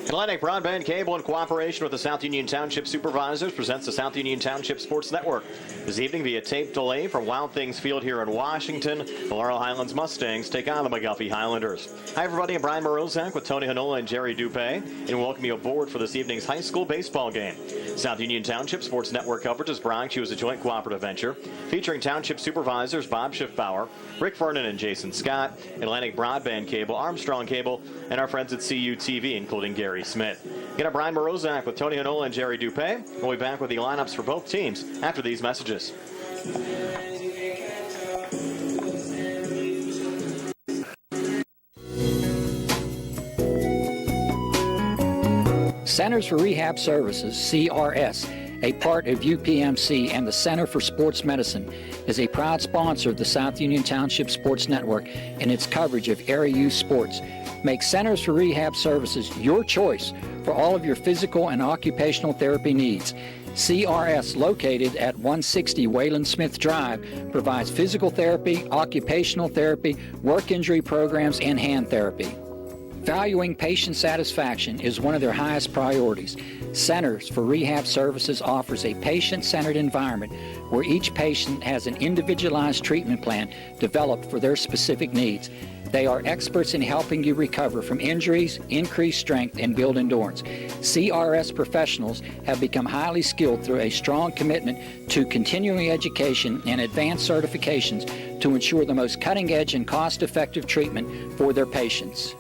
Atlantic Broadband Cable, in cooperation with the South Union Township Supervisors, presents the South Union Township Sports Network. This evening, via tape delay from Wild Things Field here in Washington, the Laurel Highlands Mustangs take on the McGuffey Highlanders. Hi, everybody. I'm Brian Morozak with Tony Hanola and Jerry Dupé, and welcome you aboard for this evening's high school baseball game. South Union Township Sports Network coverage is brought to you as a joint cooperative venture, featuring Township Supervisors Bob Schiffbauer, Rick Vernon, and Jason Scott, Atlantic Broadband Cable, Armstrong Cable, and our friends at CUTV, including Gary Smith. Again, I'm Brian Morozak with Tony Hanola and Jerry Dupé. We'll be back with the lineups for both teams after these messages. Centers for Rehab Services, CRS, a part of UPMC and the Center for Sports Medicine, is a proud sponsor of the South Union Township Sports Network and its coverage of area youth sports. Make Centers for Rehab Services your choice for all of your physical and occupational therapy needs. CRS, located at 160 Wayland Smith Drive, provides physical therapy, occupational therapy, work injury programs, and hand therapy. Valuing patient satisfaction is one of their highest priorities. Centers for Rehab Services offers a patient-centered environment where each patient has an individualized treatment plan developed for their specific needs. They are experts in helping you recover from injuries, increase strength, and build endurance. CRS professionals have become highly skilled through a strong commitment to continuing education and advanced certifications to ensure the most cutting-edge and cost-effective treatment for their patients.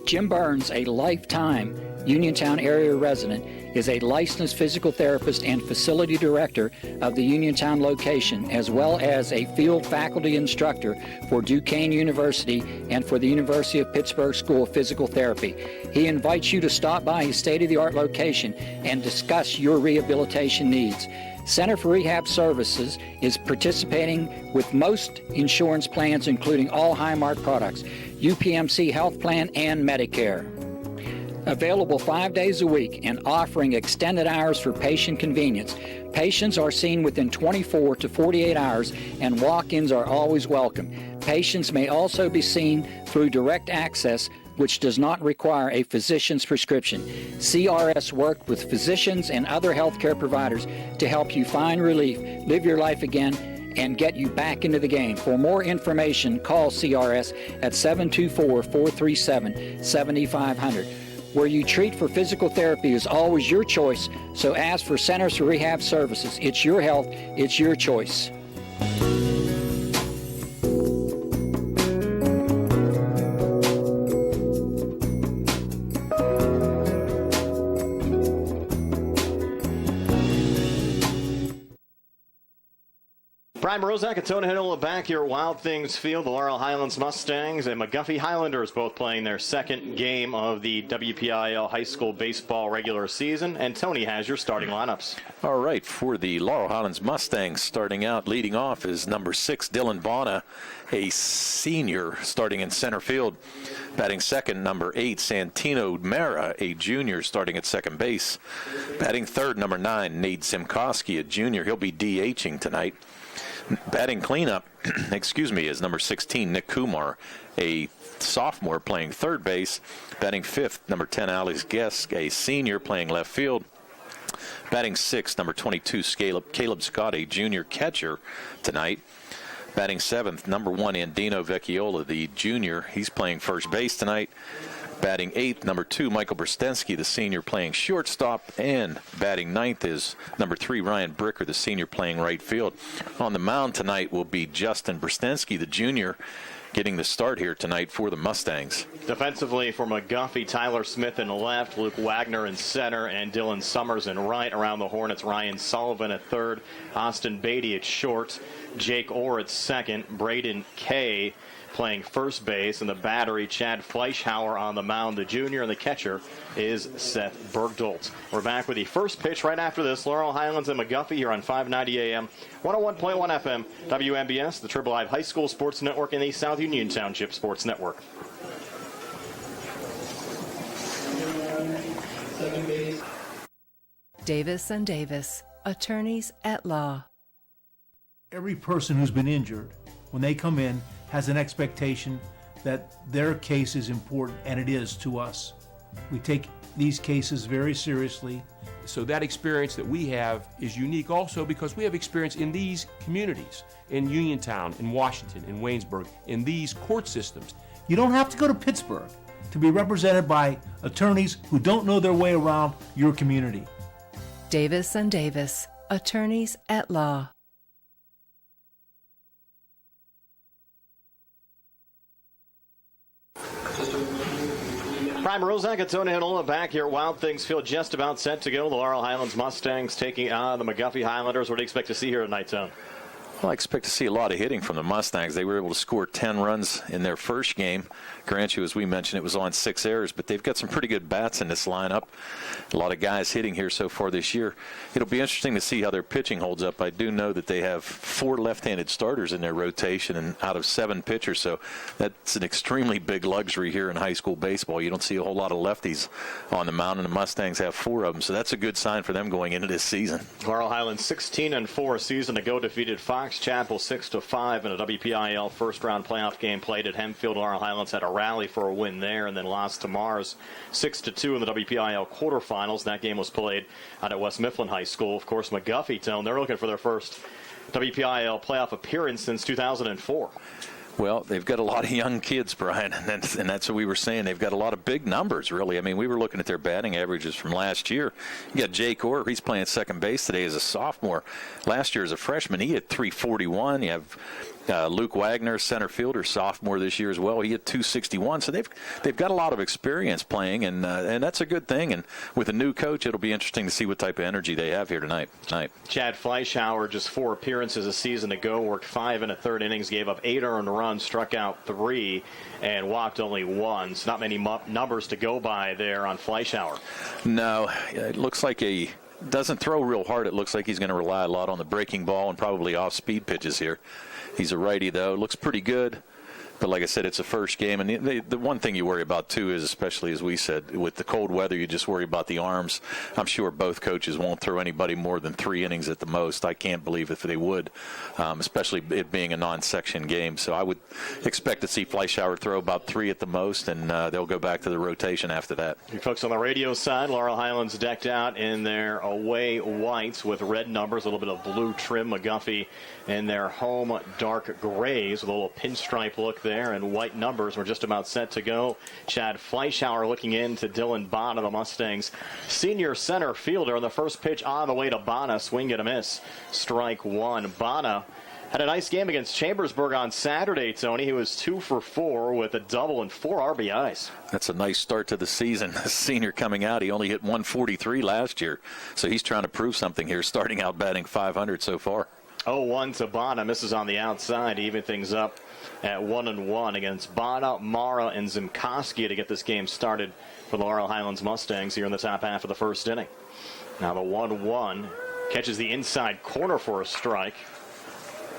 Jim Burns, a lifetime Uniontown area resident, is a licensed physical therapist and facility director of the Uniontown location, as well as a field faculty instructor for Duquesne University and for the University of Pittsburgh School of Physical Therapy. He invites you to stop by his state-of-the-art location and discuss your rehabilitation needs. Center for Rehab Services is participating with most insurance plans, including all Highmark products, UPMC Health Plan, and Medicare. Available 5 days a week and offering extended hours for patient convenience. Patients are seen within 24 to 48 hours, and walk-ins are always welcome. Patients may also be seen through direct access, which does not require a physician's prescription. CRS worked with physicians and other healthcare providers to help you find relief, live your life again, and get you back into the game. For more information, call CRS at 724-437-7500. Where you treat for physical therapy is always your choice, so ask for Centers for Rehab Services. It's your health, it's your choice. Brian Morozak and Tony Hanola back here at Wild Things Field. The Laurel Highlands Mustangs and McGuffey Highlanders both playing their second game of the WPIAL high school baseball regular season. And Tony has your starting lineups. All right, for the Laurel Highlands Mustangs, starting out, leading off is number 6, Dylan Bonner, a senior, starting in center field. Batting second, number 8, Santino Mera, a junior, starting at second base. Batting third, number 9, Nate Simkowski, a junior. He'll be DHing tonight. Batting cleanup, is number 16, Nick Kumar, a sophomore playing third base. Batting fifth, number 10, Alex Guest, a senior playing left field. Batting sixth, number 22, Caleb Scott, a junior catcher tonight. Batting seventh, number 1, Andino Vecchiola, the junior. He's playing first base tonight. Batting eighth, number 2, Michael Brstensky, the senior, playing shortstop. And batting ninth is number 3, Ryan Bricker, the senior, playing right field. On the mound tonight will be Justin Brstensky, the junior, getting the start here tonight for the Mustangs. Defensively for McGuffey, Tyler Smith in left, Luke Wagner in center, and Dylan Summers in right. Around the horn, it's Ryan Sullivan at third, Austin Beatty at short, Jake Orr at second, Braden Kay playing first base, and the battery, Chad Fleischhauer on the mound, the junior, and the catcher is Seth Bergdolt. We're back with the first pitch right after this. Laurel Highlands and McGuffey here on 590 AM, 101.1 FM, WMBS, the Triple Live High School Sports Network, and the South Union Township Sports Network. Davis and Davis, attorneys at law. Every person who's been injured, when they come in, has an expectation that their case is important, and it is to us. We take these cases very seriously. So that experience that we have is unique also because we have experience in these communities, in Uniontown, in Washington, in Waynesburg, in these court systems. You don't have to go to Pittsburgh to be represented by attorneys who don't know their way around your community. Davis & Davis, attorneys at law. Prime Rozak and Tony Hanola back here at Wild Things Field, just about set to go. The Laurel Highlands Mustangs taking on the McGuffey Highlanders. What do you expect to see here tonight, Tone? Well, I expect to see a lot of hitting from the Mustangs. They were able to score 10 runs in their first game. Grant you, as we mentioned, it was on 6 errors, but they've got some pretty good bats in this lineup. A lot of guys hitting here so far this year. It'll be interesting to see how their pitching holds up. I do know that they have 4 left-handed starters in their rotation and out of 7 pitchers, so that's an extremely big luxury here in high school baseball. You don't see a whole lot of lefties on the mound, and the Mustangs have 4 of them, so that's a good sign for them going into this season. Laurel Highlands 16-4 a season ago, defeated Fox Chapel 6-5 in a WPIAL first-round playoff game played at Hempfield. Laurel Highlands had a rally for a win there and then lost to Mars 6-2 in the WPIAL quarterfinals. That game was played out at West Mifflin High School. Of course, McGuffey, Tone, they're looking for their first WPIAL playoff appearance since 2004. Well, they've got a lot of young kids, Brian, and that's what we were saying. They've got a lot of big numbers, really. I mean, we were looking at their batting averages from last year. You got Jake Orr, he's playing second base today as a sophomore. Last year as a freshman, he hit .341. You have Luke Wagner, center fielder, sophomore this year as well. He hit .261. So they've got a lot of experience playing, and that's a good thing. And with a new coach, it'll be interesting to see what type of energy they have here tonight. Chad Fleischhauer, just 4 appearances a season ago, worked 5 in a third innings, gave up 8 earned runs, struck out 3, and walked only 1. So not many numbers to go by there on Fleischhauer. No, it looks like doesn't throw real hard. It looks like he's going to rely a lot on the breaking ball and probably off-speed pitches here. He's a righty, though. Looks pretty good. But like I said, it's a first game. And the one thing you worry about, too, is especially, as we said, with the cold weather, you just worry about the arms. I'm sure both coaches won't throw anybody more than 3 innings at the most. I can't believe if they would, especially it being a non-section game. So I would expect to see Fleischhauer throw about 3 at the most, and they'll go back to the rotation after that. You folks on the radio side, Laurel Highlands decked out in their away whites with red numbers, a little bit of blue trim. McGuffey in their home dark grays with a little pinstripe look there, and white numbers. We're just about set to go. Chad Fleischhauer looking in to Dylan Bonner, the Mustangs senior center fielder. On the first pitch on the way to Bonner, swing and a miss, strike 1. Bonner had a nice game against Chambersburg on Saturday, Tony. He was 2 for 4 with a double and 4 RBIs. That's a nice start to the season. A senior coming out, he only hit 143 last year, so he's trying to prove something here, starting out batting .500 so far. 0-1 to Bonner, misses on the outside to even things up at 1-1 against Bonner, Mara, and Zimkowski to get this game started for the Laurel Highlands Mustangs here in the top half of the first inning. Now the 1-1 catches the inside corner for a strike.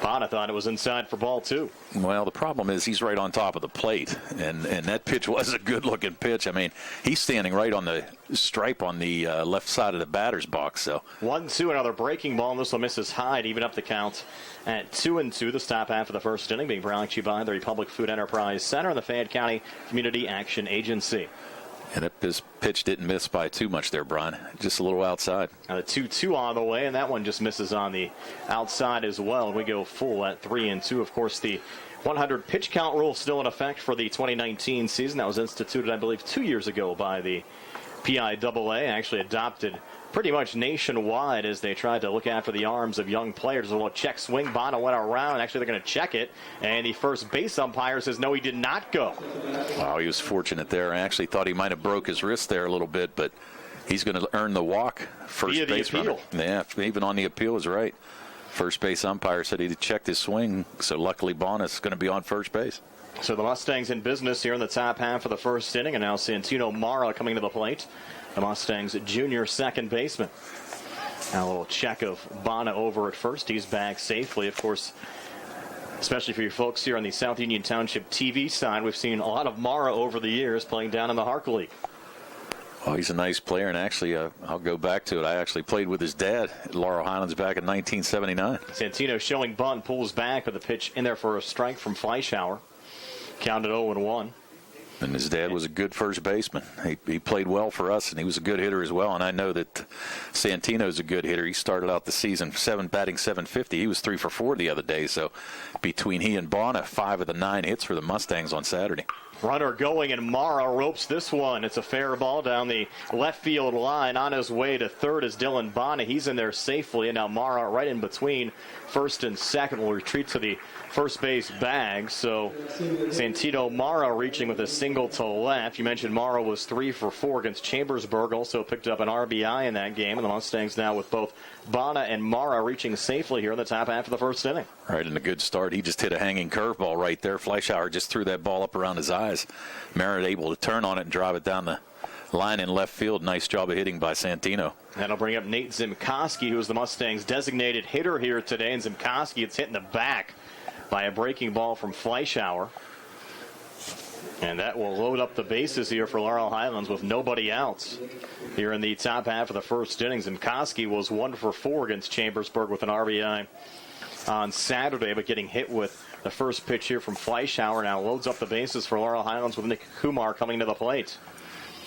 Bonner thought it was inside for ball 2. Well, the problem is he's right on top of the plate, and that pitch was a good-looking pitch. I mean, he's standing right on the stripe on the left side of the batter's box. So 1-2, another breaking ball, and this will miss his high to even up the count at 2-2. The top half of the first inning being brought to you by the Republic Food Enterprise Center and the Fayette County Community Action Agency. And this pitch didn't miss by too much there, Brian. Just a little outside. Now the 2-2 on the way, and that one just misses on the outside as well. And we go full at 3-2. Of course, the 100 pitch count rule still in effect for the 2019 season. That was instituted, I believe, 2 years ago by the PIAA. Actually adopted pretty much nationwide as they tried to look after the arms of young players. A little check swing. Bono went around. Actually, they're going to check it. And the first base umpire says, no, he did not go. Wow, he was fortunate there. I actually thought he might have broke his wrist there a little bit, but he's going to earn the walk. First base runner. Yeah, even on the appeal is right. First base umpire said he checked his swing, so luckily Bonus going to be on first base. So the Mustangs in business here in the top half of the first inning, and now Santino Mara coming to the plate. The Mustangs junior second baseman. Now a little check of Bonner over at first. He's back safely. Of course, especially for you folks here on the South Union Township TV side, we've seen a lot of Mara over the years playing down in the Hark League. Oh, he's a nice player, and actually, I'll go back to it. I actually played with his dad at Laurel Highlands back in 1979. Santino showing bunt, pulls back with a pitch in there for a strike from Fleischhauer. Counted 0-1. And his dad was a good first baseman. He played well for us, and he was a good hitter as well. And I know that Santino's a good hitter. He started out the season batting .750. He was 3 for 4 the other day. So between he and Bonner, 5 of the 9 hits for the Mustangs on Saturday. Runner going, and Mara ropes this one. It's a fair ball down the left field line. On his way to third is Dylan Bonner. He's in there safely, and now Mara right in between first and second will retreat to the first base bag. So Santino Mara reaching with a single to left. You mentioned Mara was 3 for 4 against Chambersburg. Also picked up an RBI in that game. And the Mustangs now with both Bonner and Mara reaching safely here in the top half of the first inning. Right, and a good start. He just hit a hanging curveball right there. Fleischauer just threw that ball up around his eyes. Merritt able to turn on it and drive it down the line in left field. Nice job of hitting by Santino. That'll bring up Nate Zimkoski, who is the Mustangs' designated hitter here today. And Zimkoski gets hit in the back by a breaking ball from Fleischauer. And that will load up the bases here for Laurel Highlands with nobody else here in the top half of the first inning. Zimkoski was 1 for 4 against Chambersburg with an RBI on Saturday, but getting hit with the first pitch here from Fleischauer now loads up the bases for Laurel Highlands with Nick Kumar coming to the plate.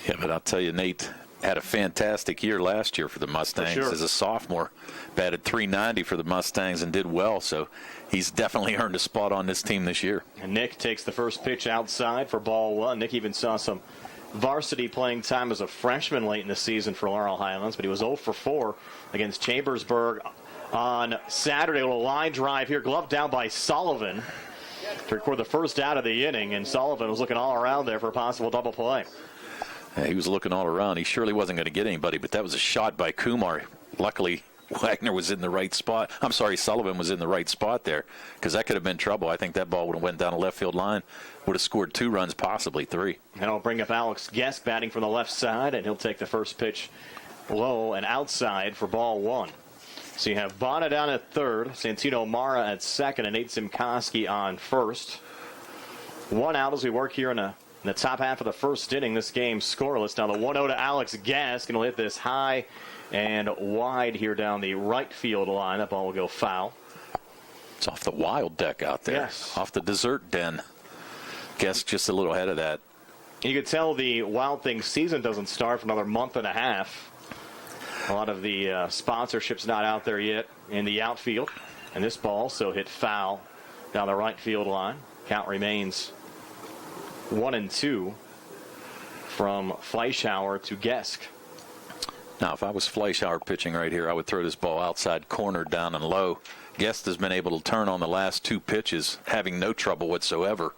Yeah, but I'll tell you, Nate had a fantastic year last year for the Mustangs. For sure. As a sophomore. Batted .390 for the Mustangs and did well, so he's definitely earned a spot on this team this year. And Nick takes the first pitch outside for ball 1. Nick even saw some varsity playing time as a freshman late in the season for Laurel Highlands, but he was 0 for 4 against Chambersburg on Saturday. A little line drive here, gloved down by Sullivan to record the first out of the inning, and Sullivan was looking all around there for a possible double play. Yeah, he was looking all around. He surely wasn't going to get anybody, but that was a shot by Kumar. Luckily, Wagner was in the right spot. I'm sorry, Sullivan was in the right spot there, because that could have been trouble. I think that ball would have went down the left field line, would have scored 2 runs, possibly 3. And I'll bring up Alex Guest batting from the left side, and he'll take the first pitch low and outside for ball 1. So you have Bonner down at third, Santino Mara at second, and Nate Zimkoski on first. 1 out as we work here in the top half of the first inning. This game scoreless. Now the 1-0 to Alex Gask, and he'll hit this high and wide here down the right field line. That ball will go foul. It's off the wild deck out there. Yes. Off the dessert den. Gask just a little ahead of that. You could tell the Wild Things season doesn't start for another month and a half. A lot of the sponsorships not out there yet in the outfield. And this ball also hit foul down the right field line. Count remains 1-2 from Fleischauer to Gesk. Now, if I was Fleischauer pitching right here, I would throw this ball outside corner down and low. Guest has been able to turn on the last 2 pitches, having no trouble whatsoever.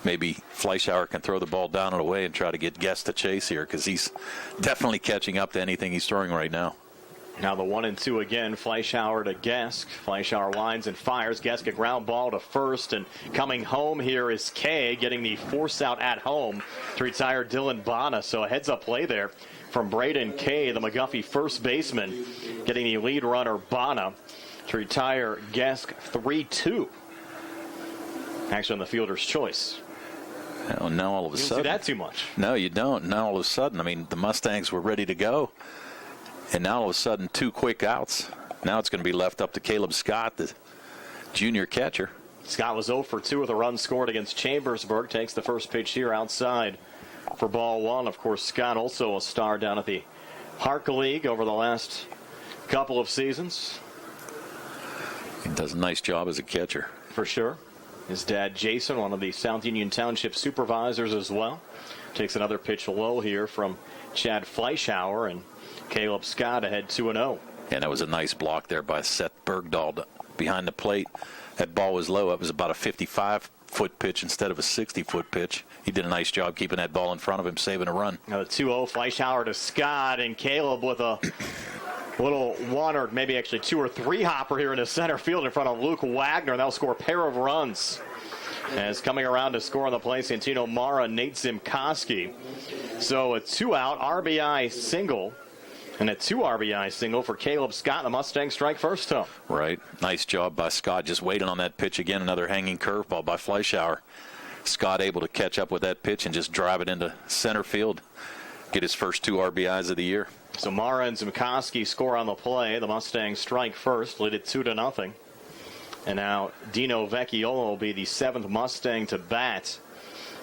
Maybe Fleischauer can throw the ball down and away and try to get Guest to chase here, because he's definitely catching up to anything he's throwing right now. Now the 1-2 again, Fleischauer to Gesk. Fleischauer lines and fires. Gesk a ground ball to first, and coming home here is Kay, getting the force out at home to retire Dylan Bonner. So a heads-up play there from Braden Kay, the McGuffey first baseman, getting the lead runner Bonner to retire Gesk 3-2. Actually on the fielder's choice. Well, now all of a You don't sudden, see that too much. No, you don't. Now all of a sudden, I mean, the Mustangs were ready to go, and now all of a sudden 2 quick outs. Now it's going to be left up to Caleb Scott, the junior catcher. Scott was 0 for 2 with a run scored against Chambersburg. Takes the first pitch here outside for ball 1. Of course, Scott also a star down at the Hark League over the last couple of seasons. He does a nice job as a catcher. For sure. His dad, Jason, one of the South Union Township supervisors as well. Takes another pitch low here from Chad Fleischauer, and Caleb Scott ahead 2-0. And that was a nice block there by Seth Bergdahl behind the plate. That ball was low. It was about a 55-foot pitch instead of a 60-foot pitch. He did a nice job keeping that ball in front of him, saving a run. Now the 2-0 Fleischauer to Scott, and Caleb with a little 1 or maybe actually 2 or 3 hopper here in the center field in front of Luke Wagner. That'll score a pair of runs. As coming around to score on the play, Santino Mara, Nate Zimkoski. So a 2-out RBI single and a 2 RBI single for Caleb Scott. The Mustangs strike first to him. Right. Nice job by Scott, just waiting on that pitch again. Another hanging curveball by Fleischauer. Scott able to catch up with that pitch and just drive it into center field. Get his first 2 RBIs of the year. So Mara and Zimkoski score on the play. The Mustangs strike first, lead it 2-0. And now Dino Vecchiolo will be the 7th Mustang to bat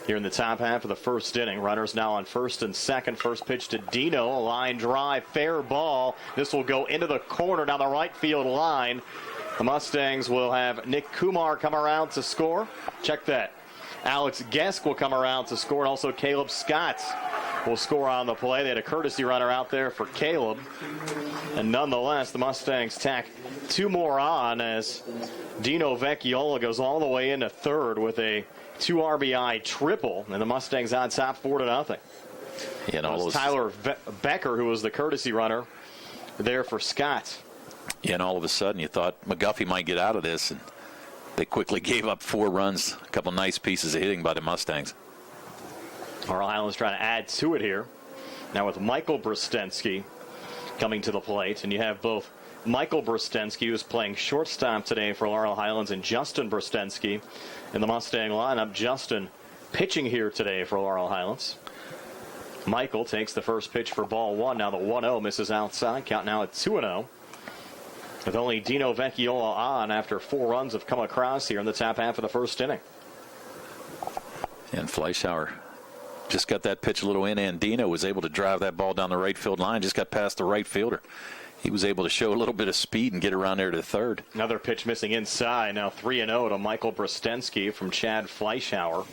here in the top half of the first inning. Runners now on first and second. First pitch to Dino, a line drive, fair ball. This will go into the corner down the right field line. The Mustangs will have Nick Kumar come around to score. Check that. Alex Gesk will come around to score, and also Caleb Scott will score on the play. They had a courtesy runner out there for Caleb. And nonetheless, the Mustangs tack two more on as Dino Vecchiola goes all the way into third with a 2 RBI triple, and the Mustangs on top 4-0. Yeah, and all Tyler Becker, who was the courtesy runner there for Scott. Yeah, and all of a sudden you thought McGuffey might get out of this, and they quickly gave up 4 runs, a couple nice pieces of hitting by the Mustangs. Laurel Highlands trying to add to it here. Now with Michael Brostensky coming to the plate, and you have both Michael Brostensky, who's playing shortstop today for Laurel Highlands, and Justin Brostensky in the Mustang lineup. Justin pitching here today for Laurel Highlands. Michael takes the first pitch for ball one. Now the 1-0 misses outside. Count now at 2-0. With only Dino Vecchiola on after 4 runs have come across here in the top half of the first inning. And Fleischauer just got that pitch a little in, and Dino was able to drive that ball down the right field line, just got past the right fielder. He was able to show a little bit of speed and get around there to third. Another pitch missing inside. Now 3-0 to Michael Brostensky from Chad Fleischauer.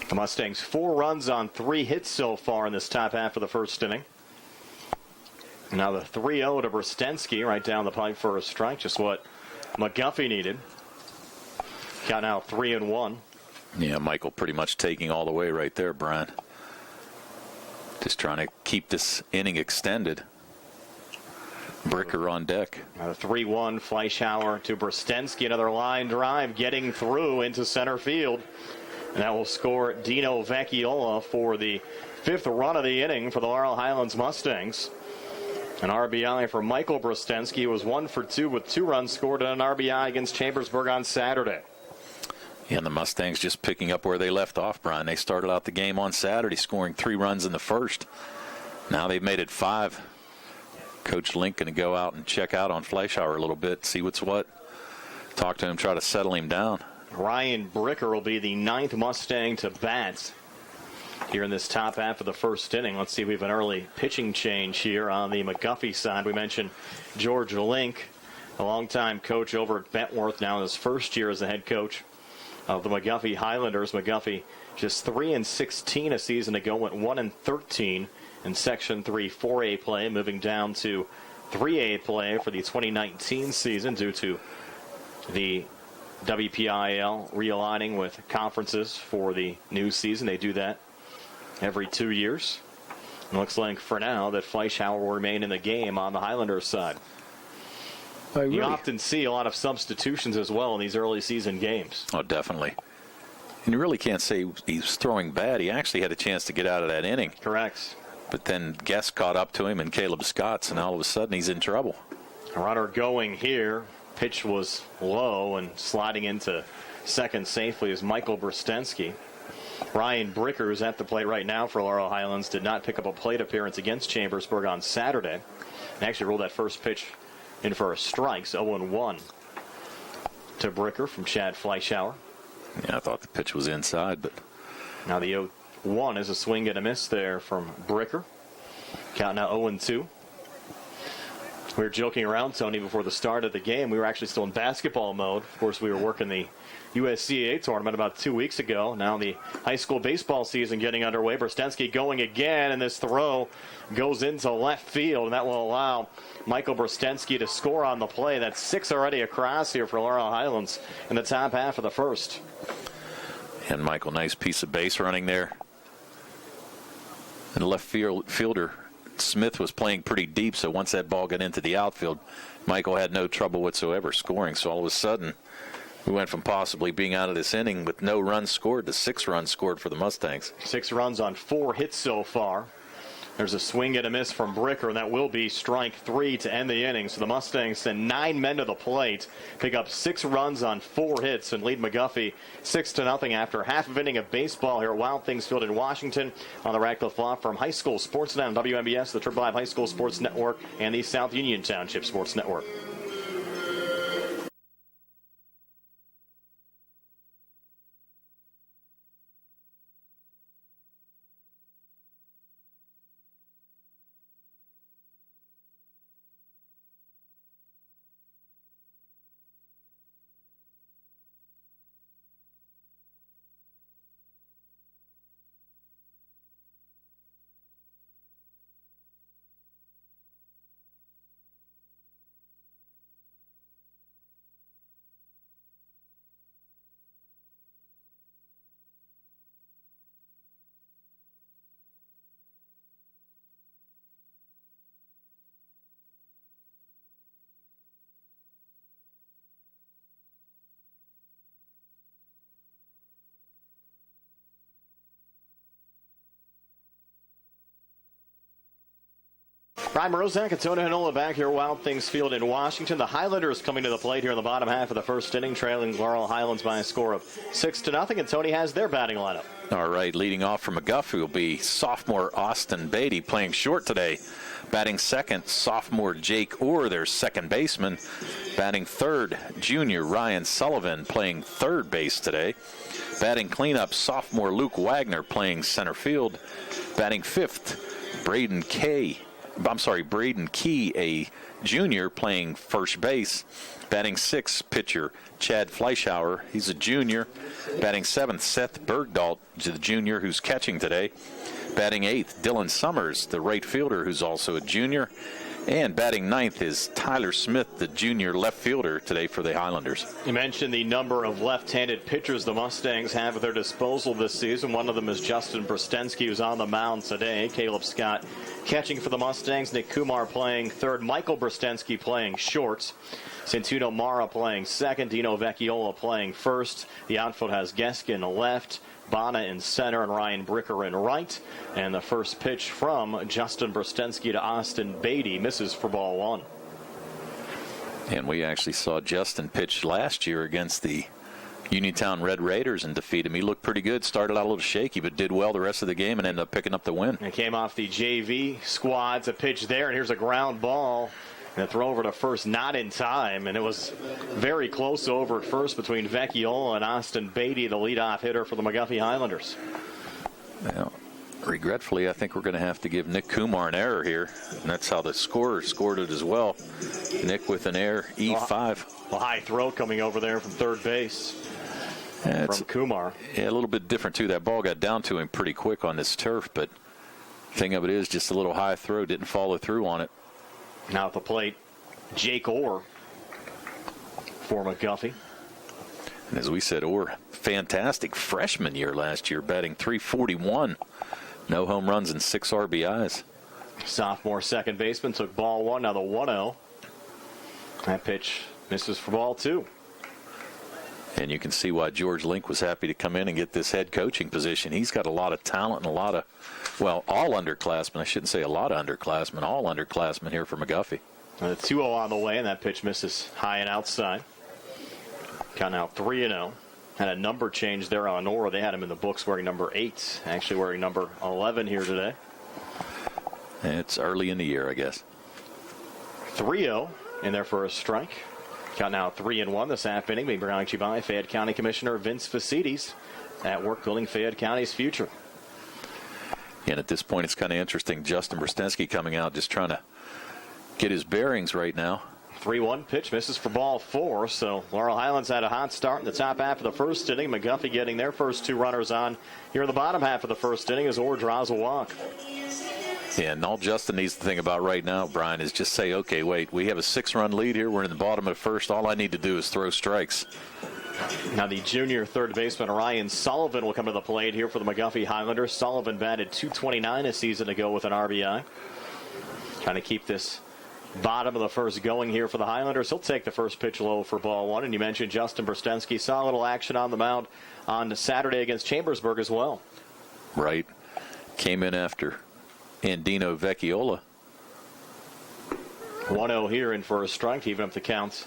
The Mustangs 4 runs on 3 hits so far in this top half of the first inning. Now the 3-0 to Brostensky right down the pipe for a strike, just what McGuffey needed. Got now 3-1. Yeah, Michael pretty much taking all the way right there, Brian. Just trying to keep this inning extended. Bricker on deck. Now the 3-1 Fleischauer to Brostensky. Another line drive getting through into center field. And that will score Dino Vecchiola for the 5th run of the inning for the Laurel Highlands Mustangs. An RBI for Michael Brostensky was 1 for 2 with 2 runs scored and an RBI against Chambersburg on Saturday. Yeah, and the Mustangs just picking up where they left off, Brian. They started out the game on Saturday scoring 3 runs in the first. Now they've made it 5. Coach Link going to go out and check out on Fleischauer a little bit, see what's what. Talk to him, try to settle him down. Ryan Bricker will be the 9th Mustang to bat here in this top half of the first inning. Let's see if we have an early pitching change here on the McGuffey side. We mentioned George Link, a longtime coach over at Bentworth, now in his first year as the head coach of the McGuffey Highlanders. McGuffey just 3-16 a season ago, went 1-13 in Section 3 4A play, moving down to 3A play for the 2019 season due to the WPIAL realigning with conferences for the new season. They do that every 2 years. It looks like for now that Fleischauer will remain in the game on the Highlanders side. You often see a lot of substitutions as well in these early season games. Oh, definitely. And you really can't say he's throwing bad. He actually had a chance to get out of that inning. Correct. But then Guest caught up to him and Caleb Scott's, and all of a sudden he's in trouble. A runner going here. Pitch was low, and sliding into second safely is Michael Brostensky. Ryan Bricker, who's at the plate right now for Laurel Highlands, did not pick up a plate appearance against Chambersburg on Saturday. And actually rolled that first pitch in for a strike, 0-1 to Bricker from Chad Fleischauer. Yeah, I thought the pitch was inside, but now the 0-1 is a swing and a miss there from Bricker. Count now 0-2. We were joking around, Tony, before the start of the game. We were actually still in basketball mode. Of course, we were working the USCAA tournament about 2 weeks ago. Now the high school baseball season getting underway. Brostensky going again, and this throw goes into left field, and that will allow Michael Brostensky to score on the play. That's 6 already across here for Laurel Highlands in the top half of the first. And Michael, nice piece of base running there. And left fielder Smith was playing pretty deep, so once that ball got into the outfield, Michael had no trouble whatsoever scoring. So all of a sudden, we went from possibly being out of this inning with no runs scored to 6 runs scored for the Mustangs. 6 runs on 4 hits so far. There's a swing and a miss from Bricker, and that will be strike 3 to end the inning. So the Mustangs send 9 men to the plate, pick up 6 runs on 4 hits, and lead McGuffey 6-0 after half of inning of baseball here at Wild Things Field in Washington on the Radcliffe Law Firm High School Sports Net on WMBS, the 555 High School Sports Network, and the South Union Township Sports Network. Brian Morozak and Tony Hanola back here, Wild Things Field in Washington. The Highlanders coming to the plate here in the bottom half of the first inning, trailing Laurel Highlands by a score of 6-0, and Tony has their batting lineup. All right, leading off from McGuffey will be sophomore Austin Beatty, playing short today. Batting second, sophomore Jake Orr, their second baseman. Batting third, junior Ryan Sullivan, playing third base today. Batting cleanup, sophomore Luke Wagner, playing center field. Batting fifth, Braden Key, a junior, playing first base. Batting sixth, pitcher Chad Fleischhauer, he's a junior. Batting seventh, Seth Bergdahl, the junior who's catching today. Batting eighth, Dylan Summers, the right fielder who's also a junior. And batting ninth is Tyler Smith, the junior left fielder today for the Highlanders. You mentioned the number of left-handed pitchers the Mustangs have at their disposal this season. One of them is Justin Brostensky, who's on the mound today. Caleb Scott catching for the Mustangs. Nick Kumar playing third. Michael Brostensky playing short. Centuno Mara playing second. Dino Vecchiola playing first. The outfield has Geskin left, Bana in center, and Ryan Bricker in right. And the first pitch from Justin Brostensky to Austin Beatty misses for ball one. And we actually saw Justin pitch last year against the Uniontown Red Raiders and defeat him. He looked pretty good. Started out a little shaky, but did well the rest of the game and ended up picking up the win. It came off the JV squads. A pitch there, and here's a ground ball. And a throw over to first, not in time, and it was very close over at first between Vecchiola and Austin Beatty, the leadoff hitter for the McGuffey Highlanders. Well, regretfully, I think we're going to have to give Nick Kumar an error here, and that's how the scorer scored it as well. Nick with an error, E5. A high throw coming over there from third base from Kumar. Yeah, a little bit different, too. That ball got down to him pretty quick on this turf, but thing of it is just a little high throw, didn't follow through on it. Now at the plate, Jake Orr for McGuffey. And as we said, Orr, fantastic freshman year last year, batting .341. No home runs and 6 RBIs. Sophomore second baseman took ball one. Now the 1-0. That pitch misses for ball two. And you can see why George Link was happy to come in and get this head coaching position. He's got a lot of talent and a lot of, well, all underclassmen. I shouldn't say a lot of underclassmen, all underclassmen here for McGuffey. The 2-0 on the way, and that pitch misses high and outside. Count out 3-0. Had a number change there on Orr. They had him in the books wearing number 8, actually wearing number 11 here today. It's early in the year, I guess. 3-0 in there for a strike. Count now 3-1 this half inning. Being brought to you by Fayette County Commissioner Vince Facides at work building Fayette County's future. And at this point, it's kind of interesting. Justin Brostensky coming out just trying to get his bearings right now. 3-1 pitch misses for ball 4. So Laurel Highlands had a hot start in the top half of the first inning. McGuffey getting their first 2 runners on here in the bottom half of the first inning as Orr draws a walk. Yeah, and all Justin needs to think about right now, Brian, is just say, okay, wait, we have a 6-run lead here. We're in the bottom of the first. All I need to do is throw strikes. Now the junior third baseman Ryan Sullivan will come to the plate here for the McGuffey Highlanders. Sullivan batted .229 a season ago with an RBI. Trying to keep this bottom of the first going here for the Highlanders. He'll take the first pitch low for ball 1. And you mentioned Justin Brostensky saw a little action on the mound on Saturday against Chambersburg as well. Right. Came in after Andino Vecchiola. 1-0 here in for a strike, even up the count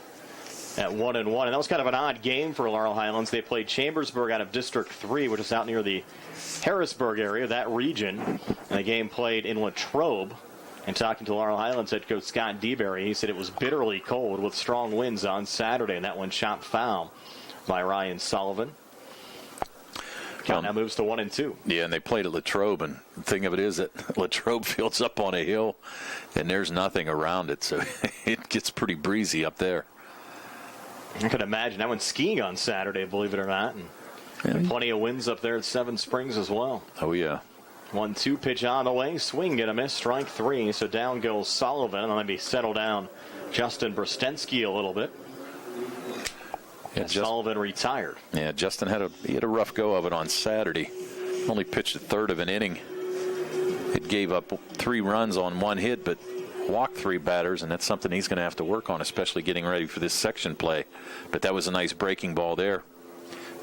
at 1-1. And that was kind of an odd game for Laurel Highlands. They played Chambersburg out of District 3, which is out near the Harrisburg area, that region. And the game played in Latrobe. And talking to Laurel Highlands head coach Scott DeBerry, he said it was bitterly cold with strong winds on Saturday, and that one chopped foul by Ryan Sullivan. Count now moves to 1-2. Yeah, and they played at Latrobe, and the thing of it is that Latrobe field's up on a hill, and there's nothing around it, so it gets pretty breezy up there. I could imagine. I went skiing on Saturday, believe it or not, and plenty of winds up there at Seven Springs as well. Oh, yeah. 1-2 pitch on the way. Swing and a miss. Strike 3. So down goes Sullivan. And maybe settle down Justin Brostensky a little bit. Yeah, Sullivan retired. Yeah, Justin had a rough go of it on Saturday. Only pitched a third of an inning. It gave up 3 runs on 1 hit, but walked 3 batters, and that's something he's going to have to work on, especially getting ready for this section play. But that was a nice breaking ball there.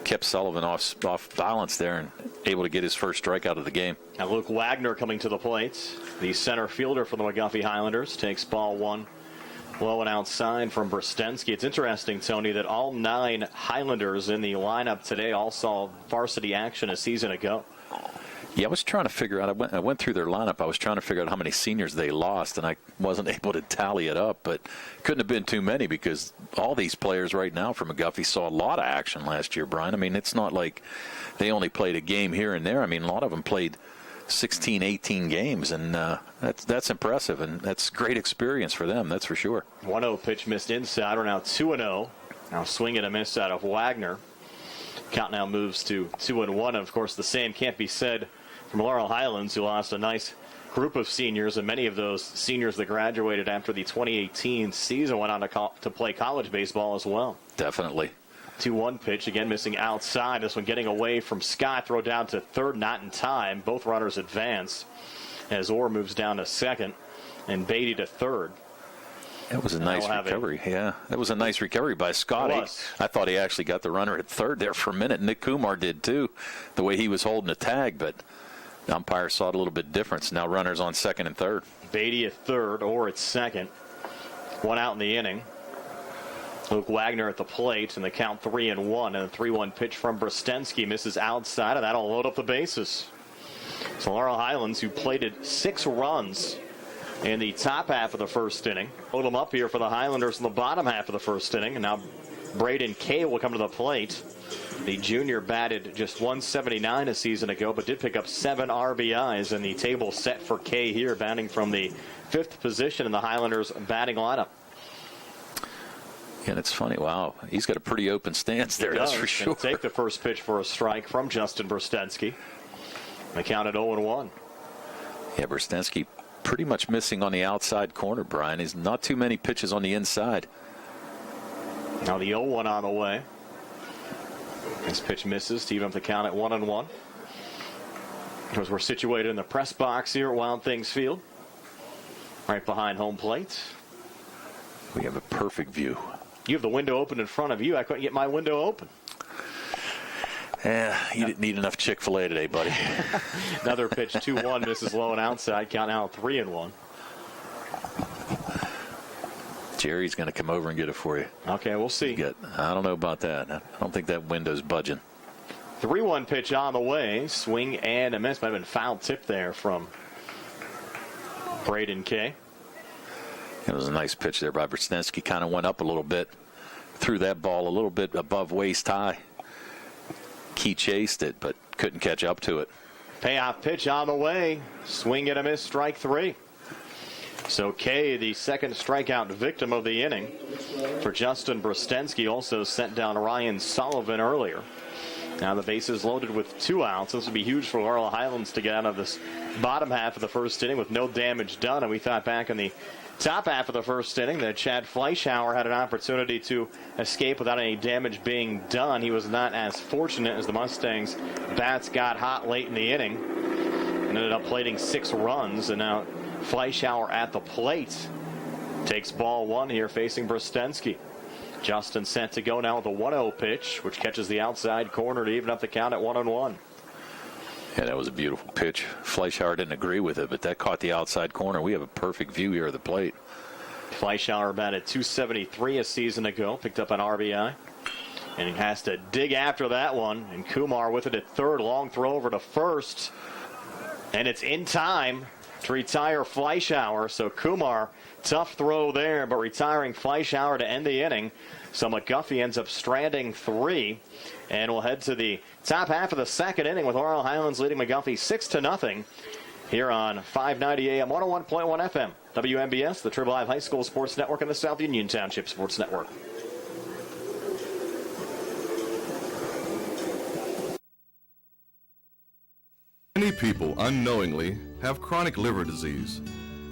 kept Sullivan off balance there and able to get his first strikeout of the game. Now Luke Wagner coming to the plate. The center fielder for the McGuffey Highlanders takes ball one. Low and outside from Brostensky. It's interesting, Tony, that all 9 Highlanders in the lineup today all saw varsity action a season ago. Yeah, I was trying to figure out. I went through their lineup. I was trying to figure out how many seniors they lost, and I wasn't able to tally it up. But couldn't have been too many because all these players right now from McGuffey saw a lot of action last year, Brian. I mean, it's not like they only played a game here and there. I mean, a lot of them played 16, 18 games, and that's impressive, and that's great experience for them, that's for sure. 1-0 pitch missed inside. We're now 2-0. Now swing and a miss out of Wagner. Count now moves to 2-1. And of course, the same can't be said from Laurel Highlands, who lost a nice group of seniors, and many of those seniors that graduated after the 2018 season went on to play college baseball as well. Definitely. 2-1 pitch, again missing outside. This one getting away from Scott. Throw down to third, not in time. Both runners advance as Orr moves down to second and Beatty to third. That was a nice recovery. Yeah, that was a nice recovery by Scott. I thought he actually got the runner at third there for a minute. Nick Kumar did too, the way he was holding the tag, but the umpire saw it a little bit different. So now runners on second and third. Beatty at third, Orr at second. One out in the inning. Luke Wagner at the plate, and the count 3-1, and a 3-1 pitch from Brostensky misses outside, and that'll load up the bases. So Laurel Highlands, who plated 6 runs in the top half of the first inning, load them up here for the Highlanders in the bottom half of the first inning, and now Braden Kay will come to the plate. The junior batted just 179 a season ago, but did pick up 7 RBIs, and the table set for Kay here, batting from the 5th position in the Highlanders batting lineup. And it's funny, wow, he's got a pretty open stance there, that's for sure. Take the first pitch for a strike from Justin Brostensky. They counted 0-1. Yeah, Brostensky pretty much missing on the outside corner, Brian. There's not too many pitches on the inside. Now the 0-1 on the way. This pitch misses to even up the count at 1-1. Because we're situated in the press box here at Wild Things Field, right behind home plate. We have a perfect view. You have the window open in front of you. I couldn't get my window open. You didn't need enough Chick-fil-A today, buddy. Another pitch, 2-1, misses low and outside. Count now 3-1. Jerry's going to come over and get it for you. Okay, we'll see. I don't know about that. I don't think that window's budging. 3-1 pitch on the way. Swing and a miss. Might have been foul tip there from Braden Kay. It was a nice pitch there by Brostensky. Kind of went up a little bit. Threw that ball a little bit above waist high. Key chased it, but couldn't catch up to it. Payoff pitch on the way. Swing and a miss, strike 3. So Kay, the second strikeout victim of the inning for Justin Brostensky, also sent down Ryan Sullivan earlier. Now the bases loaded with 2 outs. This would be huge for Laurel Highlands to get out of this bottom half of the first inning with no damage done. And we thought back in the top half of the first inning that Chad Fleischhauer had an opportunity to escape without any damage being done. He was not as fortunate as the Mustangs. Bats got hot late in the inning and ended up plating 6 runs. And now Fleischhauer at the plate takes ball 1 here facing Brostensky. Justin sent to go now with a 1-0 pitch, which catches the outside corner to even up the count at 1-1. Yeah, that was a beautiful pitch. Fleischhauer didn't agree with it, but that caught the outside corner. We have a perfect view here of the plate. Fleischhauer batted .273 a season ago, picked up an RBI. And he has to dig after that one. And Kumar with it at third, long throw over to first. And it's in time to retire Fleischhauer. So Kumar, tough throw there, but retiring Fleischhauer to end the inning. So McGuffey ends up stranding 3. And we'll head to the top half of the second inning with Laurel Highlands leading McGuffey 6-0 here on 590 AM, 101.1 FM, WMBS, the Triple Live High School Sports Network, and the South Union Township Sports Network. Many people unknowingly have chronic liver disease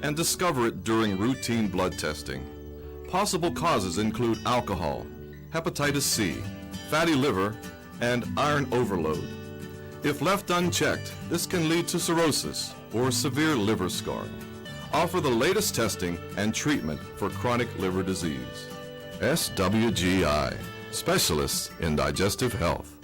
and discover it during routine blood testing. Possible causes include alcohol, hepatitis C, fatty liver, and iron overload. If left unchecked, this can lead to cirrhosis or severe liver scarring. Offer the latest testing and treatment for chronic liver disease. SWGI, specialists in digestive health.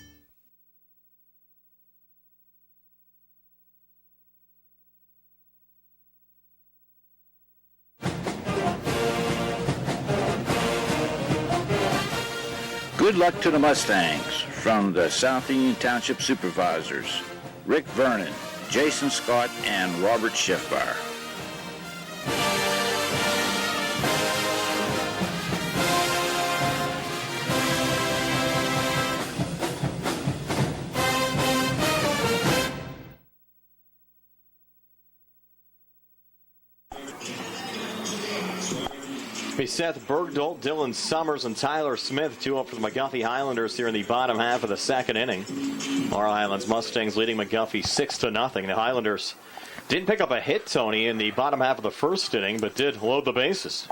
Good luck to the Mustangs from the South Union Township Supervisors, Rick Vernon, Jason Scott, and Robert Schiffbar. Seth Bergdahl, Dylan Summers, and Tyler Smith, 2 up for the McGuffey Highlanders here in the bottom half of the second inning. Laurel Highlands Mustangs leading McGuffey 6-0. The Highlanders didn't pick up a hit, Tony, in the bottom half of the first inning, but did load the bases.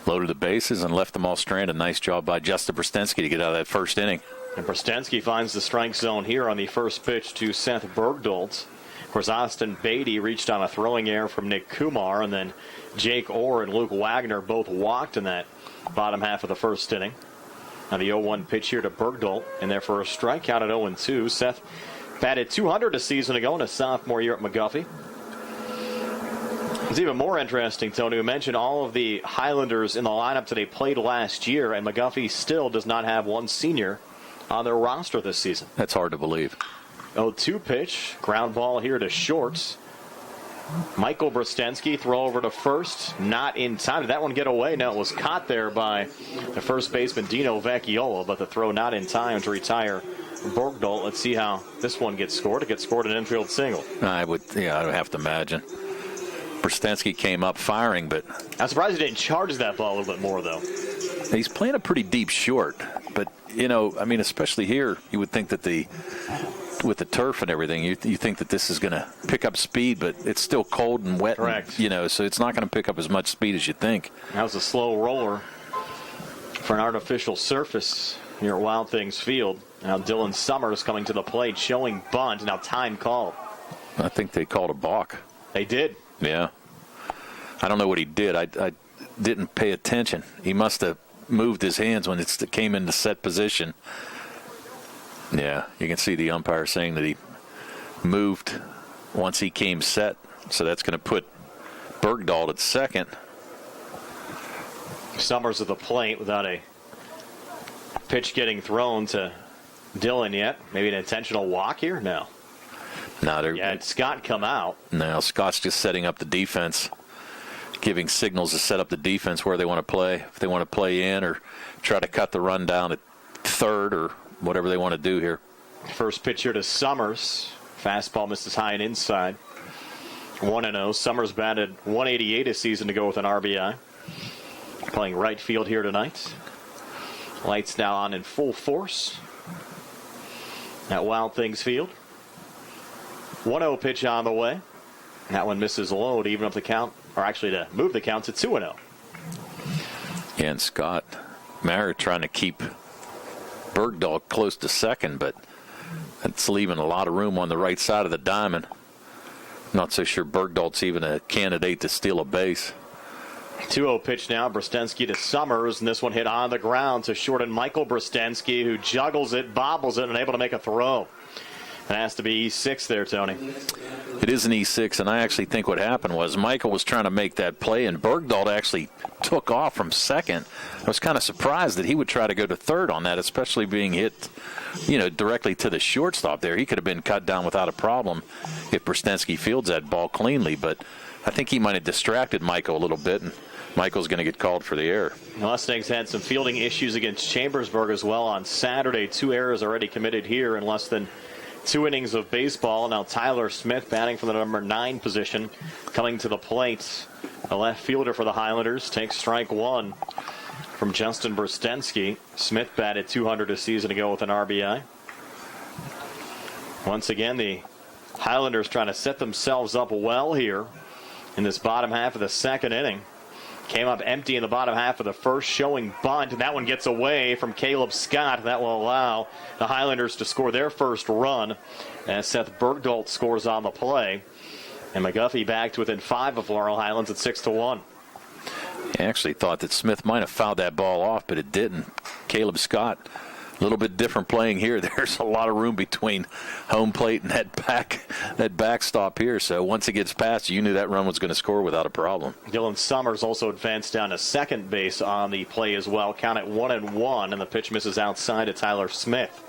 Loaded the bases and left them all stranded. Nice job by Justin Brostensky to get out of that first inning. And Brostensky finds the strike zone here on the first pitch to Seth Bergdahl. Of course, Austin Beatty reached on a throwing error from Nick Kumar, and then Jake Orr and Luke Wagner both walked in that bottom half of the first inning. Now the 0-1 pitch here to Bergdahl, and there for a strikeout at 0-2. Seth batted .200 a season ago in his sophomore year at McGuffey. It's even more interesting, Tony. We mentioned all of the Highlanders in the lineup that they played last year, and McGuffey still does not have one senior on their roster this season. That's hard to believe. 0-2 pitch, ground ball here to short. Michael Brostensky, throw over to first, not in time. Did that one get away? No, it was caught there by the first baseman Dino Vecchiola, but the throw not in time to retire Bergdahl. Let's see how this one gets scored. It gets scored an infield single. I would have to imagine. Brostensky came up firing, but I'm surprised he didn't charge that ball a little bit more, though. He's playing a pretty deep short, but especially here, you would think that with the turf and everything, you think that this is going to pick up speed, but it's still cold and wet. Correct. And, so it's not going to pick up as much speed as you think. That was a slow roller for an artificial surface here at Wild Things Field. Now Dylan Summers coming to the plate, showing bunt. Now time called. I think they called a balk. They did. Yeah. I don't know what he did. I didn't pay attention. He must have moved his hands when it came into set position. Yeah, you can see the umpire saying that he moved once he came set. So that's going to put Bergdahl at second. Summers at the plate without a pitch getting thrown to Dylan yet. Maybe an intentional walk here? No. Had Scott come out. No, Scott's just setting up the defense, giving signals to set up the defense where they want to play. If they want to play in or try to cut the run down at third or whatever they want to do here. First pitch here to Summers. Fastball misses high and inside. 1-0. Summers batted .188 a season to go with an RBI. Playing right field here tonight. Lights now on in full force at Wild Things Field. 1-0 pitch on the way. That one misses low to even up the count, or actually to move the count to 2-0. Yeah, and Scott Merritt trying to keep Bergdahl close to second, but that's leaving a lot of room on the right side of the diamond. Not so sure Bergdahl's even a candidate to steal a base. 2-0 pitch now, Brostensky to Summers, and this one hit on the ground to short and Michael Brostensky, who juggles it, bobbles it, and able to make a throw. It has to be E6 there, Tony. It is an E6, and I actually think what happened was Michael was trying to make that play, and Bergdahl actually took off from second. I was kind of surprised that he would try to go to third on that, especially being hit, directly to the shortstop there. He could have been cut down without a problem if Brostensky fields that ball cleanly, but I think he might have distracted Michael a little bit, and Michael's going to get called for the error. The Mustangs had some fielding issues against Chambersburg as well on Saturday. 2 errors already committed here in less than 2 innings of baseball. Now Tyler Smith batting from the number 9 position, coming to the plate. The left fielder for the Highlanders takes strike one from Justin Brostensky. Smith batted .200 a season ago with an RBI. Once again, the Highlanders trying to set themselves up well here in this bottom half of the second inning. Came up empty in the bottom half of the first, showing bunt, and that one gets away from Caleb Scott. That will allow the Highlanders to score their first run as Seth Bergdahl scores on the play. And McGuffey back to within 5 of Laurel Highlands at 6-1. I actually thought that Smith might have fouled that ball off, but it didn't. Caleb Scott A little bit different playing here. There's a lot of room between home plate and that backstop here. So once it gets past, you knew that run was going to score without a problem. Dylan Summers also advanced down to second base on the play as well. Count at 1-1, and the pitch misses outside to Tyler Smith.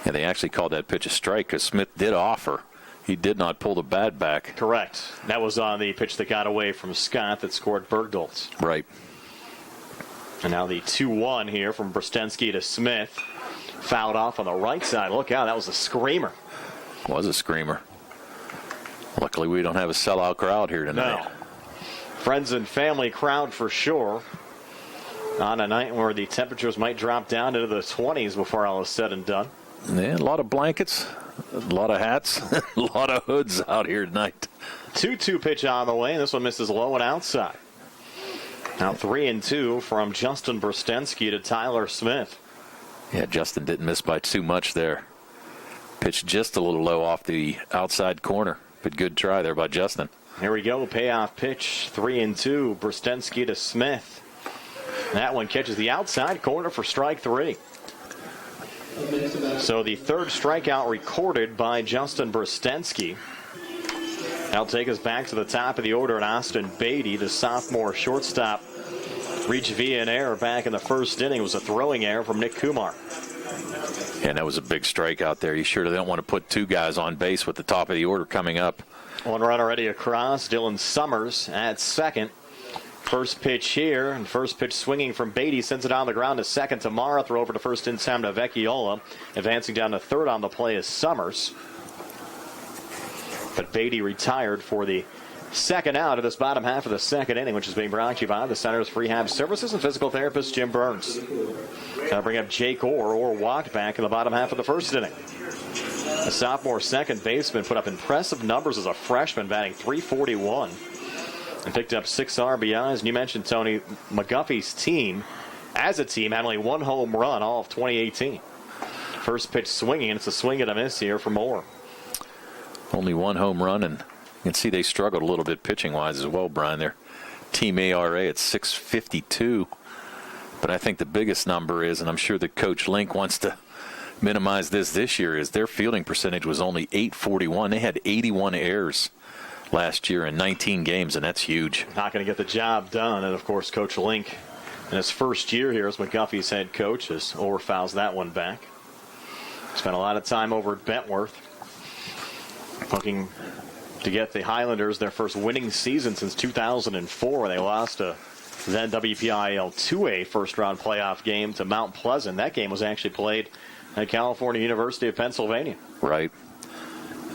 Yeah, they actually called that pitch a strike because Smith did offer. He did not pull the bat back. Correct. That was on the pitch that got away from Scott that scored Bergdoltz. Right. And now the 2-1 here from Brostensky to Smith. Fouled off on the right side. Look out, that was a screamer. Was a screamer. Luckily, we don't have a sellout crowd here tonight. No. Friends and family crowd for sure. On a night where the temperatures might drop down into the 20s before all is said and done. Yeah, a lot of blankets, a lot of hats, a lot of hoods out here tonight. 2-2 pitch on the way, and this one misses low and outside. Now 3-2 from Justin Brostensky to Tyler Smith. Yeah, Justin didn't miss by too much there. Pitched just a little low off the outside corner, but good try there by Justin. Here we go, payoff pitch, 3-2, Brostensky to Smith. That one catches the outside corner for strike 3. So the third strikeout recorded by Justin Brostensky. That'll take us back to the top of the order, and Austin Beatty, the sophomore shortstop, reached via an error back in the first inning. It was a throwing error from Nick Kumar. And that was a big strikeout there. You sure don't want to put two guys on base with the top of the order coming up. One run already across. Dylan Summers at second. First pitch here, and first pitch swinging from Beatty, sends it on the ground to second. Tamara, throw over to first in time to Vecchiola. Advancing down to third on the play is Summers. But Beatty retired for the second out of this bottom half of the second inning, which is being brought to you by the Center's Rehab Services and physical therapist Jim Burns. Going to bring up Jake Orr walked back in the bottom half of the first inning. The sophomore second baseman put up impressive numbers as a freshman, batting .341. And picked up 6 RBIs. And you mentioned, Tony, McGuffey's team, as a team, had only one home run all of 2018. First pitch swinging, and it's a swing and a miss here for Moore. Only one home run, and you can see they struggled a little bit pitching-wise as well, Brian. Their team ARA at .652. But I think the biggest number is, and I'm sure that Coach Link wants to minimize this year, is their fielding percentage was only .841. They had 81 errors last year in 19 games, and that's huge. Not going to get the job done. And, of course, Coach Link, in his first year here as McGuffey's head coach, as Orr fouls that one back. Spent a lot of time over at Bentworth, looking to get the Highlanders their first winning season since 2004. They lost a then WPIAL 2A first-round playoff game to Mount Pleasant. That game was actually played at California University of Pennsylvania. Right.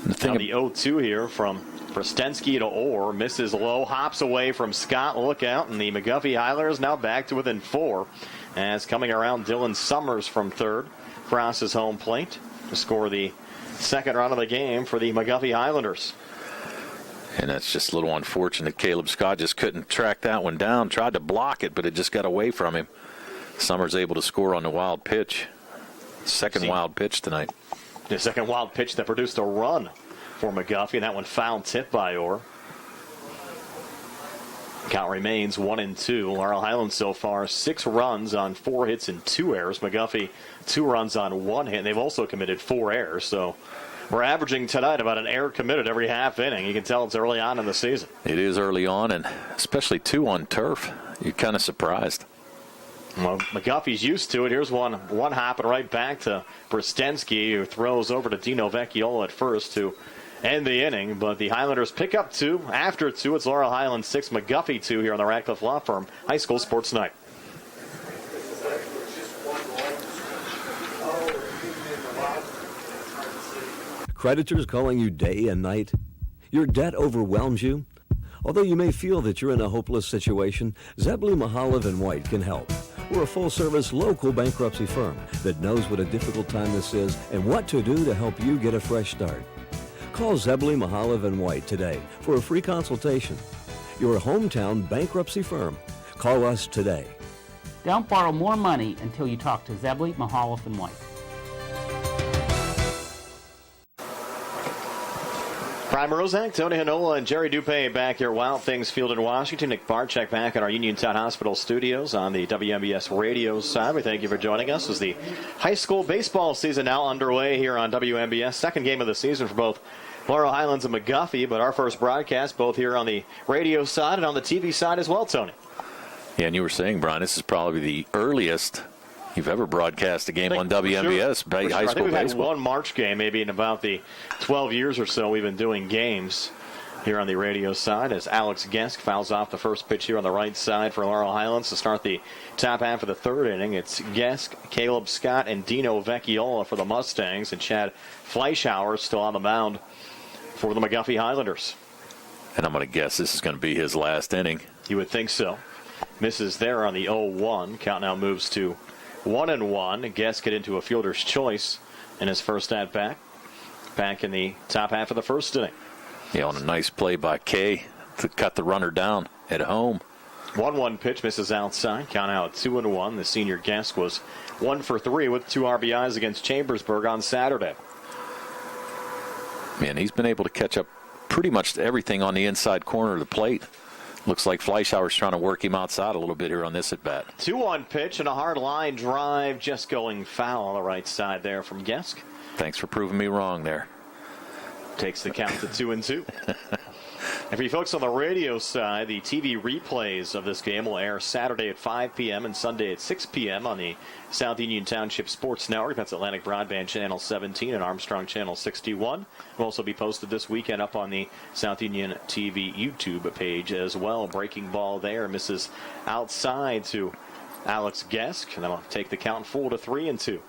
The 0-2 here from Brostensky to Orr, misses low, hops away from Scott. Look out, and the McGuffey Highlanders now back to within 4. As coming around, Dylan Summers from third crosses home plate to score the second run of the game for the McGuffey Highlanders. And that's just a little unfortunate. Caleb Scott just couldn't track that one down. Tried to block it, but it just got away from him. Summers able to score on the wild pitch. Second wild pitch tonight. The second wild pitch that produced a run for McGuffey, and that one foul tip by Orr. Count remains 1-2. Laurel Highlands so far 6 runs on 4 hits and 2 errors. McGuffey 2 runs on 1 hit. And they've also committed 4 errors. So we're averaging tonight about an error committed every half inning. You can tell it's early on in the season. It is early on, and especially 2 on turf. You're kind of surprised. Well, McGuffey's used to it. Here's one hopping right back to Brostensky, who throws over to Dino Vecchiola at first to end the inning. But the Highlanders pick up 2. After 2, it's Laurel Highlands 6, McGuffey 2 here on the Radcliffe Law Firm High School Sports Night. Creditors calling you day and night? Your debt overwhelms you? Although you may feel that you're in a hopeless situation, Zebley, Mahalev & White can help. We're a full-service local bankruptcy firm that knows what a difficult time this is and what to do to help you get a fresh start. Call Zebley, Mahalev & White today for a free consultation. Your hometown bankruptcy firm. Call us today. Don't borrow more money until you talk to Zebley, Mahalev & White. Brian Morozak, Tony Hanola, and Jerry Dupay back here at Wild Things Field in Washington. Nick Barczyk back at our Uniontown Hospital studios on the WMBS radio side. We thank you for joining us as the high school baseball season now underway here on WMBS. Second game of the season for both Laurel Highlands and McGuffey, but our first broadcast both here on the radio side and on the TV side as well, Tony. Yeah, and you were saying, Brian, this is probably the earliest you've ever broadcast a game on WMBS, high school I think we've baseball. had one March game, maybe in about the 12 years or so we've been doing games here on the radio side, as Alex Gesk fouls off the first pitch here on the right side for Laurel Highlands to start the top half of the third inning. It's Gesk, Caleb Scott, and Dino Vecchiola for the Mustangs, and Chad Fleischhauer still on the mound for the McGuffey Highlanders. And I'm going to guess this is going to be his last inning. You would think so. Misses there on the 0-1. Count now moves to 1-1. Guess get into a fielder's choice in his first at bat. Back in the top half of the first inning. Yeah, on a nice play by Kay to cut the runner down at home. 1-1 pitch misses outside. Count out 2-1. The senior Guest was 1 for 3 with 2 RBIs against Chambersburg on Saturday. Man, he's been able to catch up pretty much to everything on the inside corner of the plate. Looks like Fleischhauer's trying to work him outside a little bit here on this at bat. 2-1 pitch and a hard line drive just going foul on the right side there from Gesk. Thanks for proving me wrong there. Takes the count to 2-2. And for you folks on the radio side, the TV replays of this game will air Saturday at 5 p.m. and Sunday at 6 p.m. on the South Union Township Sports Network. That's Atlantic Broadband Channel 17 and Armstrong Channel 61. Will also be posted this weekend up on the South Union TV YouTube page as well. Breaking ball there, misses outside to Alex Gesk, and that'll take the count full to 3-2.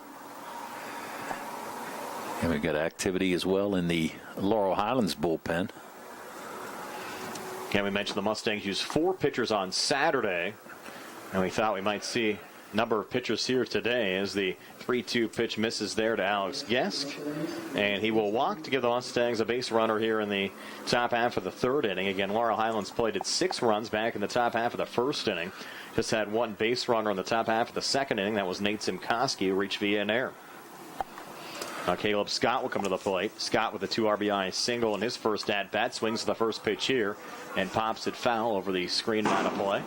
And we've got activity as well in the Laurel Highlands bullpen. Again, we mentioned the Mustangs used 4 pitchers on Saturday, and we thought we might see a number of pitchers here today as the 3-2 pitch misses there to Alex Gesk, and he will walk to give the Mustangs a base runner here in the top half of the third inning. Again, Laurel Highlands played at 6 runs back in the top half of the first inning. Just had 1 base runner in the top half of the second inning. That was Nate Simkoski, who reached via an error. Now Caleb Scott will come to the plate. Scott with a 2 RBI single in his first at-bat. Swings to the first pitch here and pops it foul over the screen line of play.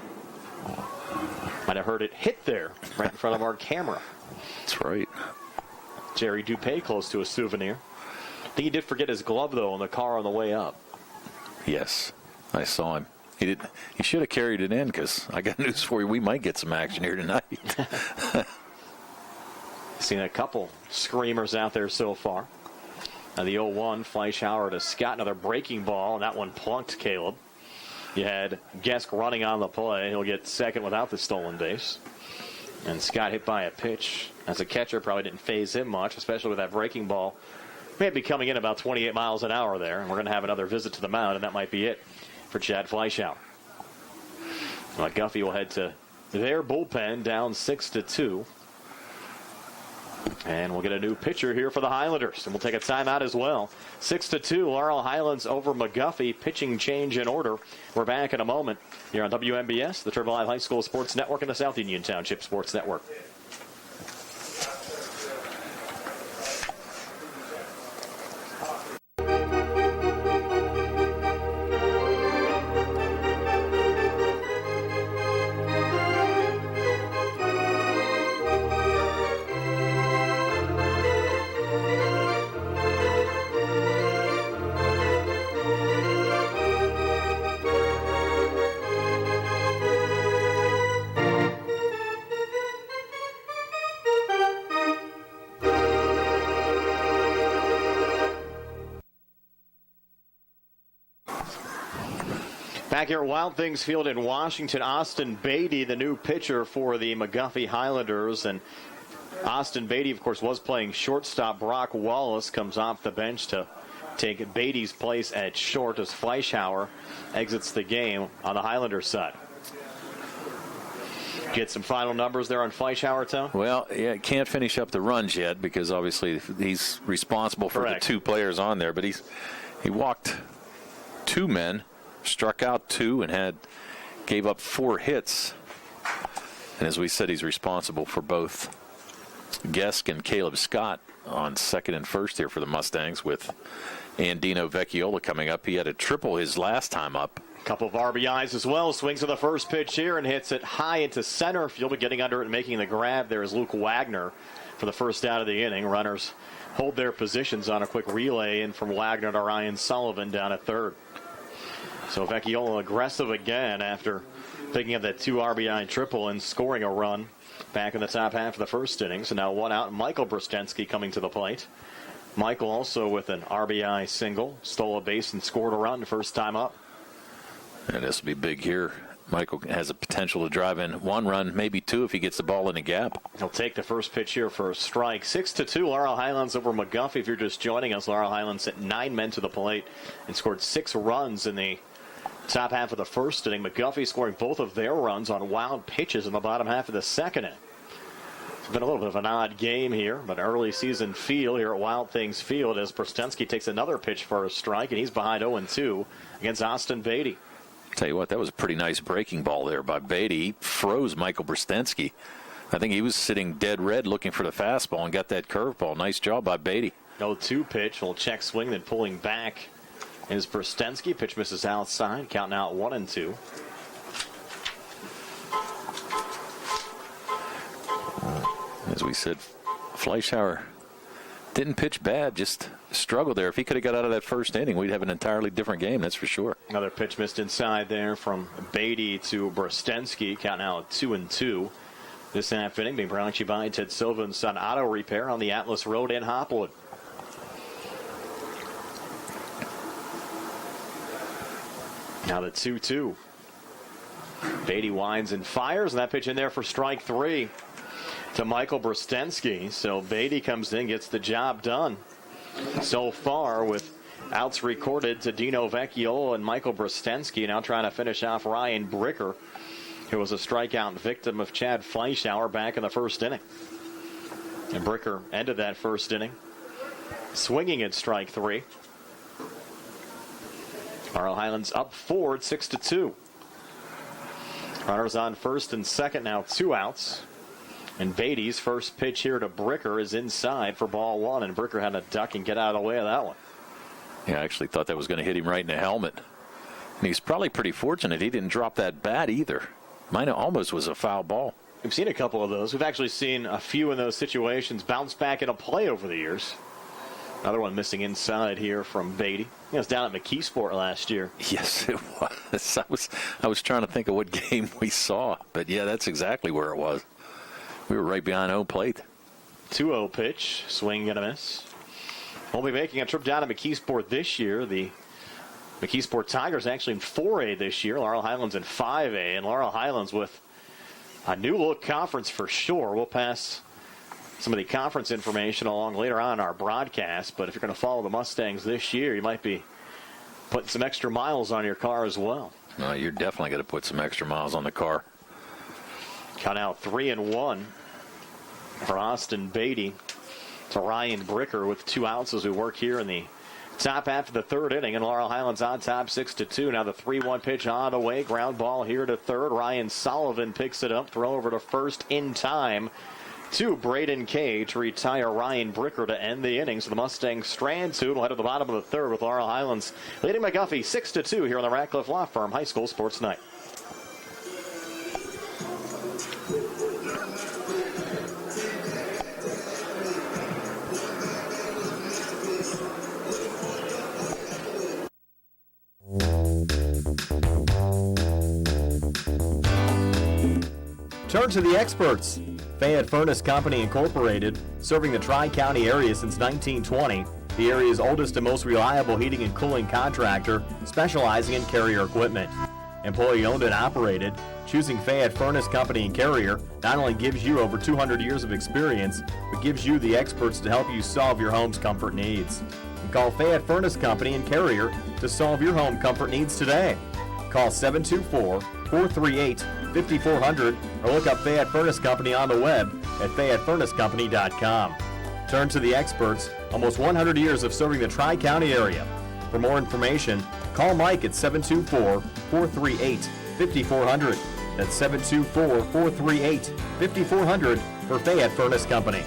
Might have heard it hit there right in front of our camera. That's right. Jerry Dupay close to a souvenir. I think he did forget his glove, though, in the car on the way up. Yes, I saw him. He should have carried it in, because I got news for you. We might get some action here tonight. Seen a couple screamers out there so far. Now the 0-1, Fleischhauer to Scott, another breaking ball, and that one plunked Caleb. You had Gesk running on the play. He'll get second without the stolen base. And Scott hit by a pitch. As a catcher, probably didn't faze him much, especially with that breaking ball. May be coming in about 28 miles an hour there, and we're going to have another visit to the mound, and that might be it for Chad Fleischhauer. McGuffey will head to their bullpen, down 6-2. And we'll get a new pitcher here for the Highlanders. And we'll take a timeout as well. 6-2, Laurel Highlands over McGuffey. Pitching change in order. We're back in a moment here on WMBS, the Turbo Live High School Sports Network, and the South Union Township Sports Network. Back here at Wild Things Field in Washington, Austin Beatty, the new pitcher for the McGuffey Highlanders. And Austin Beatty, of course, was playing shortstop. Brock Wallace comes off the bench to take Beatty's place at short as Fleischhauer exits the game on the Highlanders side. Get some final numbers there on Fleischhauer, Tom? Well, yeah, can't finish up the runs yet because obviously he's responsible for the 2 players on there. But he walked 2 men, struck out 2, and gave up 4 hits. And as we said, he's responsible for both Gesk and Caleb Scott on second and first here for the Mustangs with Andino Vecchiola coming up. He had a triple his last time up. Couple of RBIs as well. Swings to the first pitch here and hits it high into center field. But getting under it and making the grab there is Luke Wagner for the first out of the inning. Runners hold their positions on a quick relay in from Wagner to Ryan Sullivan down at third. So Vecchiola aggressive again after picking up that 2 RBI triple and scoring a run back in the top half of the first inning. So now 1 out. Michael Brostensky coming to the plate. Michael also with an RBI single, stole a base and scored a run first time up. And this will be big here. Michael has a potential to drive in 1 run, maybe 2 if he gets the ball in the gap. He'll take the first pitch here for a strike. 6-2, Laurel Highlands over McGuffey. If you're just joining us, Laurel Highlands sent 9 men to the plate and scored 6 runs in the top half of the first inning. McGuffey scoring both of their runs on wild pitches in the bottom half of the second inning. It's been a little bit of an odd game here, but early season feel here at Wild Things Field as Brostensky takes another pitch for a strike, and he's behind 0-2 against Austin Beatty. Tell you what, that was a pretty nice breaking ball there by Beatty. He froze Michael Brostensky. I think he was sitting dead red looking for the fastball and got that curveball. Nice job by Beatty. 0-2 pitch, will check swing, then pulling back is Brostensky. Pitch misses outside, counting out 1-2. As we said, Fleischhauer didn't pitch bad, just struggled there. If he could have got out of that first inning, we'd have an entirely different game, that's for sure. Another pitch missed inside there from Beatty to Brostensky, counting out 2-2. This half inning being brought to you by Ted Silva and Son Auto Repair on the Atlas Road in Hopwood. Now the 2-2. Beatty winds and fires, and that pitch in there for strike 3 to Michael Brostensky. So Beatty comes in, gets the job done. So far with outs recorded to Dino Vecchiola and Michael Brostensky. Now trying to finish off Ryan Bricker, who was a strikeout victim of Chad Fleischhauer back in the first inning. And Bricker ended that first inning swinging at strike 3. Laurel Highlands up forward 6-2. Runners on first and second, now 2 outs. And Beatty's first pitch here to Bricker is inside for ball 1, and Bricker had to duck and get out of the way of that one. Yeah, I actually thought that was going to hit him right in the helmet. And he's probably pretty fortunate he didn't drop that bat either. Mine almost was a foul ball. We've seen a couple of those. We've actually seen a few in those situations bounce back into play over the years. Another one missing inside here from Beatty. It was down at McKeesport last year. Yes, it was. I was trying to think of what game we saw. But, yeah, that's exactly where it was. We were right behind home plate. 2-0 pitch. Swing and a miss. Won't be making a trip down to McKeesport this year. The McKeesport Tigers actually in 4A this year. Laurel Highlands in 5A. And Laurel Highlands with a new look conference for sure. We'll pass some of the conference information along later on in our broadcast. But if you're going to follow the Mustangs this year, you might be putting some extra miles on your car as well. No, you're definitely going to put some extra miles on the car. Cut out 3-1 for Austin Beatty to Ryan Bricker with 2 outs as we work here in the top half of the third inning. And Laurel Highlands on top 6-2. Now the 3-1 pitch on the way. Ground ball here to third. Ryan Sullivan picks it up. Throw over to first in time to Braden Kay to retire Ryan Bricker to end the inning. So the Mustangs strand 2 will head to the bottom of the third with Laurel Highlands leading McGuffey 6-2 here on the Ratcliffe Law Firm High School Sports Night. Turn to the experts. Fayette Furnace Company Incorporated, serving the Tri-County area since 1920. The area's oldest and most reliable heating and cooling contractor, specializing in Carrier equipment. Employee owned and operated, choosing Fayette Furnace Company and Carrier not only gives you over 200 years of experience, but gives you the experts to help you solve your home's comfort needs. And call Fayette Furnace Company and Carrier to solve your home comfort needs today. Call 724-438-5400 or look up Fayette Furnace Company on the web at FayetteFurnaceCompany.com. Turn to the experts, almost 100 years of serving the Tri-County area. For more information, call Mike at 724-438-5400. That's 724-438-5400 for Fayette Furnace Company.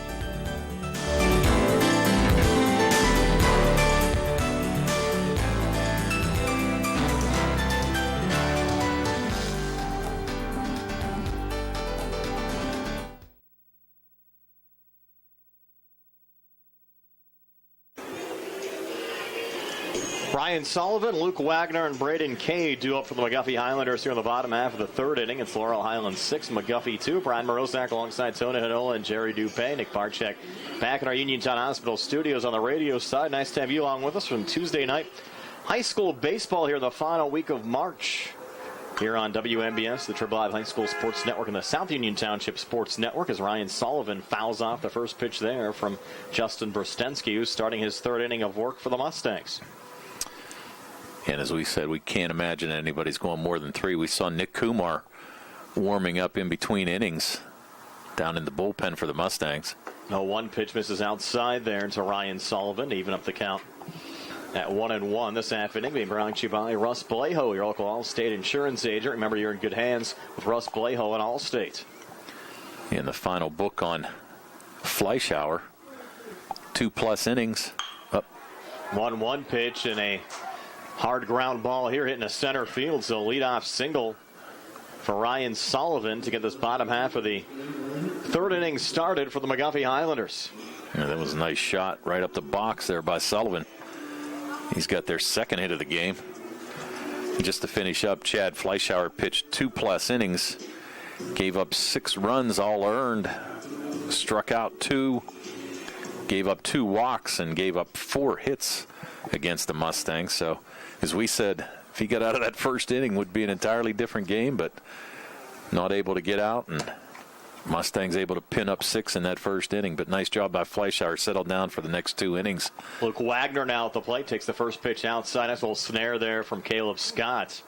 Ryan Sullivan, Luke Wagner, and Braden Kay due up for the McGuffey Highlanders here in the bottom half of the third inning. It's Laurel Highlands 6, McGuffey 2. Brian Morozak alongside Tony Hinola and Jerry Dupay. Nick Barczyk back in our Uniontown Hospital studios on the radio side. Nice to have you along with us from Tuesday night. High school baseball here in the final week of March. Here on WMBS, the Triple I High School Sports Network and the South Union Township Sports Network, as Ryan Sullivan fouls off the first pitch there from Justin Brostensky, who's starting his third inning of work for the Mustangs. And as we said, we can't imagine anybody's going more than 3. We saw Nick Kumar warming up in between innings down in the bullpen for the Mustangs. No, one pitch misses outside there to Ryan Sullivan to even up the count at 1-1. This half inning being brought to you by Russ Blejo, your local Allstate insurance agent. Remember, you're in good hands with Russ Blejo and Allstate. In the final book on Fleischauer, 2+ innings. Up. 1-1 pitch and a hard ground ball here hitting a center field. So leadoff single for Ryan Sullivan to get this bottom half of the third inning started for the McGuffey Highlanders. Yeah, that was a nice shot right up the box there by Sullivan. He's got their second hit of the game. Just to finish up, Chad Fleischauer pitched 2+ innings, gave up 6 runs, all earned, struck out 2, gave up 2 walks, and gave up 4 hits against the Mustangs. So, as we said, if he got out of that first inning, would be an entirely different game, but not able to get out, and Mustangs able to pin up 6 in that first inning. But nice job by Fleischauer, settled down for the next 2 innings. Luke Wagner now at the plate, takes the first pitch outside. Nice little snare there from Caleb Scott.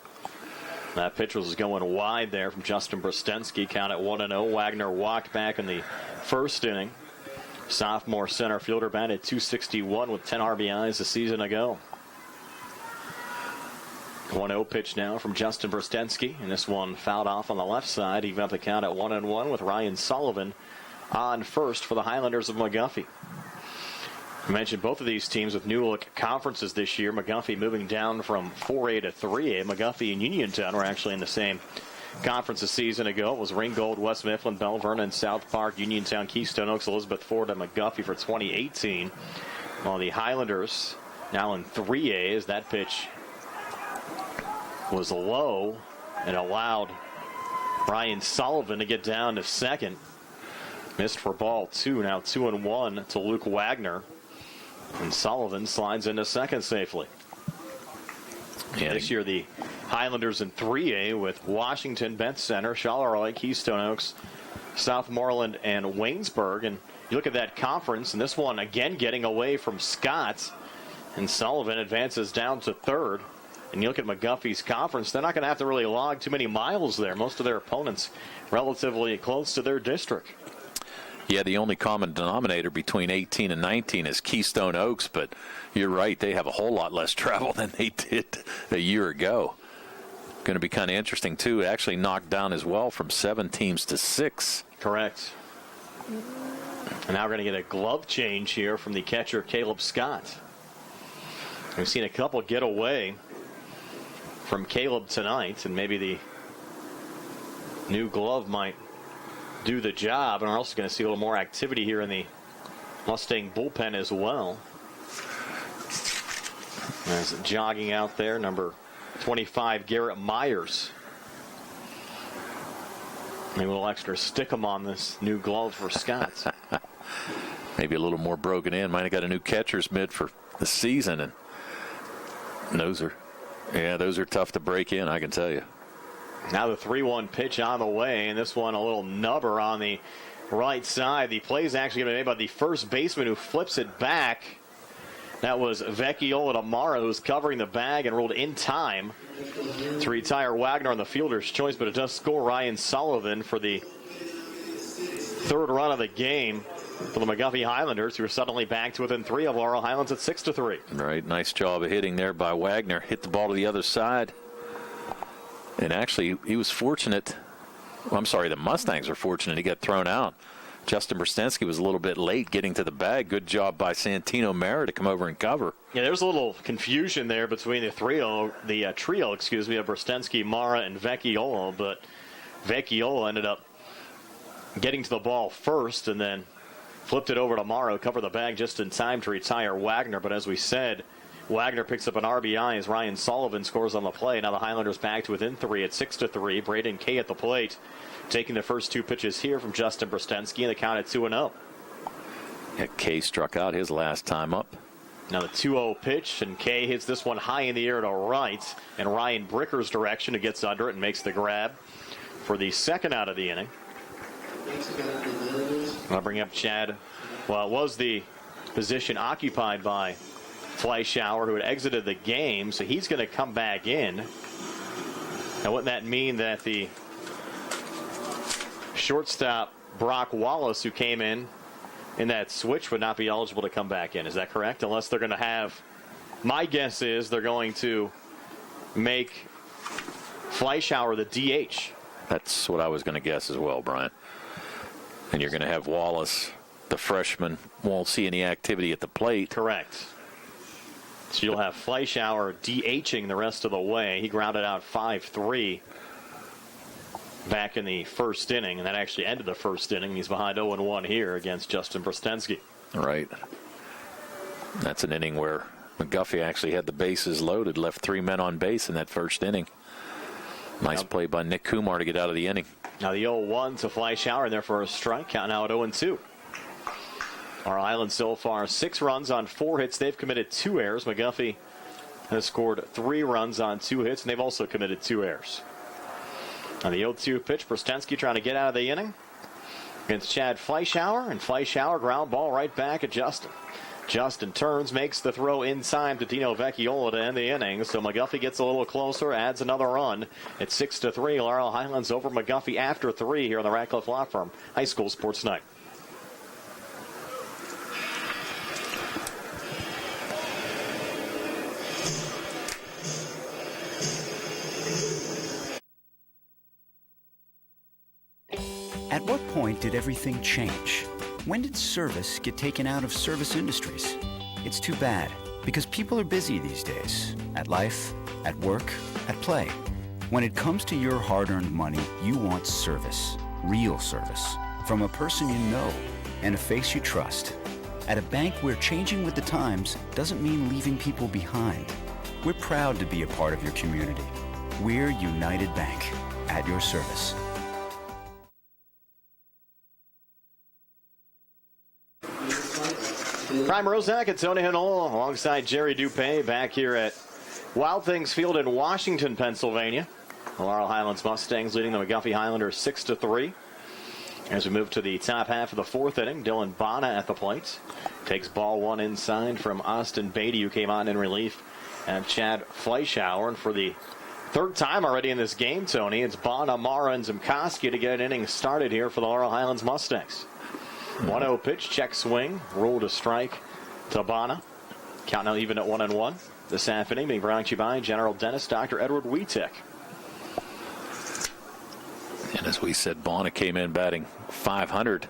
That pitch was going wide there from Justin Brostensky. Count at 1-0. Wagner walked back in the first inning. Sophomore center fielder batted .261 with 10 RBIs a season ago. 1-0 pitch now from Justin Brostensky, and this one fouled off on the left side. Even up the count at 1-1 with Ryan Sullivan on first for the Highlanders of McGuffey. I mentioned both of these teams with new look conferences this year. McGuffey moving down from 4A to 3A. McGuffey and Uniontown were actually in the same conference a season ago. It was Ringgold, West Mifflin, Bell Vernon, South Park, Uniontown, Keystone Oaks, Elizabeth Ford, and McGuffey for 2018. While the Highlanders now in 3A as that pitch was low and allowed Ryan Sullivan to get down to second. Missed for ball 2. Now 2-1 to Luke Wagner. And Sullivan slides into second safely. Yeah, this year the Highlanders in 3A with Washington, Bent Center, Charleroi, Keystone Oaks, Southmoreland, and Waynesburg. And you look at that conference, and this one again getting away from Scott. And Sullivan advances down to third. And you look at McGuffey's conference, they're not going to have to really log too many miles there. Most of their opponents relatively close to their district. Yeah, the only common denominator between 18 and 19 is Keystone Oaks, but you're right, they have a whole lot less travel than they did a year ago. Going to be kind of interesting, too. It actually knocked down as well from 7 teams to 6. Correct. And now we're going to get a glove change here from the catcher, Caleb Scott. We've seen a couple get away from Caleb tonight, and maybe the new glove might do the job. And we're also going to see a little more activity here in the Mustang bullpen as well. As jogging out there, number 25, Garrett Myers. Maybe a little extra stick-em on this new glove for Scott. Maybe a little more broken in. Might have got a new catcher's mitt for the season, and those are tough to break in, I can tell you. Now the 3-1 pitch on the way, and this one a little nubber on the right side. The play is actually going to be made by the first baseman who flips it back. That was Vecchiola Tamara, who's covering the bag and rolled in time to retire Wagner on the fielder's choice, but it does score Ryan Sullivan for the third run of the game for the McGuffey Highlanders, who are suddenly back to within 3 of Laurel Highlands at 6-3. Right, nice job of hitting there by Wagner. Hit the ball to the other side. And actually, he was fortunate. Well, I'm sorry, the Mustangs were fortunate he got thrown out. Justin Brostensky was a little bit late getting to the bag. Good job by Santino Mara to come over and cover. Yeah, there's a little confusion there between the trio of Brostensky, Mara, and Vecchiola, but Vecchiola ended up getting to the ball first and then flipped it over to Morrow, covered the bag just in time to retire Wagner. But as we said, Wagner picks up an RBI as Ryan Sullivan scores on the play. Now the Highlanders back to within 3 at 6-3. Braden Kay at the plate, taking the first 2 pitches here from Justin Brostensky, and the count at 2-0. Yeah, Kay struck out his last time up. Now the 2-0 pitch, and Kay hits this one high in the air to right, and Ryan Bricker's direction, who gets under it and makes the grab for the second out of the inning. I'll bring up Chad. Well, it was the position occupied by Fleischauer, who had exited the game, so he's going to come back in. Now, wouldn't that mean that the shortstop Brock Wallace, who came in that switch, would not be eligible to come back in? Is that correct? Unless they're going to have, my guess is they're going to make Fleischauer the DH. That's what I was going to guess as well, Brian. And you're going to have Wallace, the freshman, won't see any activity at the plate. Correct. So you'll have Fleischauer DHing the rest of the way. He grounded out 5-3 back in the first inning, and that actually ended the first inning. He's behind 0-1 here against Justin Brostensky. Right. That's an inning where McGuffey actually had the bases loaded, left 3 men on base in that first inning. Nice play by Nick Kumar to get out of the inning. Now the 0-1 to Fleischauer, and there for a strike. Count now at 0-2. Our Island so far 6 runs on 4 hits. They've committed 2 errors. McGuffey has scored 3 runs on 2 hits, and they've also committed 2 errors. On the 0-2 pitch, Brostensky trying to get out of the inning against Chad Fleischauer, and Fleischauer ground ball right back at Justin. Justin turns, makes the throw in time to Dino Vecchiola to end the inning. So McGuffey gets a little closer, adds another run. It's 6-3. Laurel Highlands over McGuffey after 3 here on the Ratcliffe Law Firm High School Sports Night. At what point did everything change? When did service get taken out of service industries? It's too bad, because people are busy these days. At life, at work, at play. When it comes to your hard-earned money, you want service. Real service. From a person you know and a face you trust. At a bank where changing with the times doesn't mean leaving people behind. We're proud to be a part of your community. We're United Bank. At your service. Prime Roszak and Tony Hanola alongside Jerry Dupay back here at Wild Things Field in Washington, Pennsylvania. The Laurel Highlands Mustangs leading the McGuffey Highlanders 6-3. As we move to the top half of the 4th inning, Dylan Bonner at the plate. Takes ball 1 inside from Austin Beatty, who came on in relief, and Chad Fleischauer. And for the 3rd time already in this game, Tony, it's Bonner, Mara, and Zimkoski to get an inning started here for the Laurel Highlands Mustangs. 1-0 pitch, check swing, roll to strike to Bonner. Count now even at 1-1. This half inning being brought to you by General Dentist Dr. Edward Wietek. And as we said, Bonner came in batting .500,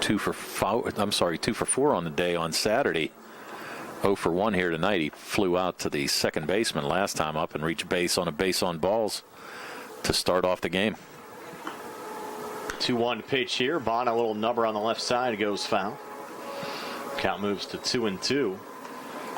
2 for 4 on the day on Saturday. 0 for 1 here tonight. He flew out to the second baseman last time up and reached base on a base on balls to start off the game. 2-1 pitch here. Bonner, a little number on the left side, goes foul. Count moves to 2-2.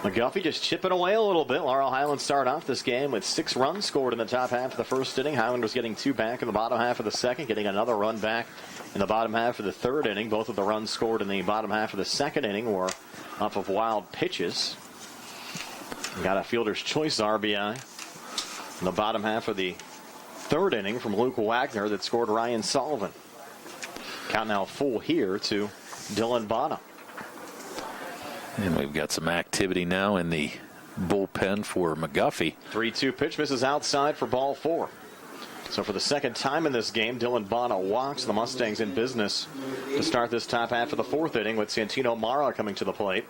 McGuffey just chipping away a little bit. Laurel Highlands start off this game with 6 runs scored in the top half of the 1st inning. Highlanders getting 2 back in the bottom half of the 2nd, getting another run back in the bottom half of the 3rd inning. Both of the runs scored in the bottom half of the 2nd inning were off of wild pitches. Got a fielder's choice RBI in the bottom half of the 3rd inning from Luke Wagner that scored Ryan Sullivan. Count now full here to Dylan Bonner. And we've got some activity now in the bullpen for McGuffey. 3-2 pitch misses outside for ball 4. So for the 2nd time in this game, Dylan Bonner walks. The Mustangs in business to start this top half of the 4th inning with Santino Mara coming to the plate.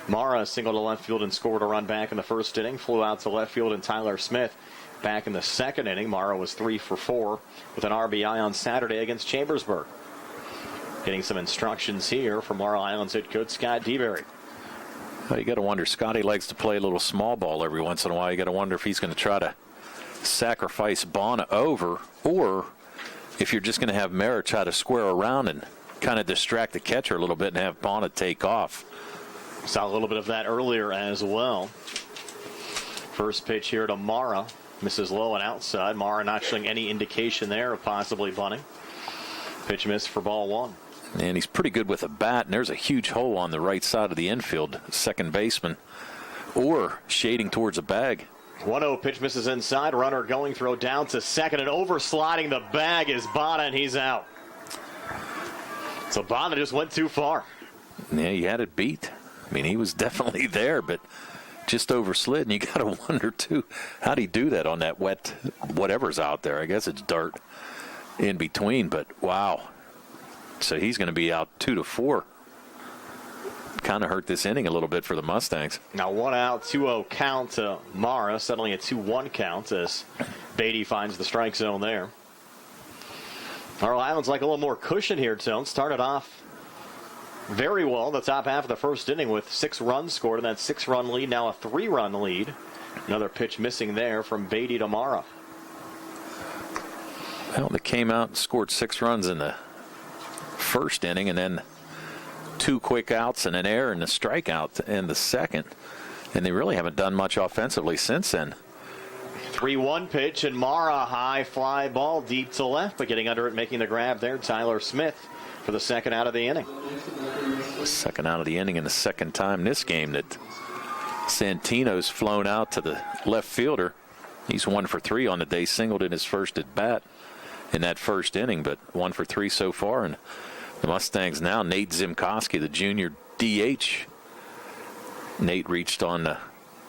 Mara singled to left field and scored a run back in the 1st inning. Flew out to left field, and Tyler Smith back in the 2nd inning. Mara was 3 for 4 with an RBI on Saturday against Chambersburg. Getting some instructions here from Laurel Highlands head coach Scott DeBerry. Well, you got to wonder, Scotty likes to play a little small ball every once in a while. You got to wonder if he's going to try to sacrifice Bonner over, or if you're just going to have Mara try to square around and kind of distract the catcher a little bit and have Bonner take off. Saw a little bit of that earlier as well. First pitch here to Mara. Misses low and outside. Mara not showing any indication there of possibly bunting. Pitch missed for ball one. And he's pretty good with a bat, and there's a huge hole on the right side of the infield. Second baseman, or shading towards a bag. 1-0 pitch misses inside. Runner going, throw down to second, and oversliding the bag is Bada, and he's out. So Bada just went too far. Yeah, he had it beat. I mean, he was definitely there, but just overslid, and you got to wonder, too, how'd he do that on that wet whatever's out there? I guess it's dirt in between, but wow. So he's going to be out 2-4. Kind of hurt this inning a little bit for the Mustangs. Now 1 out, 2-0 count to Mara, settling a 2-1 count as Beatty finds the strike zone there. Laurel Highlands like a little more cushion here, Tone. Started off very well in the top half of the first inning with 6 runs scored, and that 6-run lead, now a 3-run lead. Another pitch missing there from Beatty to Mara. Well, they came out and scored 6 runs in the first inning, and then 2 quick outs and an error and a strikeout in the second. And they really haven't done much offensively since then. 3-1 pitch, and Mara high fly ball deep to left, but getting under it, making the grab there, Tyler Smith for the second out of the inning. Second out of the inning, and the second time this game that Santino's flown out to the left fielder. He's 1 for 3 on the day, singled in his first at bat in that first inning, but 1 for 3 so far. And the Mustangs now, Nate Zimkowski, the junior DH. Nate reached on the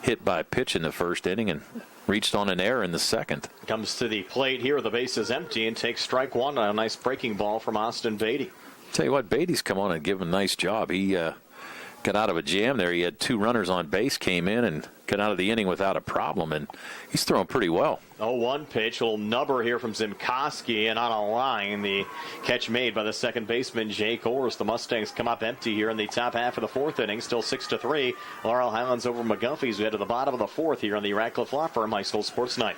hit by pitch in the first inning and reached on an error in the second. Comes to the plate here, the base is empty, and takes strike one on a nice breaking ball from Austin Beatty. Tell you what, Beatty's come on and given a nice job. He got out of a jam there. He had 2 runners on base, came in and got out of the inning without a problem, and he's throwing pretty well. 0-1 pitch, a little nubber here from Zimkowski, and on a line, the catch made by the second baseman, Jay Kors. The Mustangs come up empty here in the top half of the fourth inning, still 6-3. Laurel Highlands over McGuffey's. We head to the bottom of the fourth here on the Ratcliffe Law Firm High School Sports Night.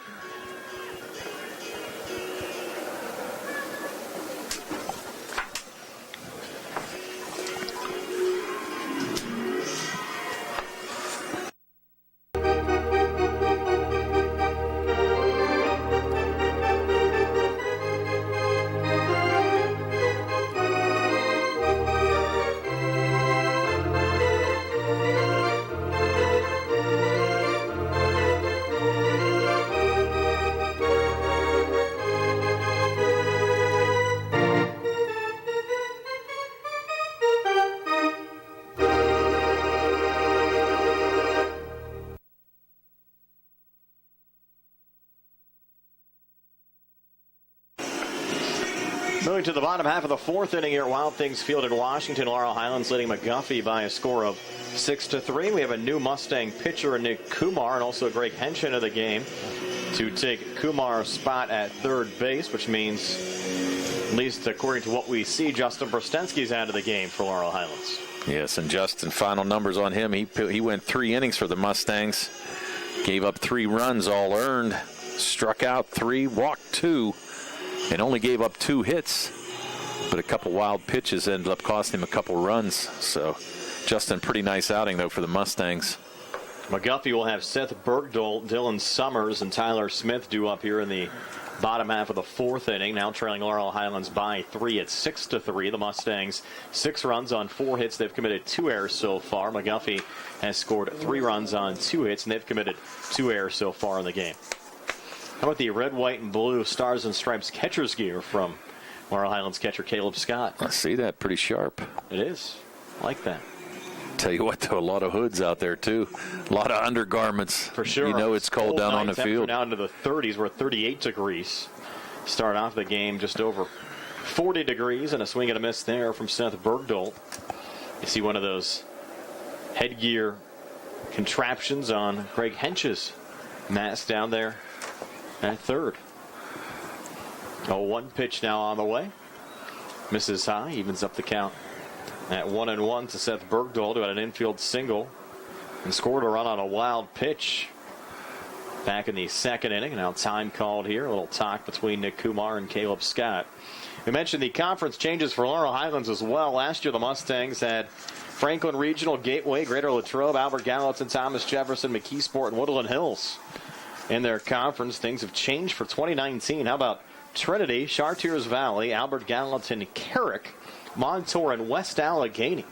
Moving to the bottom half of the fourth inning here at Wild Things Field in Washington. Laurel Highlands leading McGuffey by a score of 6-3. We have a new Mustang pitcher, Nick Kumar, and also Greg Hench into the game to take Kumar's spot at third base, which means, at least according to what we see, Justin Brostensky's out of the game for Laurel Highlands. Yes, and Justin, final numbers on him. He went 3 innings for the Mustangs, gave up 3 runs, all earned, struck out 3, walked 2, and only gave up 2 hits. But a couple wild pitches ended up costing him a couple runs. So, Justin, pretty nice outing, though, for the Mustangs. McGuffey will have Seth Bergdahl, Dylan Summers, and Tyler Smith due up here in the bottom half of the fourth inning. Now trailing Laurel Highlands by 3 at 6-3. The Mustangs 6 runs on 4 hits. They've committed 2 errors so far. McGuffey has scored 3 runs on 2 hits, and they've committed 2 errors so far in the game. How about the red, white, and blue Stars and Stripes catcher's gear from Laurel Highlands catcher Caleb Scott? I see that. Pretty sharp. It is. I like that. Tell you what, though, a lot of hoods out there, too. A lot of undergarments. For sure. You know it's cold down on the field. Now into the 30s. We're at 38 degrees. Start off the game just over 40 degrees, and a swing and a miss there from Seth Bergdahl. You see one of those headgear contraptions on Greg Hench's mask down there at third. 0-1 pitch now on the way. Misses high, evens up the count at 1-1 to Seth Bergdahl, who had an infield single and scored a run on a wild pitch back in the second inning. Now time called here. A little talk between Nick Kumar and Caleb Scott. We mentioned the conference changes for Laurel Highlands as well. Last year the Mustangs had Franklin Regional, Gateway, Greater Latrobe, Albert Gallatin, Thomas Jefferson, McKeesport, and Woodland Hills in their conference. Things have changed for 2019. How about Trinity, Chartiers Valley, Albert Gallatin, Carrick, Montour, and West Allegheny?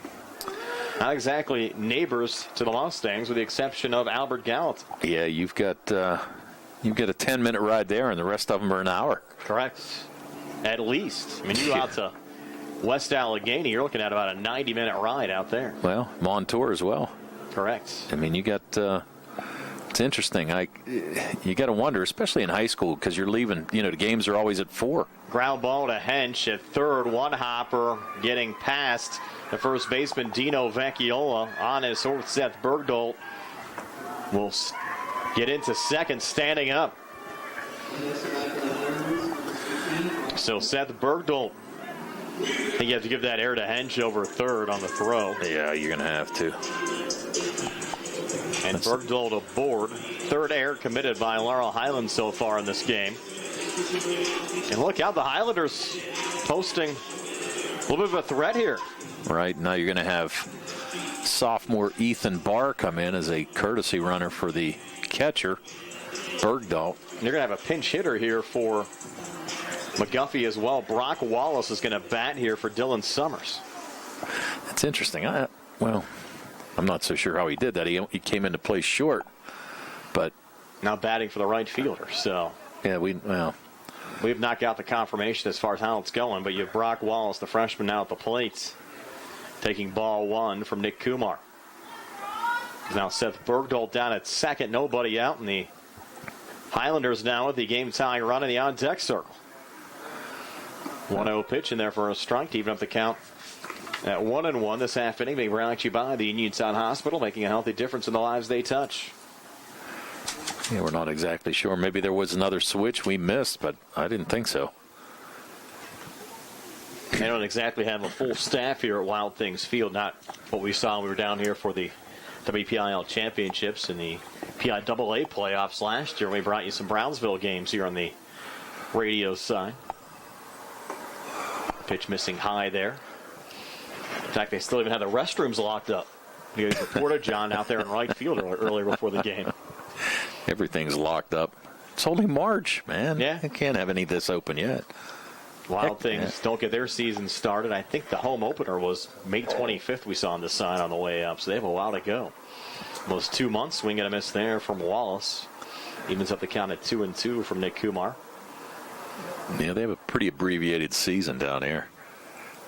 Not exactly neighbors to the Mustangs, with the exception of Albert Gallatin. Yeah, you've got a 10-minute ride there, and the rest of them are an hour. Correct. At least. I mean, you go out to West Allegheny, you're looking at about a 90-minute ride out there. Well, Montour as well. Correct. I mean, you got it's interesting. You got to wonder, especially in high school, because you're leaving. The games are always at 4. Ground ball to Hench at third. One hopper getting past the first baseman Dino Vecchiola on his horse. Seth Bergdolt will get into second, standing up. So Seth Bergdolt, I think you have to give that air to Hench over third on the throw. Yeah, you're going to have to. And Bergdolt aboard. Third air committed by Laurel Highlands so far in this game. And look out, the Highlanders posting a little bit of a threat here. Right, now you're going to have sophomore Ethan Barr come in as a courtesy runner for the catcher, Bergdahl. You're going to have a pinch hitter here for McGuffey as well. Brock Wallace is going to bat here for Dylan Summers. That's interesting. I'm not so sure how he did that. He came into play short, but now batting for the right fielder. So yeah, we've knocked out the confirmation as far as how it's going, but you have Brock Wallace, the freshman, now at the plate, taking ball one from Nick Kumar. Now Seth Bergdolt down at second, nobody out, and the Highlanders now with the game-tying run in the on-deck circle. 1-0 pitch in there for a strike to even up the count at 1-1 this half inning, being brought to you by the Uniontown Hospital, making a healthy difference in the lives they touch. Yeah, we're not exactly sure. Maybe there was another switch we missed, but I didn't think so. They don't exactly have a full staff here at Wild Things Field. Not what we saw when we were down here for the WPIAL championships and the PIAA playoffs last year. We brought you some Brownsville games here on the radio side. Pitch missing high there. In fact, they still even had the restrooms locked up. You reported John out there in right field earlier before the game. Everything's locked up. It's only March, man. Yeah. They can't have any of this open yet. Wild Things don't get their season started. I think the home opener was May 25th we saw on the sign on the way up, so they have a while to go. Almost 2 months. We get a miss there from Wallace. Evens up the count at 2-2 from Nick Kumar. Yeah, they have a pretty abbreviated season down here.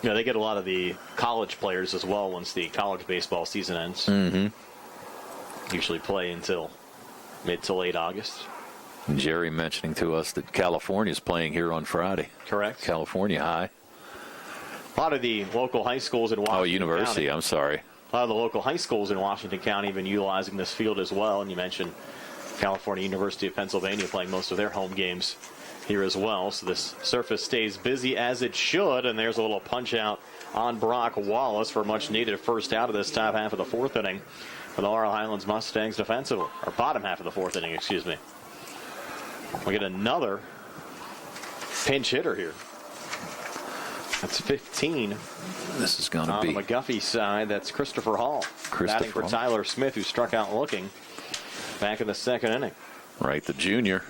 Yeah, they get a lot of the college players as well once the college baseball season ends. Mm-hmm. Usually play until mid to late August. Jerry mentioning to us that California's playing here on Friday. Correct. California High. A lot of the local high schools in Washington University, County. I'm sorry. A lot of the local high schools in Washington County have been utilizing this field as well. And you mentioned California University of Pennsylvania playing most of their home games here as well. So this surface stays busy as it should. And there's a little punch out on Brock Wallace for a much needed first out of this top half of the fourth inning for the Laurel Highlands Mustangs defensively, or bottom half of the fourth inning, excuse me. We get another pinch hitter here. That's 15. This is going to be on the McGuffey side. That's Christopher Hall. Batting for Tyler Smith, who struck out looking back in the second inning. Right, the junior.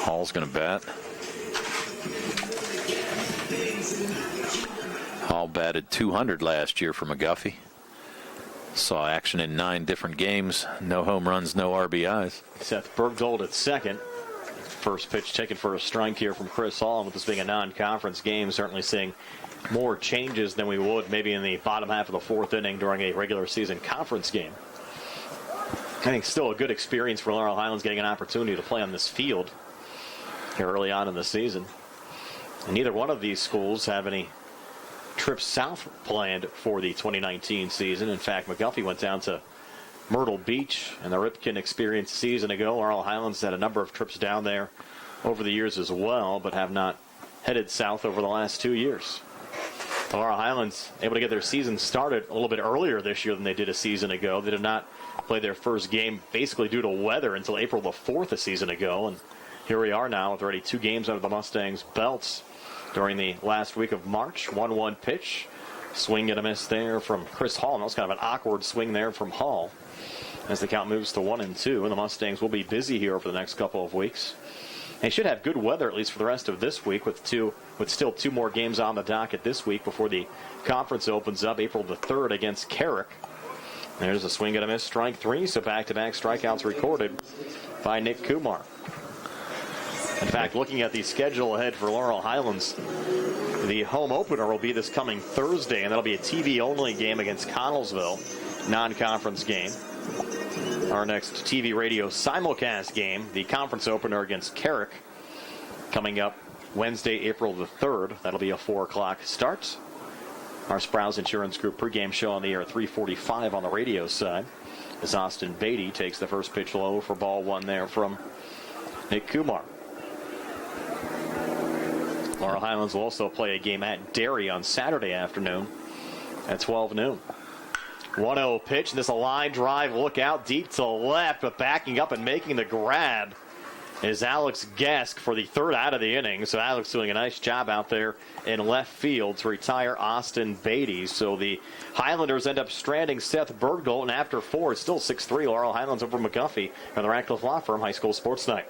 Hall's going to bat. Hall batted 200 last year for McGuffey. Saw action in 9 different games. No home runs, no RBIs. Seth Bergdolt at second. First pitch taken for a strike here from Chris Hall. With this being a non-conference game, certainly seeing more changes than we would maybe in the bottom half of the fourth inning during a regular season conference game. I think still a good experience for Laurel Highlands getting an opportunity to play on this field here early on in the season. And neither one of these schools have any trips south planned for the 2019 season. In fact, McGuffey went down to Myrtle Beach and the Ripken Experience a season ago. Laurel Highlands had a number of trips down there over the years as well, but have not headed south over the last 2 years. Laurel Highlands able to get their season started a little bit earlier this year than they did a season ago. They did not play their first game basically due to weather until April the 4th a season ago, and here we are now with already 2 games under the Mustangs' belts during the last week of March. 1-1 pitch Swing and a miss there from Chris Hall. And that was kind of an awkward swing there from Hall as the count moves to 1-2. And the Mustangs will be busy here over the next couple of weeks. They should have good weather, at least for the rest of this week, with still 2 more games on the docket this week before the conference opens up April the 3rd against Carrick. There's a swing and a miss, strike 3, so back-to-back strikeouts recorded by Nick Kumar. In fact, looking at the schedule ahead for Laurel Highlands, the home opener will be this coming Thursday, and that'll be a TV-only game against Connellsville, non-conference game. Our next TV radio simulcast game, the conference opener against Carrick, coming up Wednesday, April the 3rd. That'll be a 4 o'clock start. Our Sprouse Insurance Group pregame show on the air at 3:45 on the radio side, as Austin Beatty takes the first pitch low for ball 1 there from Nick Kumar. Laurel Highlands will also play a game at Derry on Saturday afternoon at 12 noon. 1-0 pitch. This a line drive. Look out deep to left, but backing up and making the grab is Alex Gesk for the 3rd out of the inning. So Alex doing a nice job out there in left field to retire Austin Beatty. So the Highlanders end up stranding Seth Bergdahl, and after 4, it's still 6-3 Laurel Highlands over McGuffey on the Ratcliffe Law Firm High School Sports Night.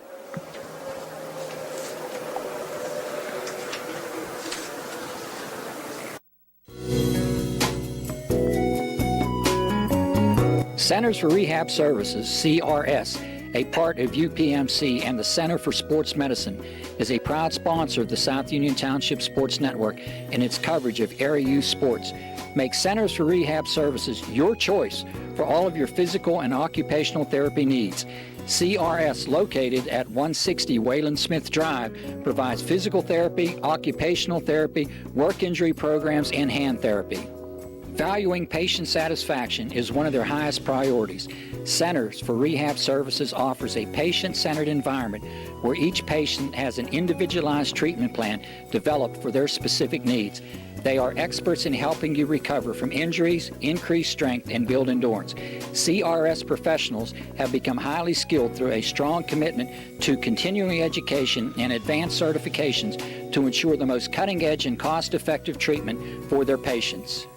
Centers for Rehab Services, CRS, a part of UPMC and the Center for Sports Medicine, is a proud sponsor of the South Union Township Sports Network and its coverage of area youth sports. Make Centers for Rehab Services your choice for all of your physical and occupational therapy needs. CRS, located at 160 Wayland Smith Drive, provides physical therapy, occupational therapy, work injury programs, and hand therapy. Valuing patient satisfaction is one of their highest priorities. Centers for Rehab Services offers a patient-centered environment where each patient has an individualized treatment plan developed for their specific needs. They are experts in helping you recover from injuries, increase strength, and build endurance. CRS professionals have become highly skilled through a strong commitment to continuing education and advanced certifications to ensure the most cutting-edge and cost-effective treatment for their patients.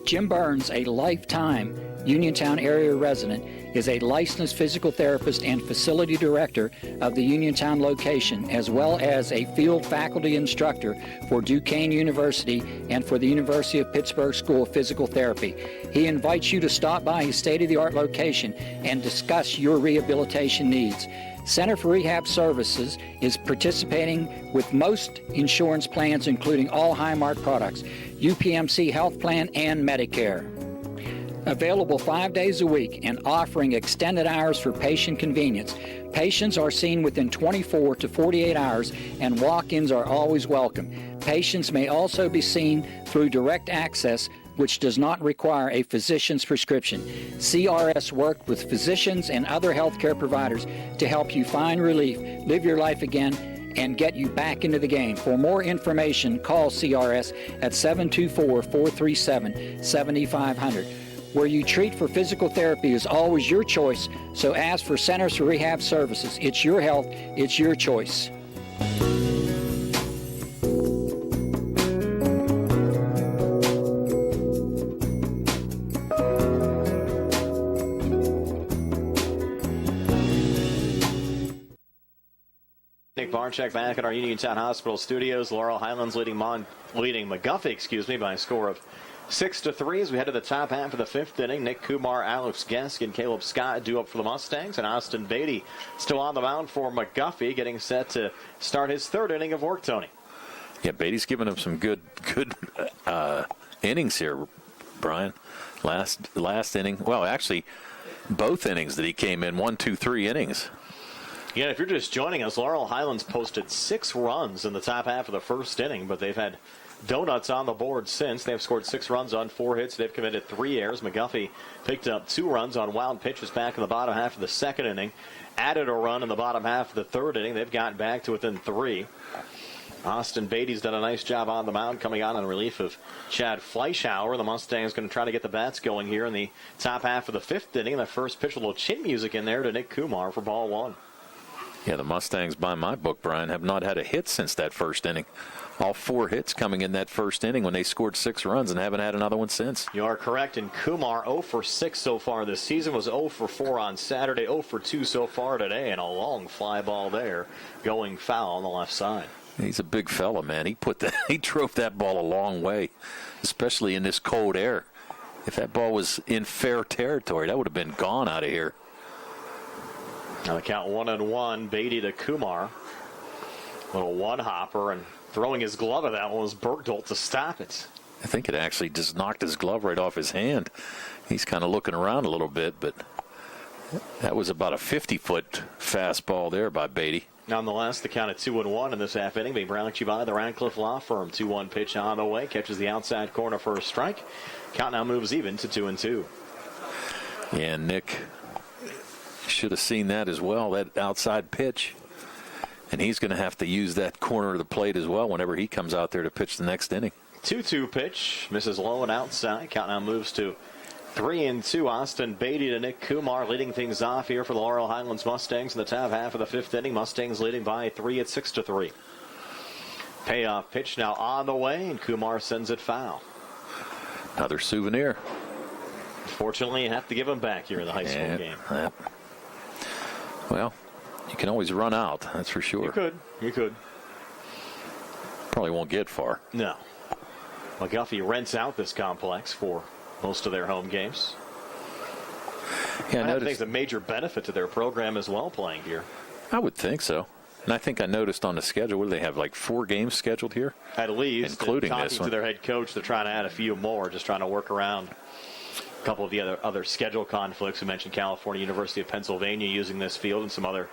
Jim Burns, a lifetime Uniontown area resident, is a licensed physical therapist and facility director of the Uniontown location, as well as a field faculty instructor for Duquesne University and for the University of Pittsburgh School of Physical Therapy. He invites you to stop by his state-of-the-art location and discuss your rehabilitation needs. Center for Rehab Services is participating with most insurance plans, including all Highmark products, UPMC Health Plan, and Medicare. Available 5 days a week and offering extended hours for patient convenience. Patients are seen within 24 to 48 hours, and walk-ins are always welcome. Patients may also be seen through direct access, which does not require a physician's prescription. CRS worked with physicians and other healthcare providers to help you find relief, live your life again, and get you back into the game. For more information, call CRS at 724-437-7500. Where you treat for physical therapy is always your choice, so ask for Centers for Rehab Services. It's your health, it's your choice. Nick Barczyk back at our Uniontown Hospital studios. Laurel Highlands leading McGuffey, by a score of 6-3 as we head to the top half of the 5th inning. Nick Kumar, Alex Gesk, and Caleb Scott due up for the Mustangs, and Austin Beatty still on the mound for McGuffey, getting set to start his 3rd inning of work, Tony. Yeah, Beatty's given him some good innings here, Brian. Last inning, well, actually, both innings that he came in, 1, 2, 3 innings. Yeah, if you're just joining us, Laurel Highlands posted 6 runs in the top half of the 1st inning, but they've had donuts on the board since. They've scored 6 runs on 4 hits. They've committed 3 errors. McGuffey picked up 2 runs on wild pitches back in the bottom half of the 2nd inning. Added a run in the bottom half of the 3rd inning. They've gotten back to within 3. Austin Beatty's done a nice job on the mound, coming on in relief of Chad Fleischhauer. The Mustangs going to try to get the bats going here in the top half of the 5th inning. The first pitch, a little chin music in there to Nick Kumar for ball 1. Yeah, the Mustangs, by my book, Brian, have not had a hit since that first inning. All 4 hits coming in that first inning when they scored 6 runs and haven't had another one since. You are correct. And Kumar 0 for 6 so far this season, was 0 for 4 on Saturday, 0 for 2 so far today, and a long fly ball there going foul on the left side. He's a big fella, man. He drove that ball a long way, especially in this cold air. If that ball was in fair territory, that would have been gone out of here. Now the count 1-1, Beatty to Kumar. Little one-hopper, and throwing his glove at that one was Bergdahl to stop it. I think it actually just knocked his glove right off his hand. He's kind of looking around a little bit, but that was about a 50-foot fastball there by Beatty. Nonetheless, the count at 2-1 in this half inning being brought to you by the Radcliffe Law Firm. 2-1 pitch on the way, catches the outside corner for a strike. Count now moves even to 2-2. Yeah, Nick should have seen that as well, that outside pitch. And he's going to have to use that corner of the plate as well whenever he comes out there to pitch the next inning. 2-2 pitch, misses low and outside. Count now moves to 3-2. Austin Beatty to Nick Kumar leading things off here for the Laurel Highlands Mustangs in the top half of the 5th inning. Mustangs leading by 3 at 6-3. Payoff pitch now on the way, and Kumar sends it foul. Another souvenir. Fortunately, you have to give him back here in the high school game. Well, you can always run out, that's for sure. You could. Probably won't get far. No. McGuffey rents out this complex for most of their home games. Yeah, I think it's a major benefit to their program as well playing here. I would think so. And I think I noticed on the schedule, what do they have, like 4 games scheduled here? At least. Including talking this one. to their head coach, they're trying to add a few more, just trying to work around a couple of the other schedule conflicts. We mentioned California, University of Pennsylvania using this field, and some other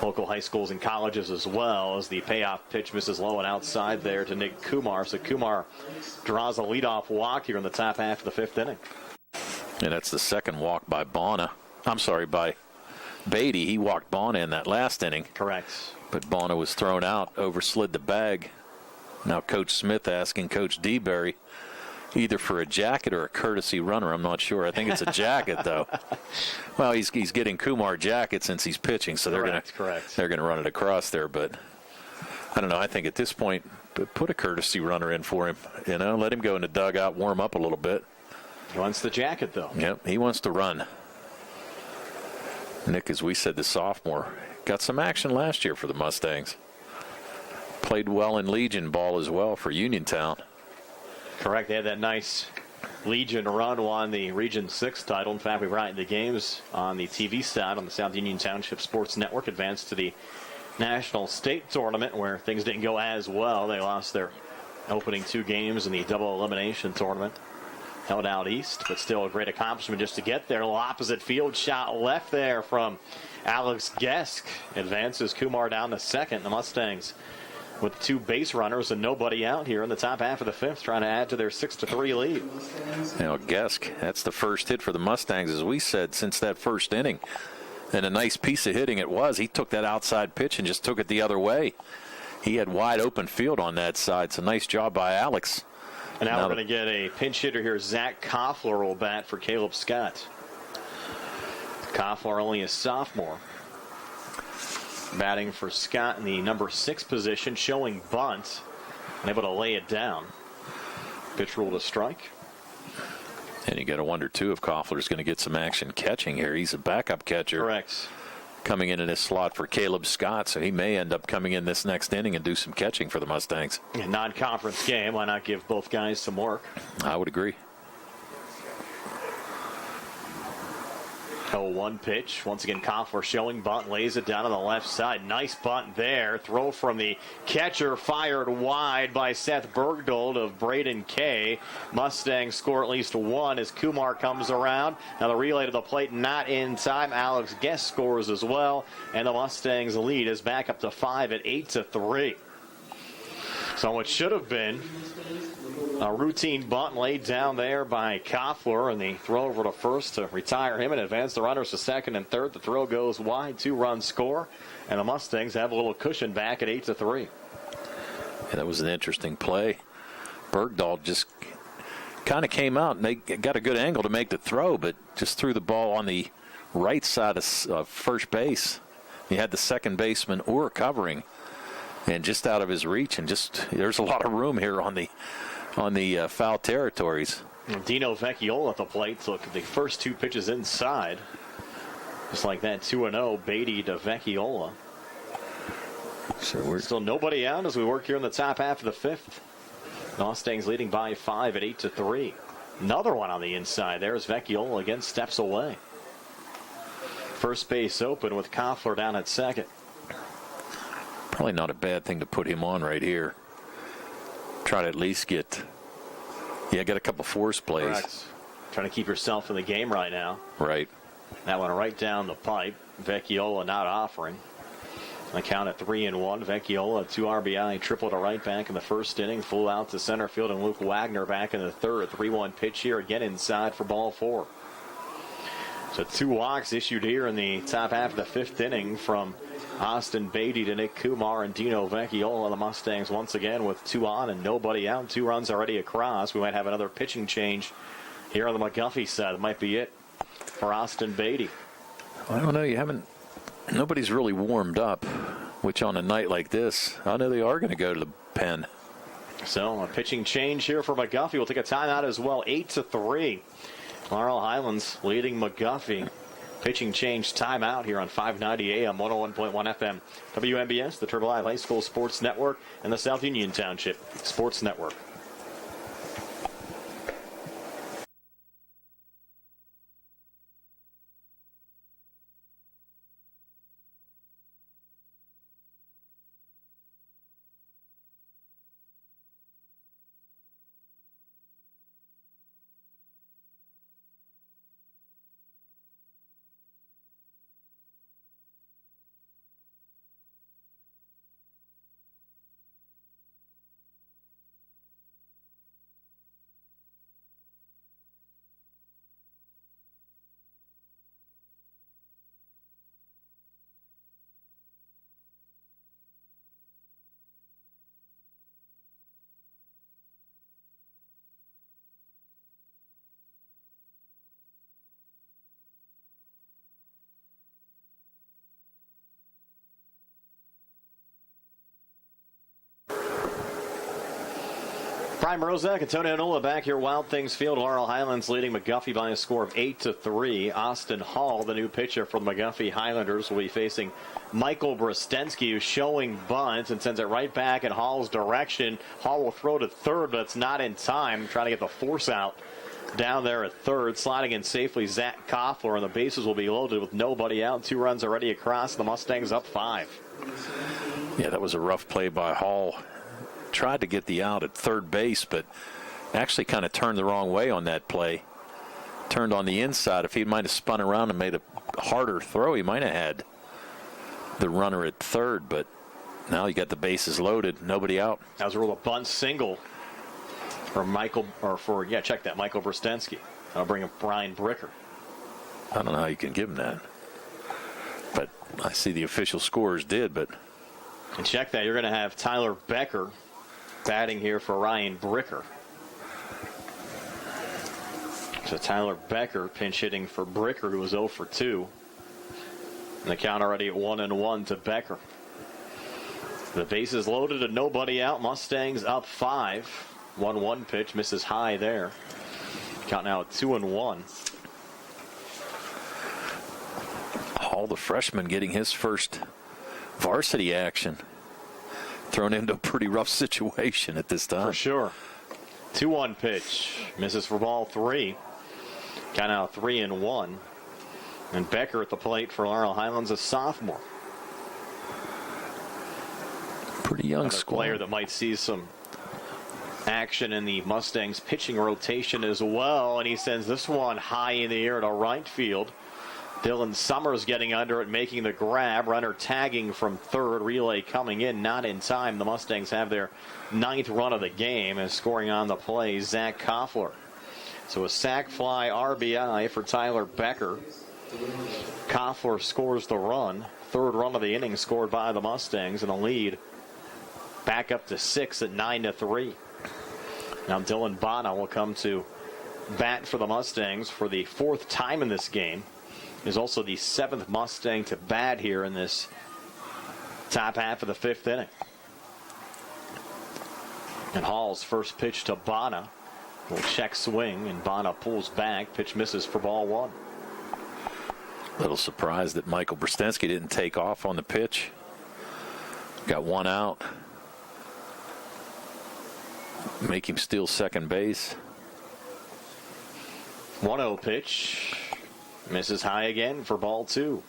local high schools and colleges as well, as the payoff pitch misses low and outside there to Nick Kumar. So Kumar draws a leadoff walk here in the top half of the 5th inning. And that's the second walk by by Beatty. He walked Bonner in that last inning. Correct. But Bonner was thrown out, overslid the bag. Now Coach Smith asking Coach DeBerry either for a jacket or a courtesy runner. I'm not sure. I think it's a jacket, though. Well, he's getting Kumar jacket since he's pitching, so they're going to run it across there. But I don't know. I think at this point, put a courtesy runner in for him. Let him go in the dugout, warm up a little bit. He wants the jacket, though. Yep, he wants to run. Nick, as we said, the sophomore, got some action last year for the Mustangs. Played well in Legion ball as well for Uniontown. Correct. They had that nice Legion run, won the Region 6 title. In fact, we brought in the games on the TV side on the South Union Township Sports Network. Advanced to the National State Tournament, where things didn't go as well. They lost their opening 2 games in the double elimination tournament. Held out east, but still a great accomplishment just to get there. A little opposite field shot left there from Alex Gesk. Advances Kumar down to second. The Mustangs with 2 base runners and nobody out here in the top half of the 5th, trying to add to their 6-3 lead. Gesk, that's the first hit for the Mustangs, as we said, since that first inning. And a nice piece of hitting it was. He took that outside pitch and just took it the other way. He had wide open field on that side, so nice job by Alex. And now we're going to get a pinch hitter here. Zach Koffler will bat for Caleb Scott. Koffler only a sophomore. Batting for Scott in the number 6 position, showing bunt. And able to lay it down. Pitch ruled a strike. And you got to wonder, too, if Koffler's going to get some action catching here. He's a backup catcher. Correct. Coming in this slot for Caleb Scott, so he may end up coming in this next inning and do some catching for the Mustangs. A non-conference game. Why not give both guys some work? I would agree. 0-1 pitch. Once again, Koffler showing bunt, lays it down on the left side. Nice bunt there. Throw from the catcher, fired wide by Seth Bergdahl of Braden Kay. Mustangs score at least 1 as Kumar comes around. Now the relay to the plate not in time. Alex Guest scores as well, and the Mustangs lead is back up to 5 at 8-3. So it should have been a routine bunt laid down there by Koffler, and the throw over to first to retire him and advance the runners to second and third. The throw goes wide, 2-run score, and the Mustangs have a little cushion back at 8-3. Yeah, that was an interesting play. Bergdahl just kind of came out, and they got a good angle to make the throw, but just threw the ball on the right side of first base. He had the second baseman or covering, and just out of his reach, and just there's a lot of room here on the foul territories. Dino Vecchiola at the plate. So look at the first two pitches inside. Just like that, 2-0, Beatty to Vecchiola. So we're still nobody out as we work here in the top half of the fifth. Mustangs leading by 5 at 8-3. Another one on the inside there as Vecchiola again steps away. First base open with Koffler down at second. Probably not a bad thing to put him on right here. Try to at least get a couple force plays. Correct. Trying to keep yourself in the game right now. Right. That one right down the pipe. Vecchiola not offering. The count at 3-1. Vecchiola, 2 RBI, triple to right back in the first inning. Full out to center field, and Luke Wagner back in the third. 3-1 pitch here again inside for ball 4. So 2 walks issued here in the top half of the fifth inning from Austin Beatty to Nick Kumar and Dino Vecchiola. The Mustangs once again with 2 on and nobody out. 2 runs already across. We might have another pitching change here on the McGuffey side. That might be it for Austin Beatty. I don't know. Nobody's really warmed up, which on a night like this, I know they are going to go to the pen. So a pitching change here for McGuffey. We'll take a timeout as well. 8-3. Laurel Highlands leading McGuffey. Pitching change timeout here on 590 AM, 101.1 FM. WMBS, the Turtle Eye High School Sports Network, and the South Union Township Sports Network. Brian Mrozek and Tony Anola back here. Wild Things Field. Laurel Highlands leading McGuffey by a score of 8-3. Austin Hall, the new pitcher for the McGuffey Highlanders, will be facing Michael Brostensky, who's showing bunt and sends it right back in Hall's direction. Hall will throw to third, but it's not in time. Trying to get the force out down there at third. Sliding in safely, Zach Koffler, and the bases will be loaded with nobody out. 2 runs already across. The Mustangs up 5. Yeah, that was a rough play by Hall. Tried to get the out at third base, but actually kind of turned the wrong way on that play. Turned on the inside. If he might have spun around and made a harder throw, he might have had the runner at third, but now you got the bases loaded, nobody out. That was a real bunt single for Michael Brostensky. I'll bring up Brian Bricker. I don't know how you can give him that, but I see the official scorers did, but. And check that. You're going to have Tyler Becker batting here for Ryan Bricker. So Tyler Becker pinch hitting for Bricker, who was 0 for 2. And the count already at 1-1 to Becker. The bases loaded and nobody out. Mustangs up 5. 1-1 pitch misses high there. Count now at 2-1. Hall, the freshman, getting his first varsity action. Thrown into a pretty rough situation at this time. For sure. 2-1 pitch. Misses for ball 3. Count now 3-1. And Becker at the plate for Laurel Highlands, a sophomore. Pretty young Another squad. Player that might see some action in the Mustangs pitching rotation as well. And he sends this one high in the air to right field. Dylan Summers getting under it, making the grab. Runner tagging from third. Relay coming in, not in time. The Mustangs have their 9th run of the game, and scoring on the play, Zach Koffler. So a sac fly RBI for Tyler Becker. Koffler scores the run. 3rd run of the inning scored by the Mustangs, and the lead back up to 6 at 9-3. Now Dylan Bonner will come to bat for the Mustangs for the 4th time in this game. is also the 7th Mustang to bat here in this top half of the 5th inning. And Hall's first pitch to Bonner. Will check swing, and Bonner pulls back. Pitch misses for ball 1. A little surprised that Michael Brstensky didn't take off on the pitch. Got one out. Make him steal second base. 1-0 pitch. Misses high again for ball 2.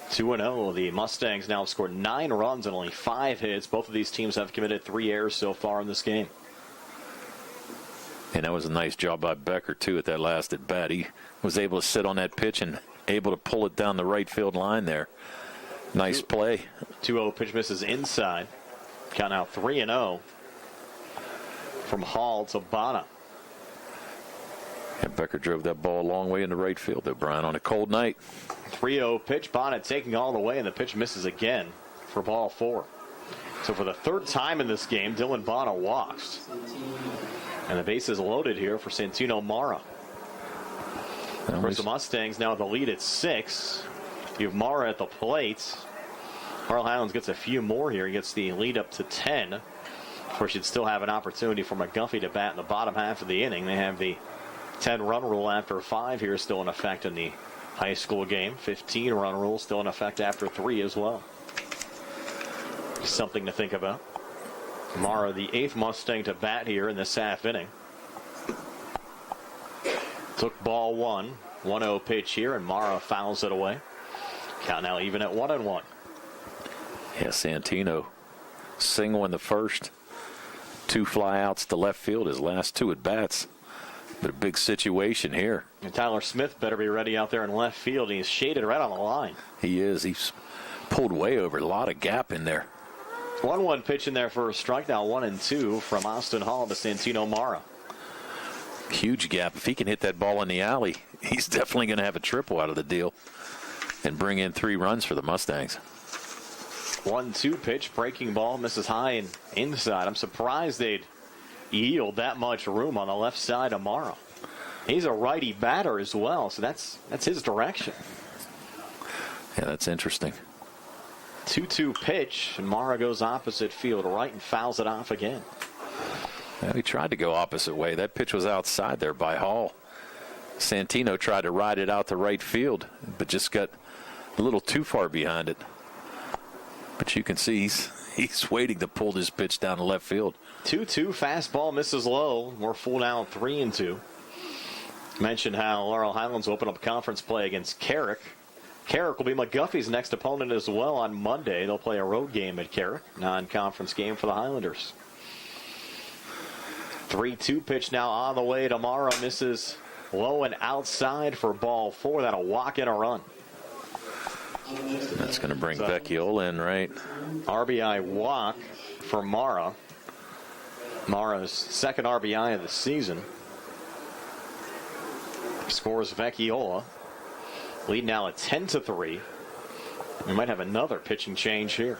2-0. The Mustangs now have scored 9 runs and only 5 hits. Both of these teams have committed 3 errors so far in this game. And that was a nice job by Becker, too, at that last at bat. He was able to sit on that pitch and able to pull it down the right field line there. Nice play. 2-0 pitch misses inside. Count out 3-0 from Hall to Bonner. And Becker drove that ball a long way into right field, though, Brian, on a cold night. 3-0 pitch. Bonner taking all the way, and the pitch misses again for ball 4. So for the 3rd time in this game, Dylan Bonner walks. And the base is loaded here for Santino Mara. Of course, the Mustangs now the lead at 6. You have Mara at the plate. Laurel Highlands gets a few more here. He gets the lead up to 10. Of course, you'd still have an opportunity for McGuffey to bat in the bottom half of the inning. They have the 10-run rule after 5 here still in effect in the high school game. 15-run rule still in effect after 3 as well. Something to think about. Mara, the 8th Mustang to bat here in this half inning. Took ball 1. 1-0 pitch here, and Mara fouls it away. Count now even at 1-1. Yeah, Santino single in the first. 2 flyouts to left field, his last 2 at bats. But a big situation here. And Tyler Smith better be ready out there in left field. He's shaded right on the line. He is. He's pulled way over. A lot of gap in there. 1-1 pitch in there for a strike. Now 1-2 from Austin Hall to Santino Mara. Huge gap. If he can hit that ball in the alley, he's definitely going to have a triple out of the deal and bring in 3 runs for the Mustangs. 1-2 pitch. Breaking ball misses high and inside. I'm surprised they'd yield that much room on the left side of Mara. He's a righty batter as well, so that's his direction. Yeah, that's interesting. 2-2 pitch, and Mara goes opposite field right and fouls it off again. Well, he tried to go opposite way. That pitch was outside there by Hall. Santino tried to ride it out to right field, but just got a little too far behind it. But you can see he's waiting to pull this pitch down to left field. 2-2 fastball misses low. We're full now 3-2. Mentioned how Laurel Highlands will open up conference play against Carrick. Carrick will be McGuffey's next opponent as well on Monday. They'll play a road game at Carrick, non-conference game for the Highlanders. 3-2 pitch now on the way. Mara misses low and outside for ball 4. That'll walk in a run. That's going to bring Vecchiola in, right? RBI walk for Mara. Mara's 2nd RBI of the season. Scores Vecchiola. Lead now at 10-3. We might have another pitching change here.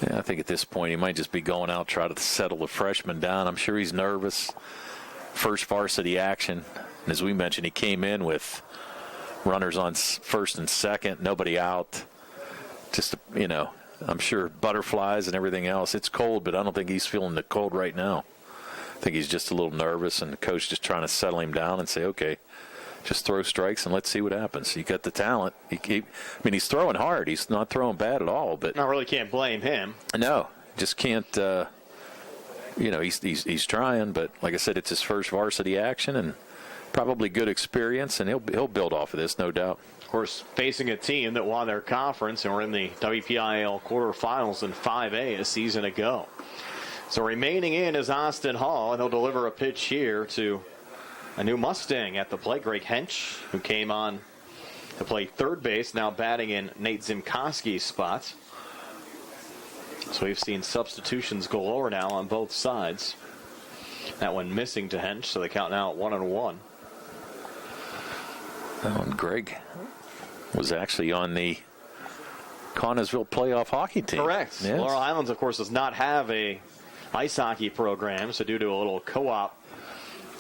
Yeah, I think at this point he might just be going out, try to settle the freshman down. I'm sure he's nervous. First varsity action. And as we mentioned, he came in with runners on first and second, nobody out. Just, I'm sure butterflies and everything else. It's cold, but I don't think he's feeling the cold right now. I think he's just a little nervous, and the coach just trying to settle him down and say, okay, just throw strikes and let's see what happens. You got the talent. He's throwing hard. He's not throwing bad at all. But I really can't blame him. No, just can't. He's trying. But like I said, it's his first varsity action and probably good experience, and he'll build off of this, no doubt. Of course, facing a team that won their conference and were in the WPIAL quarterfinals in 5A a season ago. So remaining in is Austin Hall, and he'll deliver a pitch here to a new Mustang at the plate, Greg Hench, who came on to play third base, now batting in Nate Zimkowski's spot. So we've seen substitutions galore now on both sides. That one missing to Hench, so they count now at 1-1. And Greg was actually on the Connersville playoff hockey team. Correct. Yes. Laurel Highlands, of course, does not have a ice hockey program, so due to a little co-op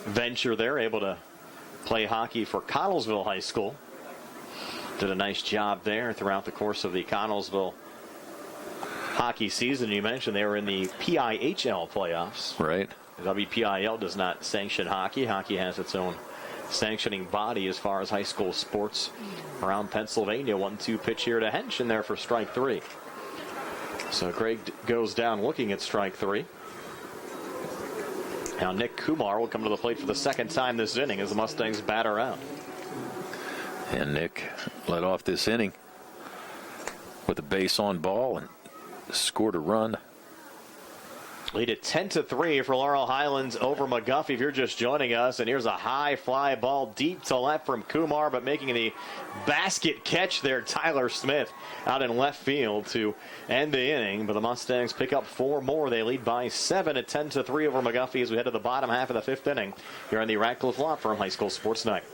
venture, they're able to play hockey for Connellsville High School. Did a nice job there throughout the course of the Connellsville hockey season. You mentioned they were in the PIHL playoffs. Right. The WPIAL does not sanction hockey. Hockey has its own sanctioning body as far as high school sports around Pennsylvania. 1-2 pitch here to Hench in there for strike 3. So Craig goes down looking at strike 3. Now Nick Kumar will come to the plate for the second time this inning as the Mustangs bat around. And Nick led off this inning with a base on ball and scored a run. Lead at 10-3 for Laurel Highlands over McGuffey. If you're just joining us, and here's a high fly ball deep to left from Kumar, but making the basket catch there, Tyler Smith out in left field to end the inning. But the Mustangs pick up 4 more. They lead by 7 at 10-3 over McGuffey as we head to the bottom half of the 5th inning here on the Ratcliffe Law Firm High School Sports Night.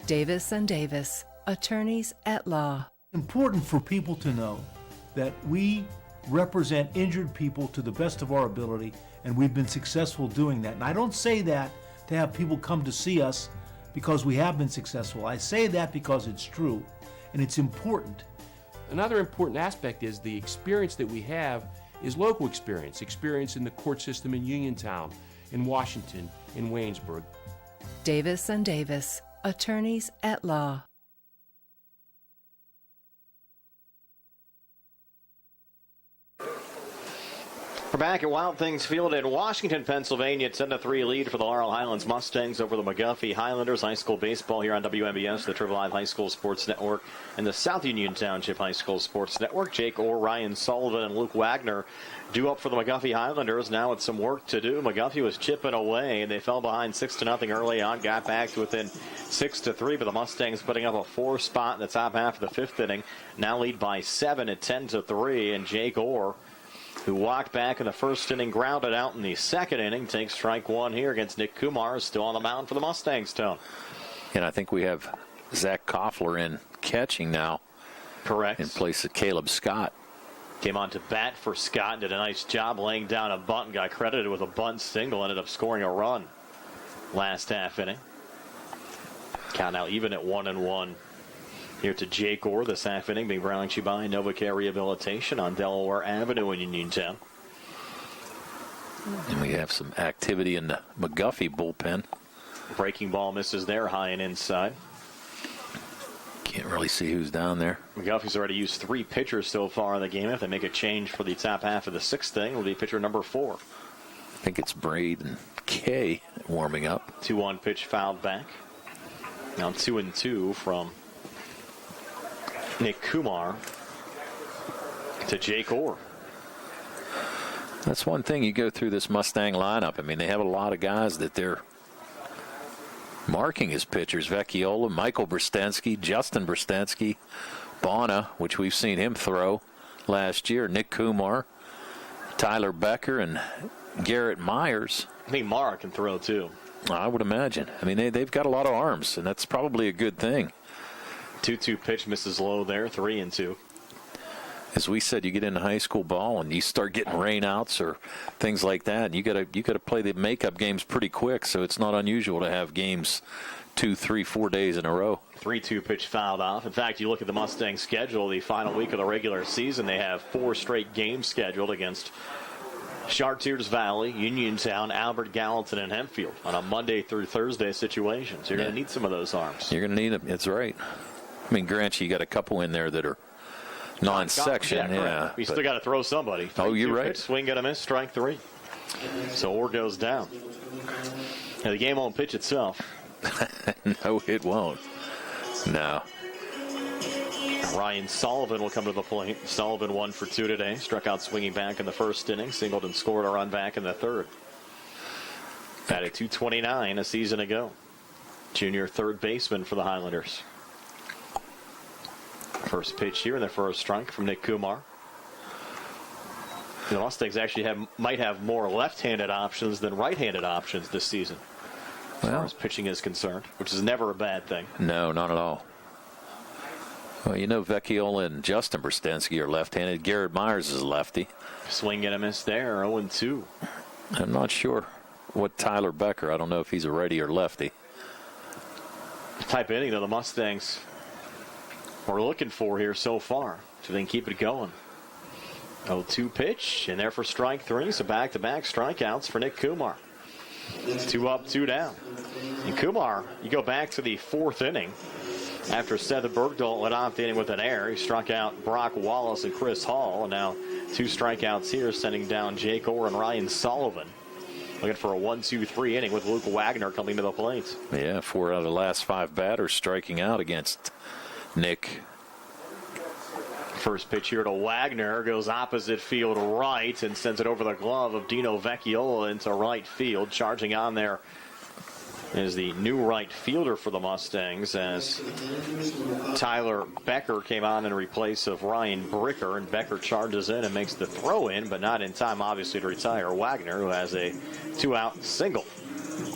Davis & Davis, attorneys at law. Important for people to know that we represent injured people to the best of our ability, and we've been successful doing that. And I don't say that to have people come to see us because we have been successful. I say that because it's true, and it's important. Another important aspect is the experience that we have is local experience in the court system in Uniontown, in Washington, in Waynesburg. Davis & Davis, attorneys at law. We're back at Wild Things Field in Washington, Pennsylvania. 10-3 lead for the Laurel Highlands Mustangs over the McGuffey Highlanders. High school baseball here on WMBS, the Triple Live High School Sports Network, and the South Union Township High School Sports Network. Jake Orr, Ryan Sullivan, and Luke Wagner due up for the McGuffey Highlanders. Now it's some work to do. McGuffey was chipping away, and they fell behind 6-0 early on, got back to within 6-3, but the Mustangs putting up a 4 spot in the top half of the 5th inning. Now lead by 7 at 10-3, and Jake Orr, who walked back in the first inning, grounded out in the second inning, takes strike 1 here against Nick Kumar, still on the mound for the Mustangs, Tone. And I think we have Zach Koffler in catching now. Correct. In place of Caleb Scott. Came on to bat for Scott, did a nice job laying down a bunt, and got credited with a bunt single, ended up scoring a run last half inning. Count now even at 1-1. Here to Jake Orr this half inning, being brought to you by NovaCare Rehabilitation on Delaware Avenue in Uniontown. And we have some activity in the McGuffey bullpen. Breaking ball misses there, high and inside. Can't really see who's down there. McGuffey's already used 3 pitchers so far in the game. If they make a change for the top half of the 6th inning, it'll be pitcher number 4. I think it's Braid and Kay warming up. 2-1 pitch fouled back. Now 2-2 from Nick Kumar to Jake Orr. That's one thing you go through this Mustang lineup. I mean, they have a lot of guys that they're marking as pitchers. Vecchiola, Michael Brstanski, Justin Brstanski, Bona, which we've seen him throw last year, Nick Kumar, Tyler Becker, and Garrett Myers. I think Mara can throw too. I would imagine. I mean, they've got a lot of arms, and that's probably a good thing. 2-2 pitch misses low there, 3-2. As we said, you get into high school ball and you start getting rainouts or things like that. You gotta play the makeup games pretty quick, so it's not unusual to have games 2, 3, 4 days in a row. 3-2 pitch fouled off. In fact, you look at the Mustangs schedule, the final week of the regular season, they have 4 straight games scheduled against Chartiers Valley, Uniontown, Albert Gallatin, and Hempfield on a Monday through Thursday situation. So you're going to need some of those arms. You're going to need them. That's right. I mean, grant you got a couple in there that are non-section. Yeah, you still got to throw somebody. Oh, you're right. Pitch, swing, get a miss, strike 3. So Orr goes down. Now, the game won't pitch itself. No, it won't. No. Ryan Sullivan will come to the plate. Sullivan 1 for 2 today. Struck out swinging back in the first inning. Singled and scored a run back in the third. Batted .229 a season ago. Junior third baseman for the Highlanders. First pitch here in the first strike from Nick Kumar. The Mustangs actually might have more left-handed options than right-handed options this season, as far as pitching is concerned, which is never a bad thing. No, not at all. Well, you know, Vecchiola and Justin Brstensky are left-handed. Garrett Myers is a lefty. Swing and a miss there, 0-2. I'm not sure what Tyler Becker, I don't know if he's a righty or lefty. Type inning that the Mustangs are looking for here so far, so they can keep it going. 0-2 pitch, and there for strike 3, so back-to-back strikeouts for Nick Kumar. 2 up, 2 down. And Kumar, you go back to the 4th inning. After Seth Bergdahl led off the inning with an error, he struck out Brock Wallace and Chris Hall. And now 2 strikeouts here, sending down Jake Orr and Ryan Sullivan. Looking for a 1-2-3 inning with Luke Wagner coming to the plate. Yeah, 4 out of the last 5 batters striking out against Nick. First pitch here to Wagner, goes opposite field right and sends it over the glove of Dino Vecchiola into right field. Charging on there is the new right fielder for the Mustangs, as Tyler Becker came on in replace of Ryan Bricker, and Becker charges in and makes the throw in, but not in time, obviously, to retire Wagner, who has a 2-out single.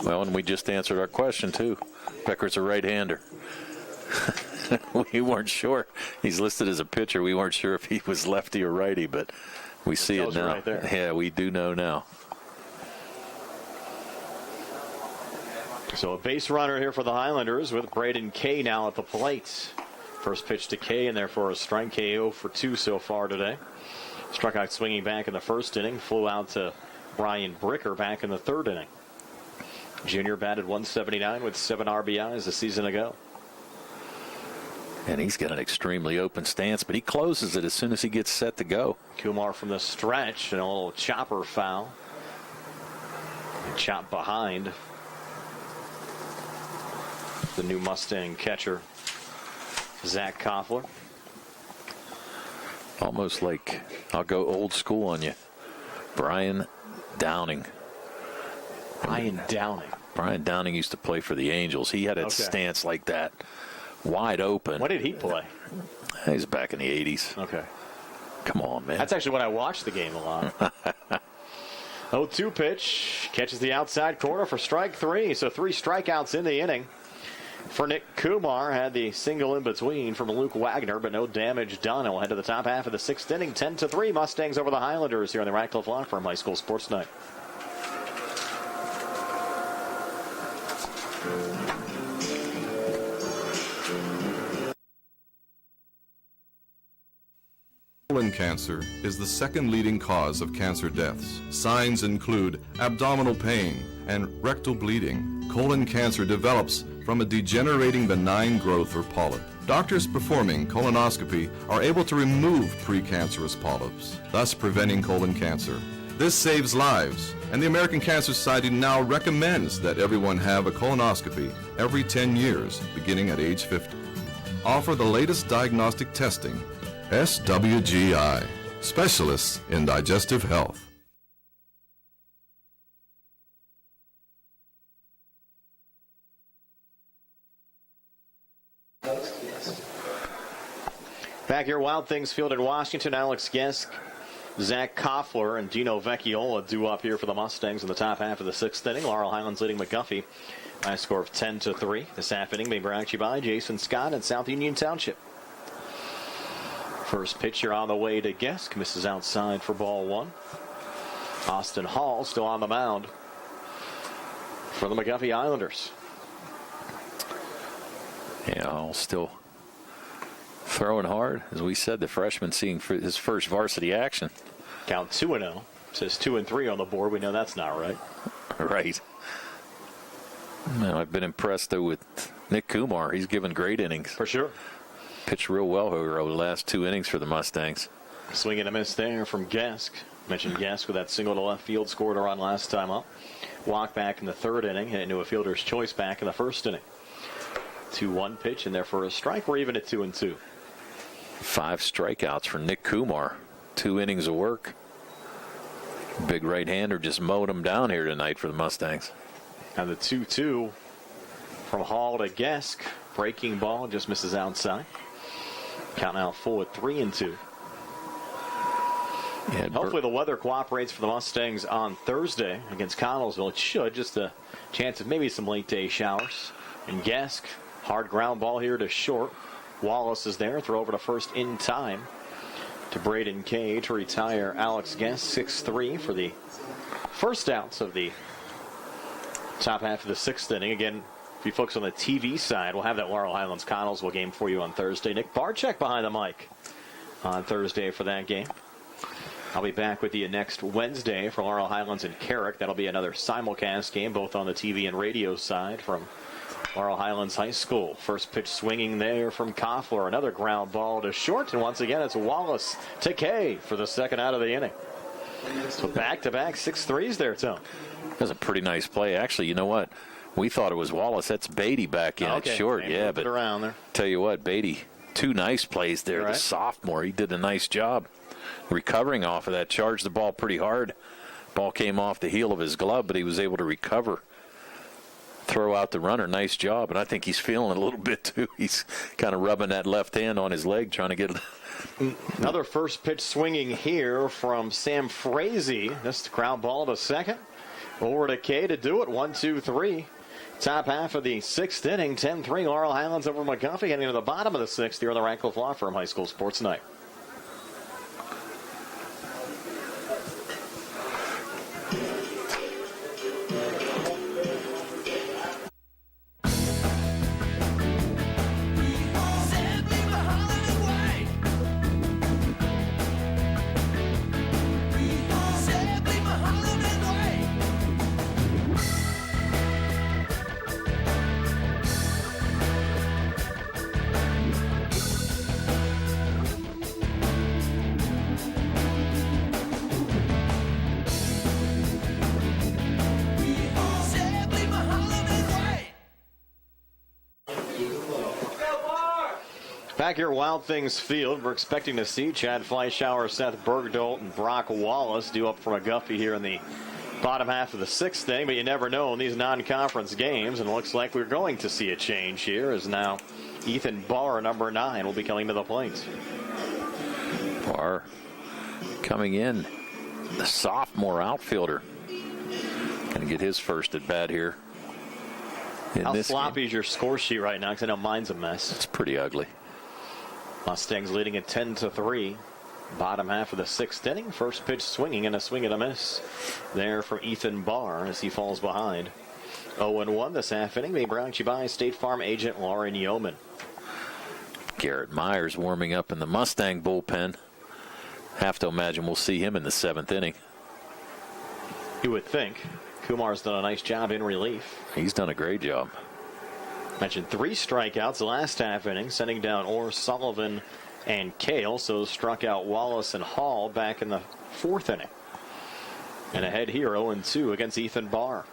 Well, and we just answered our question, too. Becker's a right-hander. We weren't sure. He's listed as a pitcher. We weren't sure if he was lefty or righty, but we see it now. Right there. Yeah, we do know now. So a base runner here for the Highlanders with Braden Kay now at the plate. First pitch to Kay, and therefore a strike. KO for 2 so far today. Struck out swinging back in the 1st inning. Flew out to Ryan Bricker back in the 3rd inning. Junior batted 179 with 7 RBIs a season ago. And he's got an extremely open stance, but he closes it as soon as he gets set to go. Kumar from the stretch, and a little chopper foul. And chop behind the new Mustang catcher, Zach Koffler. Almost like, I'll go old school on you, Brian Downing. Brian Downing. Brian Downing used to play for the Angels. He had a stance like that, wide open. What did he play? He was back in the 80s. Okay. Come on, man. That's actually when I watched the game a lot. 0-2 pitch. Catches the outside corner for strike 3. So 3 strikeouts in the inning for Nick Kumar. Had the single in between from Luke Wagner, but no damage done. And we'll head to the top half of the 6th inning. 10-3 Mustangs over the Highlanders here on the Radcliffe Law Firm High School Sports Night. Colon cancer is the 2nd leading cause of cancer deaths. Signs include abdominal pain and rectal bleeding. Colon cancer develops from a degenerating benign growth or polyp. Doctors performing colonoscopy are able to remove precancerous polyps, thus preventing colon cancer. This saves lives, and the American Cancer Society now recommends that everyone have a colonoscopy every 10 years, beginning at age 50. Offer the latest diagnostic testing. SWGI, specialists in digestive health. Back here, Wild Things Field in Washington. Alex Gesk, Zach Koffler, and Dino Vecchiola due up here for the Mustangs in the top half of the 6th inning. Laurel Highlands leading McGuffey by a score of 10-3. This half inning being brought to you by Jason Scott and South Union Township. First pitch here on the way to Gesk. Misses outside for ball 1. Austin Hall still on the mound for the McGuffey Islanders. Yeah, Hall still throwing hard. As we said, the freshman seeing his first varsity action. Count 2-0. It says 2-3 on the board. We know that's not right. Right. Now, I've been impressed, though, with Nick Kumar. He's given great innings. For sure. Pitched real well over the last 2 innings for the Mustangs. Swing and a miss there from Gesk. Mentioned Gesk with that single to left field, scored a run last time up. Walk back in the 3rd inning, hit into a fielder's choice back in the 1st inning. 2-1 pitch, and there for a strike. We're even at 2-2. 5 strikeouts for Nick Kumar. 2 innings of work. Big right-hander just mowed him down here tonight for the Mustangs. And the 2-2 from Hall to Gesk. Breaking ball just misses outside. Count now full at 3-2. Yeah, hopefully the weather cooperates for the Mustangs on Thursday against Connellsville. It should. Just a chance of maybe some late day showers. And Gesk, hard ground ball here to short. Wallace is there. Throw over to first in time to Braden Kay to retire Alex Guest. 6-3 for the first outs of the top half of the sixth inning. Again, if you folks on the TV side, we'll have that Laurel Highlands Connellsville game for you on Thursday. Nick Barczyk behind the mic on Thursday for that game. I'll be back with you next Wednesday for Laurel Highlands and Carrick. That'll be another simulcast game, both on the TV and radio side from Laurel Highlands High School. First pitch swinging there from Koffler. Another ground ball to short, and once again it's Wallace to Kay for the second out of the inning. So back-to-back 6-3s there, Tom. That's a pretty nice play. Actually, you know what? We thought it was Wallace. That's Beatty back in at short. Yeah, but around there. Tell you what, Beatty, two nice plays there. Right. The sophomore, he did a nice job recovering off of that. Charged the ball pretty hard. Ball came off the heel of his glove, but he was able to recover. Throw out the runner. Nice job. And I think he's feeling it a little bit, too. He's kind of rubbing that left hand on his leg, trying to get it. Another first pitch swinging here from Sam Frazee. This ground ball to second. Over to Kay to do it. 1-2-3. Top half of the sixth inning. 10-3. Laurel Highlands over McGuffey. Heading to the bottom of the sixth here on the Radcliffe Law Firm High School Sports Night. Back here at Wild Things Field, we're expecting to see Chad Fleischauer, Seth Bergdolt, and Brock Wallace due up for McGuffey here in the bottom half of the sixth inning, but you never know in these non-conference games, and it looks like we're going to see a change here as now Ethan Barr, number 9, will be coming to the plate. Barr coming in, the sophomore outfielder. Going to get his first at bat here. How sloppy is your score sheet right now? Because I know mine's a mess. It's pretty ugly. Mustangs leading at 10-3. Bottom half of the sixth inning. First pitch swinging and a swing and a miss there from Ethan Barr as he falls behind. 0-1 this half inning. Being brought to you by State Farm agent Lauren Yeoman. Garrett Myers warming up in the Mustang bullpen. Have to imagine we'll see him in the seventh inning. You would think. Kumar's done a nice job in relief. He's done a great job. Mentioned 3 strikeouts the last half inning, sending down Orr, Sullivan, and Kale. So struck out Wallace and Hall back in the fourth inning. And ahead here 0-2 against Ethan Barr.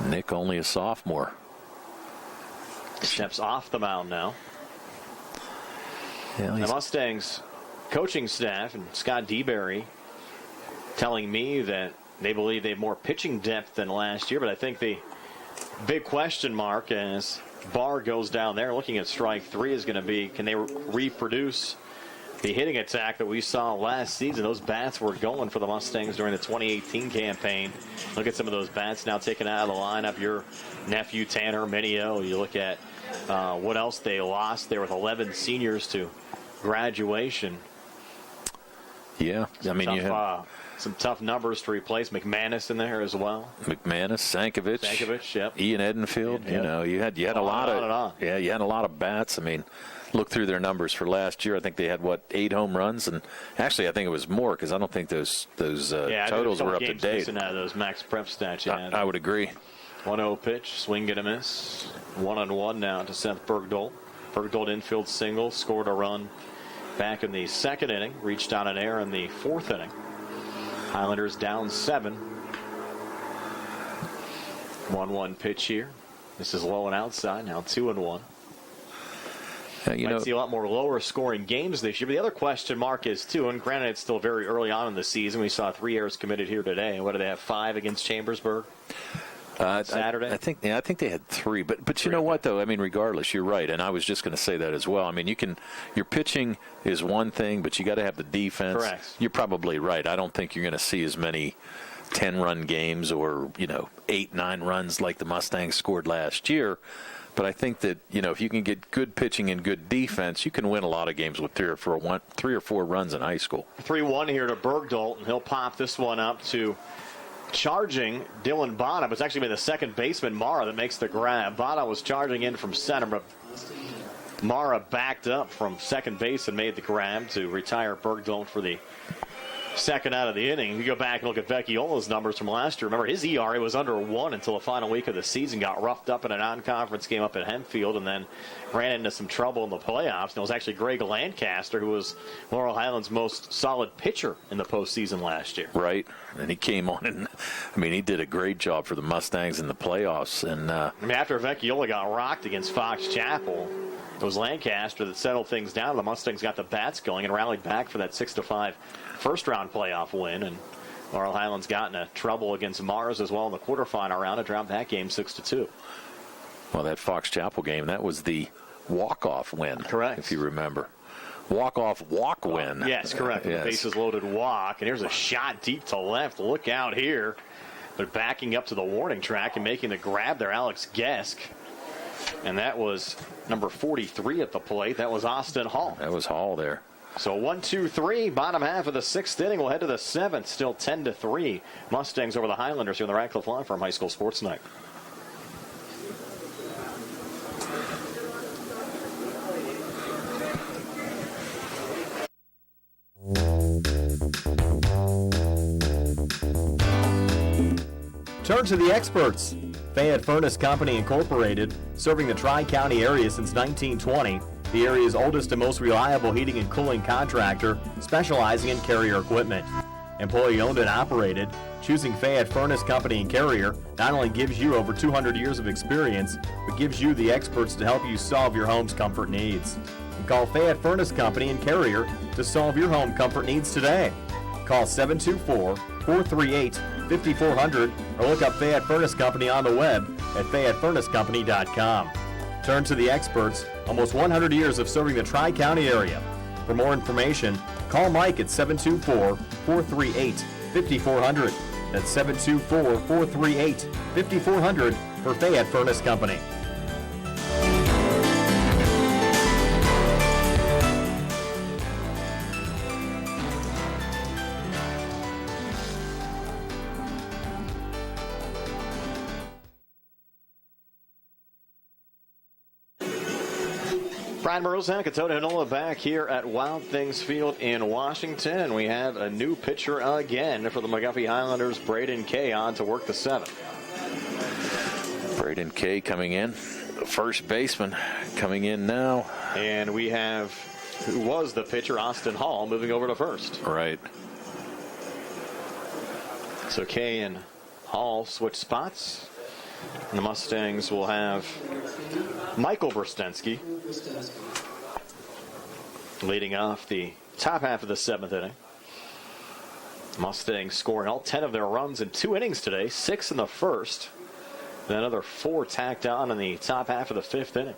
Nick only a sophomore. Steps off the mound now. Yeah, the Mustangs coaching staff and Scott DeBerry telling me that they believe they have more pitching depth than last year, but I think the big question mark as Barr goes down there looking at strike 3 is going to be, can they reproduce the hitting attack that we saw last season? Those bats were going for the Mustangs during the 2018 campaign. Look at some of those bats now taken out of the lineup. Your nephew Tanner Mineo. You look at what else they lost. They were with 11 seniors to graduation. Yeah, I mean, you have some tough numbers to replace. McManus in there as well. McManus, Sankovic, yep. Ian Edenfield. Yep. You know, you had a lot of you had a lot of bats. I mean, look through their numbers for last year. I think they had 8 home runs, and actually I think it was more because I don't think those totals were up to date. Out of those max prep stats. I would agree. 1-0 pitch, swing and a miss. 1-1 now to Seth Bergdolt. Bergdolt infield single, scored a run back in the second inning, reached out an error in the fourth inning. Highlanders down 7. 1-1 pitch here. This is low and outside. Now 2-1. Might see a lot more lower scoring games this year. But the other question mark is, too, and granted it's still very early on in the season. We saw 3 errors committed here today. What do they have, 5 against Chambersburg? Saturday? I think they had 3. But you know what, though? I mean, regardless, you're right. And I was just going to say that as well. I mean, your pitching is one thing, but you got to have the defense. Correct. You're probably right. I don't think you're going to see as many 10-run games or, 8, 9 runs like the Mustangs scored last year. But I think that, if you can get good pitching and good defense, you can win a lot of games with 3 or 4 runs in high school. 3-1 here to Bergdahl, and he'll pop this one up to charging Dylan Bonham. It's actually been the second baseman, Mara, that makes the grab. Bonham was charging in from center, but Mara backed up from second base and made the grab to retire Bergdahl for the second out of the inning. You go back and look at Vecchiola's numbers from last year. Remember, his ERA was under 1 until the final week of the season. Got roughed up in a non-conference game up at Hempfield and then ran into some trouble in the playoffs. And it was actually Greg Lancaster, who was Laurel Highlands' most solid pitcher in the postseason last year. Right. And he came on and, he did a great job for the Mustangs in the playoffs. And after Vecchiola got rocked against Fox Chapel, it was Lancaster that settled things down. The Mustangs got the bats going and rallied back for that 6-5 first-round playoff win. And Laurel Highlands got into trouble against Mars as well in the quarterfinal round and dropped that game 6-2. Well, that Fox Chapel game, that was the walk-off win. Correct. If you remember. Walk-off walk win. Yes, correct. Yes. The bases loaded walk. And here's a shot deep to left. Look out here. They're backing up to the warning track and making the grab there, Alex Gesk. And that was number 43 at the plate. That was Austin Hall. That was Hall there. So 1-2-3, bottom half of the 6th inning. We'll head to the 7th, still 10-3. Mustangs over the Highlanders here on the Radcliffe Law Firm High School Sports Night. Turn to the experts. Fayette Furnace Company Incorporated, serving the Tri-County area since 1920. The area's oldest and most reliable heating and cooling contractor, specializing in Carrier equipment. Employee owned and operated, choosing Fayette Furnace Company and Carrier not only gives you over 200 years of experience, but gives you the experts to help you solve your home's comfort needs. Call Fayette Furnace Company and Carrier to solve your home comfort needs today. Call 724-438-5400 or look up Fayette Furnace Company on the web at FayetteFurnaceCompany.com. Turn to the experts, almost 100 years of serving the Tri-County area. For more information, call Mike at 724-438-5400. That's 724-438-5400 for Fayette Furnace Company. Brian Maruzak, Katona Hinola back here at Wild Things Field in Washington. And we have a new pitcher again for the McGuffey Highlanders, Braden Kay, on to work the 7th. Braden Kay coming in. The first baseman coming in now. And we have, who was the pitcher, Austin Hall, moving over to first. Right. So Kay and Hall switch spots. And the Mustangs will have Michael Brostensky leading off the top half of the 7th inning. Mustangs scoring all 10 of their runs in 2 innings today, 6 in the first, then another 4 tacked on in the top half of the 5th inning.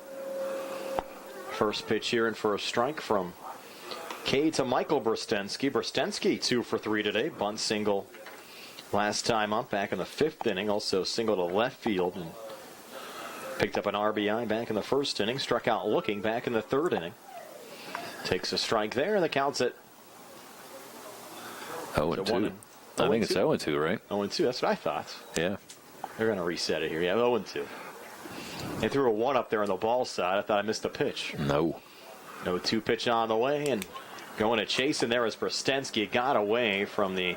First pitch here in for a strike from Kay to Michael Brostensky. Brostensky 2 for 3 today, bunt single last time up back in the 5th inning, also single to left field and picked up an RBI back in the 1st inning, struck out looking back in the 3rd inning. Takes a strike there, and the count's at 0-2. I think it's 0-2, right? 0-2, that's what I thought. Yeah. They're going to reset it here. Yeah, 0-2. They threw a 1 up there on the ball side. I thought I missed the pitch. No. 0-2 pitch on the way, and going to chase in there as Brostensky got away from the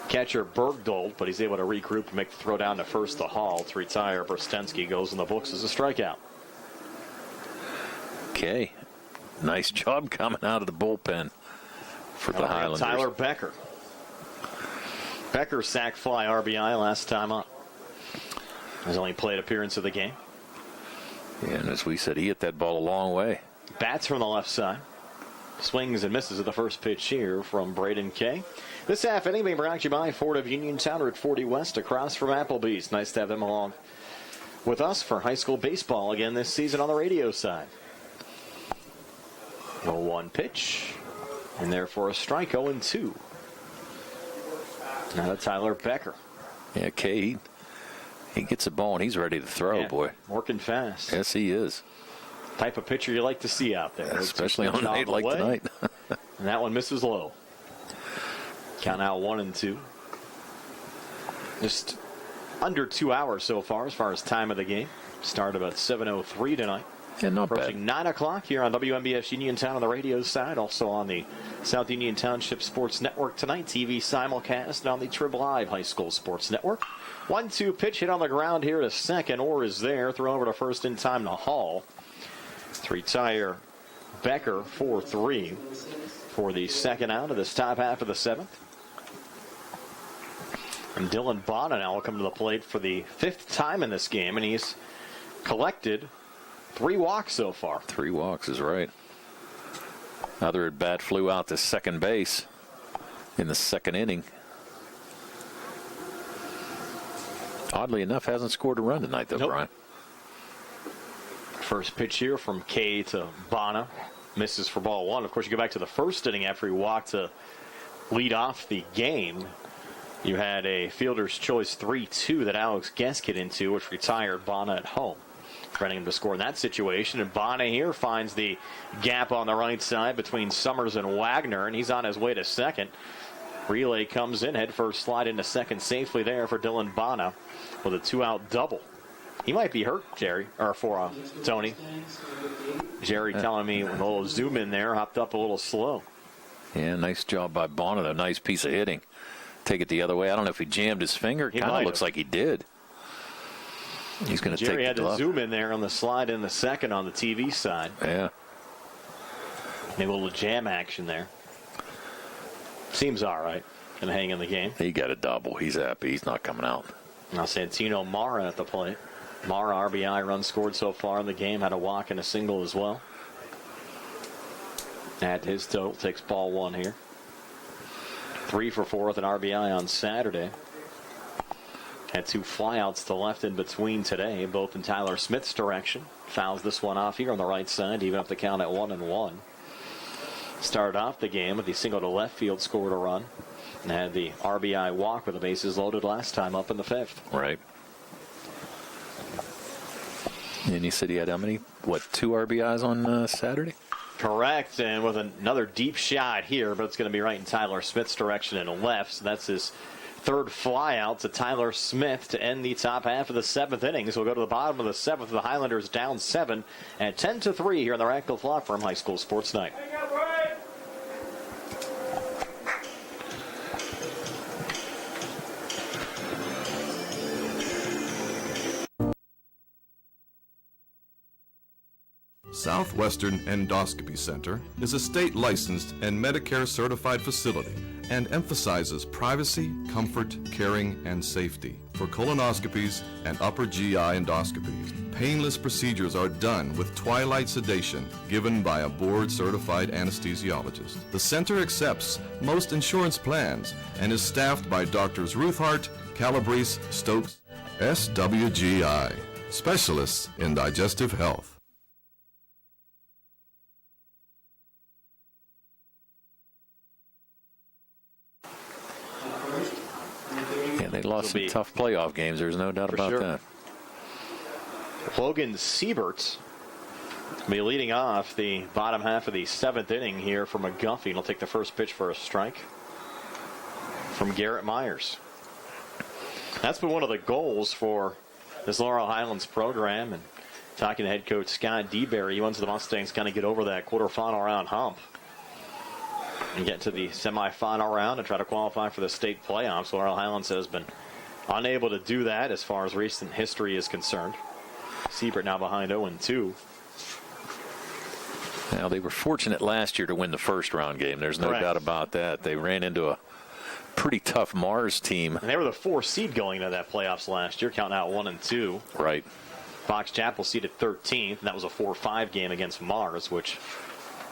catcher Bergdahl, but he's able to regroup and make the throw down to first to Hall to retire. Brostensky goes in the books as a strikeout. Okay. Nice job coming out of the bullpen for the Highlanders. Tyler Becker. Becker's sac fly RBI last time up. His only plate appearance of the game. Yeah, and as we said, he hit that ball a long way. Bats from the left side. Swings and misses at the first pitch here from Braden Kay. This half inning being brought to you by Ford of Uniontown, Route 40 West, across from Applebee's. Nice to have them along with us for high school baseball again this season on the radio side. 0-1 pitch, and therefore a strike. 0-2. Now to Tyler Becker. Yeah, Kay He gets the ball and he's ready to throw, boy. Working fast. Yes, he is. Type of pitcher you like to see out there. Especially on a night like tonight. And that one misses low. Count out 1-2. Just under 2 hours so far as time of the game. Start about 7:03 tonight. Yeah, not approaching bad. 9 o'clock here on WMBS Uniontown on the radio side. Also on the South Union Township Sports Network tonight. TV simulcast on the Trib Live High School Sports Network. 1-2 pitch hit on the ground here to second. Orr is there. Throw over to first in time to Hall. To retire Becker 4-3 for the second out of this top half of the seventh. And Dylan Bonner now will come to the plate for the 5th time in this game, and he's collected 3 walks so far. 3 walks is right. Other at bat flew out to second base in the second inning. Oddly enough, hasn't scored a run tonight, though, Brian. First pitch here from Kay to Bonner. Misses for ball 1. Of course, you go back to the first inning after he walked to lead off the game. You had a fielder's choice 3-2 that Alex Guest hit into, which retired Bonner at home. Preventing him to score in that situation. And Bonner here finds the gap on the right side between Summers and Wagner, and he's on his way to second. Relay comes in, head first slide into second safely there for Dylan Bonner with a 2-out double. He might be hurt, Jerry, or for Tony. Jerry telling me with a little zoom in there, hopped up a little slow. Yeah, nice job by Bonner. A nice piece of hitting. Take it the other way. I don't know if he jammed his finger. Kind of looks like he did. He's going to take the glove. Jerry had to zoom in there on the slide in the second on the TV side. Yeah. Maybe a little jam action there. Seems all right. Going to hang in the game. He got a double. He's happy. He's not coming out. Now Santino Mara at the plate. Mara, RBI run scored so far in the game. Had a walk and a single as well. Add his total. Takes ball 1 here. 3 for 4 with an RBI on Saturday. Had 2 flyouts to left in between today, both in Tyler Smith's direction. Fouls this one off here on the right side, even up the count at 1-1. Started off the game with the single to left field, scored a run, and had the RBI walk with the bases loaded last time up in the 5th. Right. And you said he had how many? 2 RBIs on Saturday? Correct, and with another deep shot here, but it's going to be right in Tyler Smith's direction and left. So that's his 3rd flyout to Tyler Smith to end the top half of the 7th inning. So we'll go to the bottom of the 7th. The Highlanders down 7 at 10-3 here in the Radcliffe Law Firm High School Sports Night. Southwestern Endoscopy Center is a state-licensed and Medicare-certified facility and emphasizes privacy, comfort, caring, and safety. For colonoscopies and upper GI endoscopies, painless procedures are done with twilight sedation given by a board-certified anesthesiologist. The center accepts most insurance plans and is staffed by Drs. Ruthhart, Calabrese, Stokes, SWGI, specialists in digestive health. They lost some tough playoff games. There's no doubt about that. Logan Siebert will be leading off the bottom half of the 7th inning here for McGuffey. He'll take the first pitch for a strike from Garrett Myers. That's been one of the goals for this Laurel Highlands program. And talking to head coach Scott DeBerry, he wants the Mustangs kind of get over that quarterfinal round hump and get to the semifinal round and try to qualify for the state playoffs. Laurel Highlands has been unable to do that as far as recent history is concerned. Siebert now behind 0-2. Now, they were fortunate last year to win the first round game. There's no doubt about that. They ran into a pretty tough Mars team. And they were the 4th seed going into that playoffs last year, counting out 1-2. Right. Fox Chapel seeded 13th, and that was a 4-5 game against Mars, which,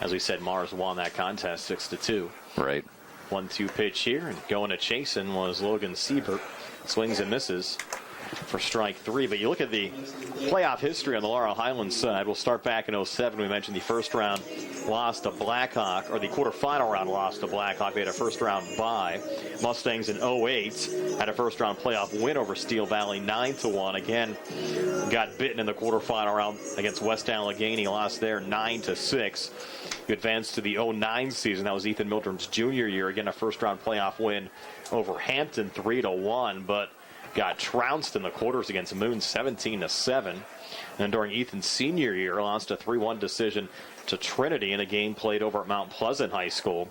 as we said, Mars won that contest 6-2. Right. 1-2 pitch here, and going to chasing was Logan Siebert. Swings and misses for strike 3. But you look at the playoff history on the Laurel Highlands side. We'll start back in 07. We mentioned the first round loss to Blackhawk, or the quarterfinal round loss to Blackhawk. They had a first round bye. Mustangs in 08 had a first round playoff win over Steel Valley 9-1. Again, got bitten in the quarterfinal round against West Allegheny, lost there 9-6. You advanced to the 09 season. That was Ethan Mildren's junior year. Again, a first round playoff win over Hampton 3-1, but got trounced in the quarters against Moon 17-7. And then during Ethan's senior year, lost a 3-1 decision to Trinity in a game played over at Mount Pleasant High School.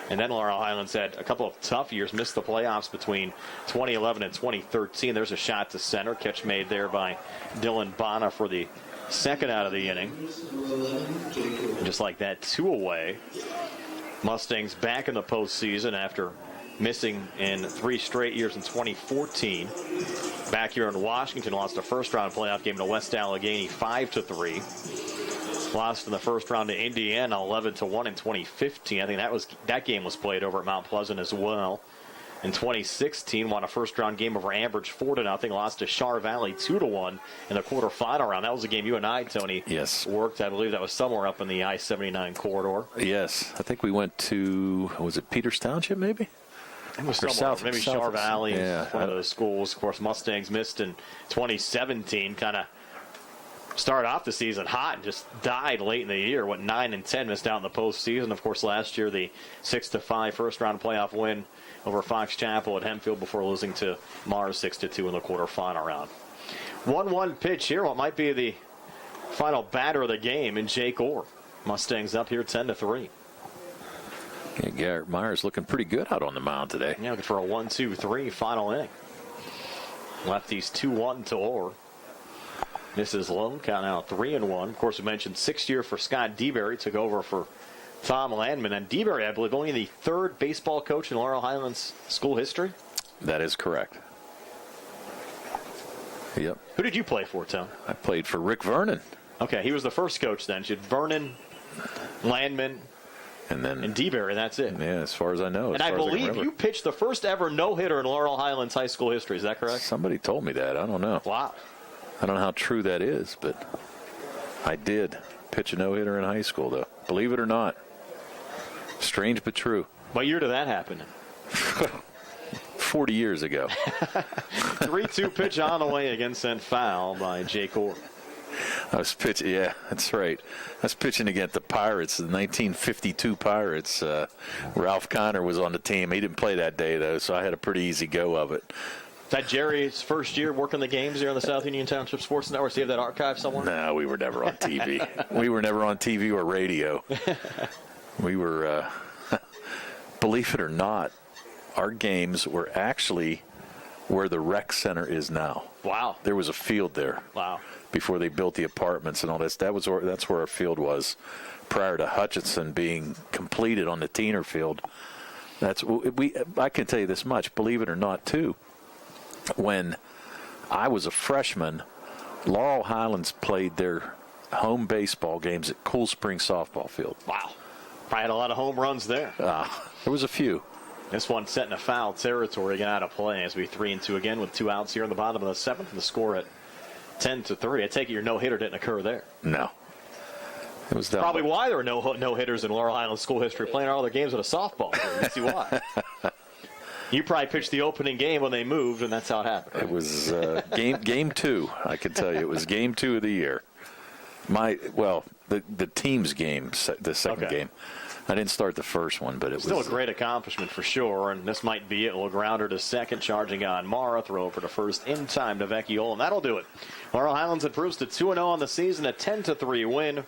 And then Laurel Highlands had a couple of tough years, missed the playoffs between 2011 and 2013. There's a shot to center, catch made there by Dylan Bonner for the second out of the inning. And just like that, 2 away. Mustangs back in the postseason after missing in 3 straight years in 2014. Back here in Washington, lost a first-round playoff game to West Allegheny 5-3. Lost in the first round to Indiana 11-1 in 2015. I think that game was played over at Mount Pleasant as well. In 2016, won a first-round game over Ambridge 4-0. Lost to Char Valley 2-1 in the quarterfinal round. That was a game you and I, Tony, worked. I believe that was somewhere up in the I-79 corridor. Yes. I think we went to, was it Peters Township maybe? It was somewhere, maybe Char Valley, one of those schools. Of course, Mustangs missed in 2017, kind of started off the season hot and just died late in the year. Went 9-10, missed out in the postseason. Of course, last year, the 6-5 first-round playoff win over Fox Chapel at Hempfield before losing to Mars 6-2 in the quarterfinal round. 1-1 pitch here. What might be the final batter of the game in Jake Orr. Mustangs up here 10-3. Yeah, Garrett Myers looking pretty good out on the mound today. Yeah, looking for a 1-2-3 final inning. Lefties 2-1 to Orr. Misses low, count out 3-1. Of course, we mentioned 6th year for Scott DeBerry, took over for Tom Landman. And DeBerry, I believe, only the 3rd baseball coach in Laurel Highlands school history. That is correct. Yep. Who did you play for, Tom? I played for Rick Vernon. Okay, he was the first coach then. You had Vernon, Landman, and DeBerry, that's it. Yeah, as far as I know. And I believe you pitched the first ever no-hitter in Laurel Highlands high school history. Is that correct? Somebody told me that. I don't know. Wow. I don't know how true that is, but I did pitch a no-hitter in high school, though. Believe it or not. Strange but true. What year did that happen? 40 years ago. 3-2 pitch on the way again, sent foul by Jake Orr. I was pitching, yeah, that's right. I was pitching against the Pirates, the 1952 Pirates. Ralph Connor was on the team. He didn't play that day, though, so I had a pretty easy go of it. Is that Jerry's first year working the games here on the South Union Township Sports Network? Do you have that archive somewhere? No, we were never on TV. We were never on TV or radio. We were, believe it or not, our games were actually where the rec center is now. Wow. There was a field there. Wow. Before they built the apartments and all this. That's where our field was prior to Hutchinson being completed on the Teener field. I can tell you this much, believe it or not, too. When I was a freshman, Laurel Highlands played their home baseball games at Cool Spring softball field. Wow. Probably had a lot of home runs there. There was a few. This one set in a foul territory, again out of play as we 3-2 again with 2 outs here in the bottom of the 7th, and the score at 10-3. I take it your no-hitter didn't occur there. No. It was probably why there were no hitters in Laurel Highlands school history, playing all their games with a softball. You see why. You probably pitched the opening game when they moved, and that's how it happened. It was game 2, I can tell you. It was game 2 of the year. The team's game, the second game. I didn't start the first one, but it was still a great accomplishment for sure, and this might be it. We'll grounder to second, charging on Mara, throw over to first in time to Vecchiola, and that'll do it. Laurel Highlands improves to 2-0 on the season, a 10-3 win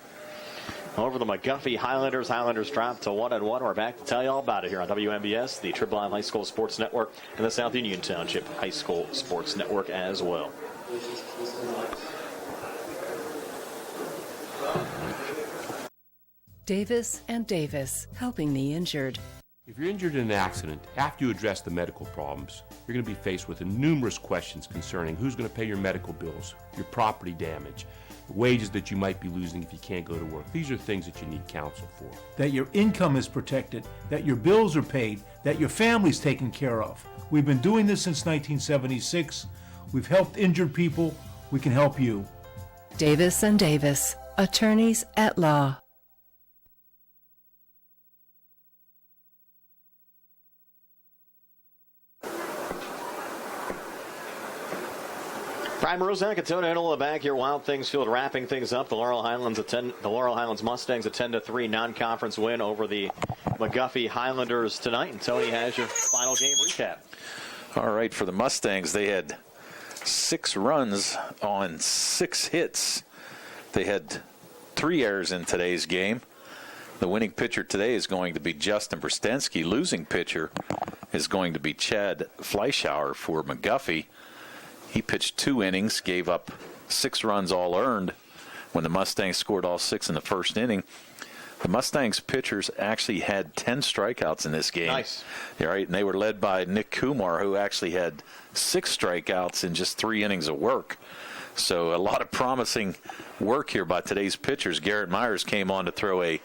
over the McGuffey Highlanders. Highlanders drop to 1-1. We're back to tell you all about it here on WMBS, the Triple M High School Sports Network, and the South Union Township High School Sports Network as well. Davis and Davis, helping the injured. If you're injured in an accident, after you address the medical problems, you're going to be faced with numerous questions concerning who's going to pay your medical bills, your property damage, the wages that you might be losing if you can't go to work. These are things that you need counsel for. That your income is protected, that your bills are paid, that your family's taken care of. We've been doing this since 1976. We've helped injured people. We can help you. Davis and Davis, attorneys at law. Brian Marozak and Tony Hanola back here. Wild Things Field wrapping things up. The Laurel Highlands Mustangs a 10-3 non-conference win over the McGuffey Highlanders tonight. And Tony has your final game recap. All right, for the Mustangs, they had 6 runs on 6 hits. They had 3 errors in today's game. The winning pitcher today is going to be Justin Brstensky. Losing pitcher is going to be Chad Fleischauer for McGuffey. He pitched 2 innings, gave up 6 runs all earned when the Mustangs scored all 6 in the first inning. The Mustangs pitchers actually had 10 strikeouts in this game. Nice. All right, and they were led by Nick Kumar, who actually had 6 strikeouts in just 3 innings of work. So a lot of promising work here by today's pitchers. Garrett Myers came on to throw a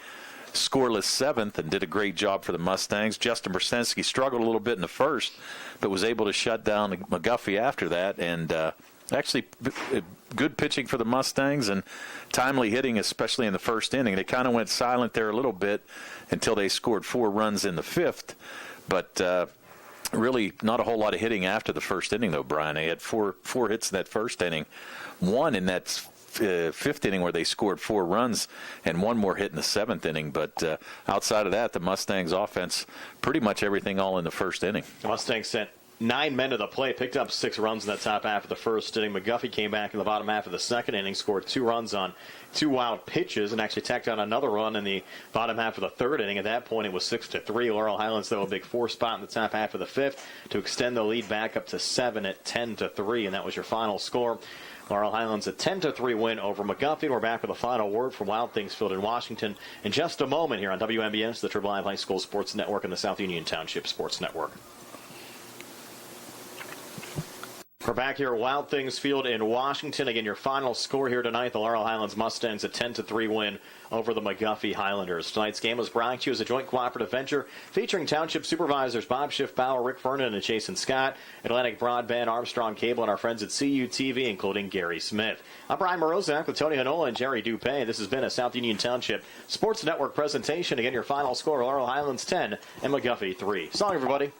scoreless 7th and did a great job for the Mustangs. Justin Brstensky struggled a little bit in the first, but was able to shut down McGuffey after that. And actually good pitching for the Mustangs and timely hitting, especially in the first inning. They kind of went silent there a little bit until they scored 4 runs in the 5th. But really not a whole lot of hitting after the first inning, though, Brian. They had four hits in that first inning, 1 in that 5th inning where they scored 4 runs, and 1 more hit in the 7th inning. But outside of that, the Mustangs offense, pretty much everything all in the first inning. The Mustangs sent 9 men to the plate, picked up 6 runs in that top half of the first inning. McGuffey came back in the bottom half of the second inning, scored 2 runs on 2 wild pitches, and actually tacked on another run in the bottom half of the third inning. At that point, it was 6-3. Laurel Highlands, though, a big 4 spot in the top half of the 5th to extend the lead back up to 7 at 10-3, and that was your final score. Laurel Highlands a 10-3 win over McGuffey. We're back with a final word from Wild Things Field in Washington in just a moment here on WMBS, the Triple I High School Sports Network, and the South Union Township Sports Network. We're back here at Wild Things Field in Washington. Again, your final score here tonight, the Laurel Highlands Mustangs a 10-3 win over the McGuffey Highlanders. Tonight's game was brought to you as a joint cooperative venture featuring Township Supervisors Bob Schiff-Bauer, Rick Vernon, and Jason Scott, Atlantic Broadband, Armstrong Cable, and our friends at CUTV, including Gary Smith. I'm Brian Marozak with Tony Hanola and Jerry Dupay. This has been a South Union Township Sports Network presentation. Again, your final score, Laurel Highlands 10 and McGuffey 3. So long, everybody.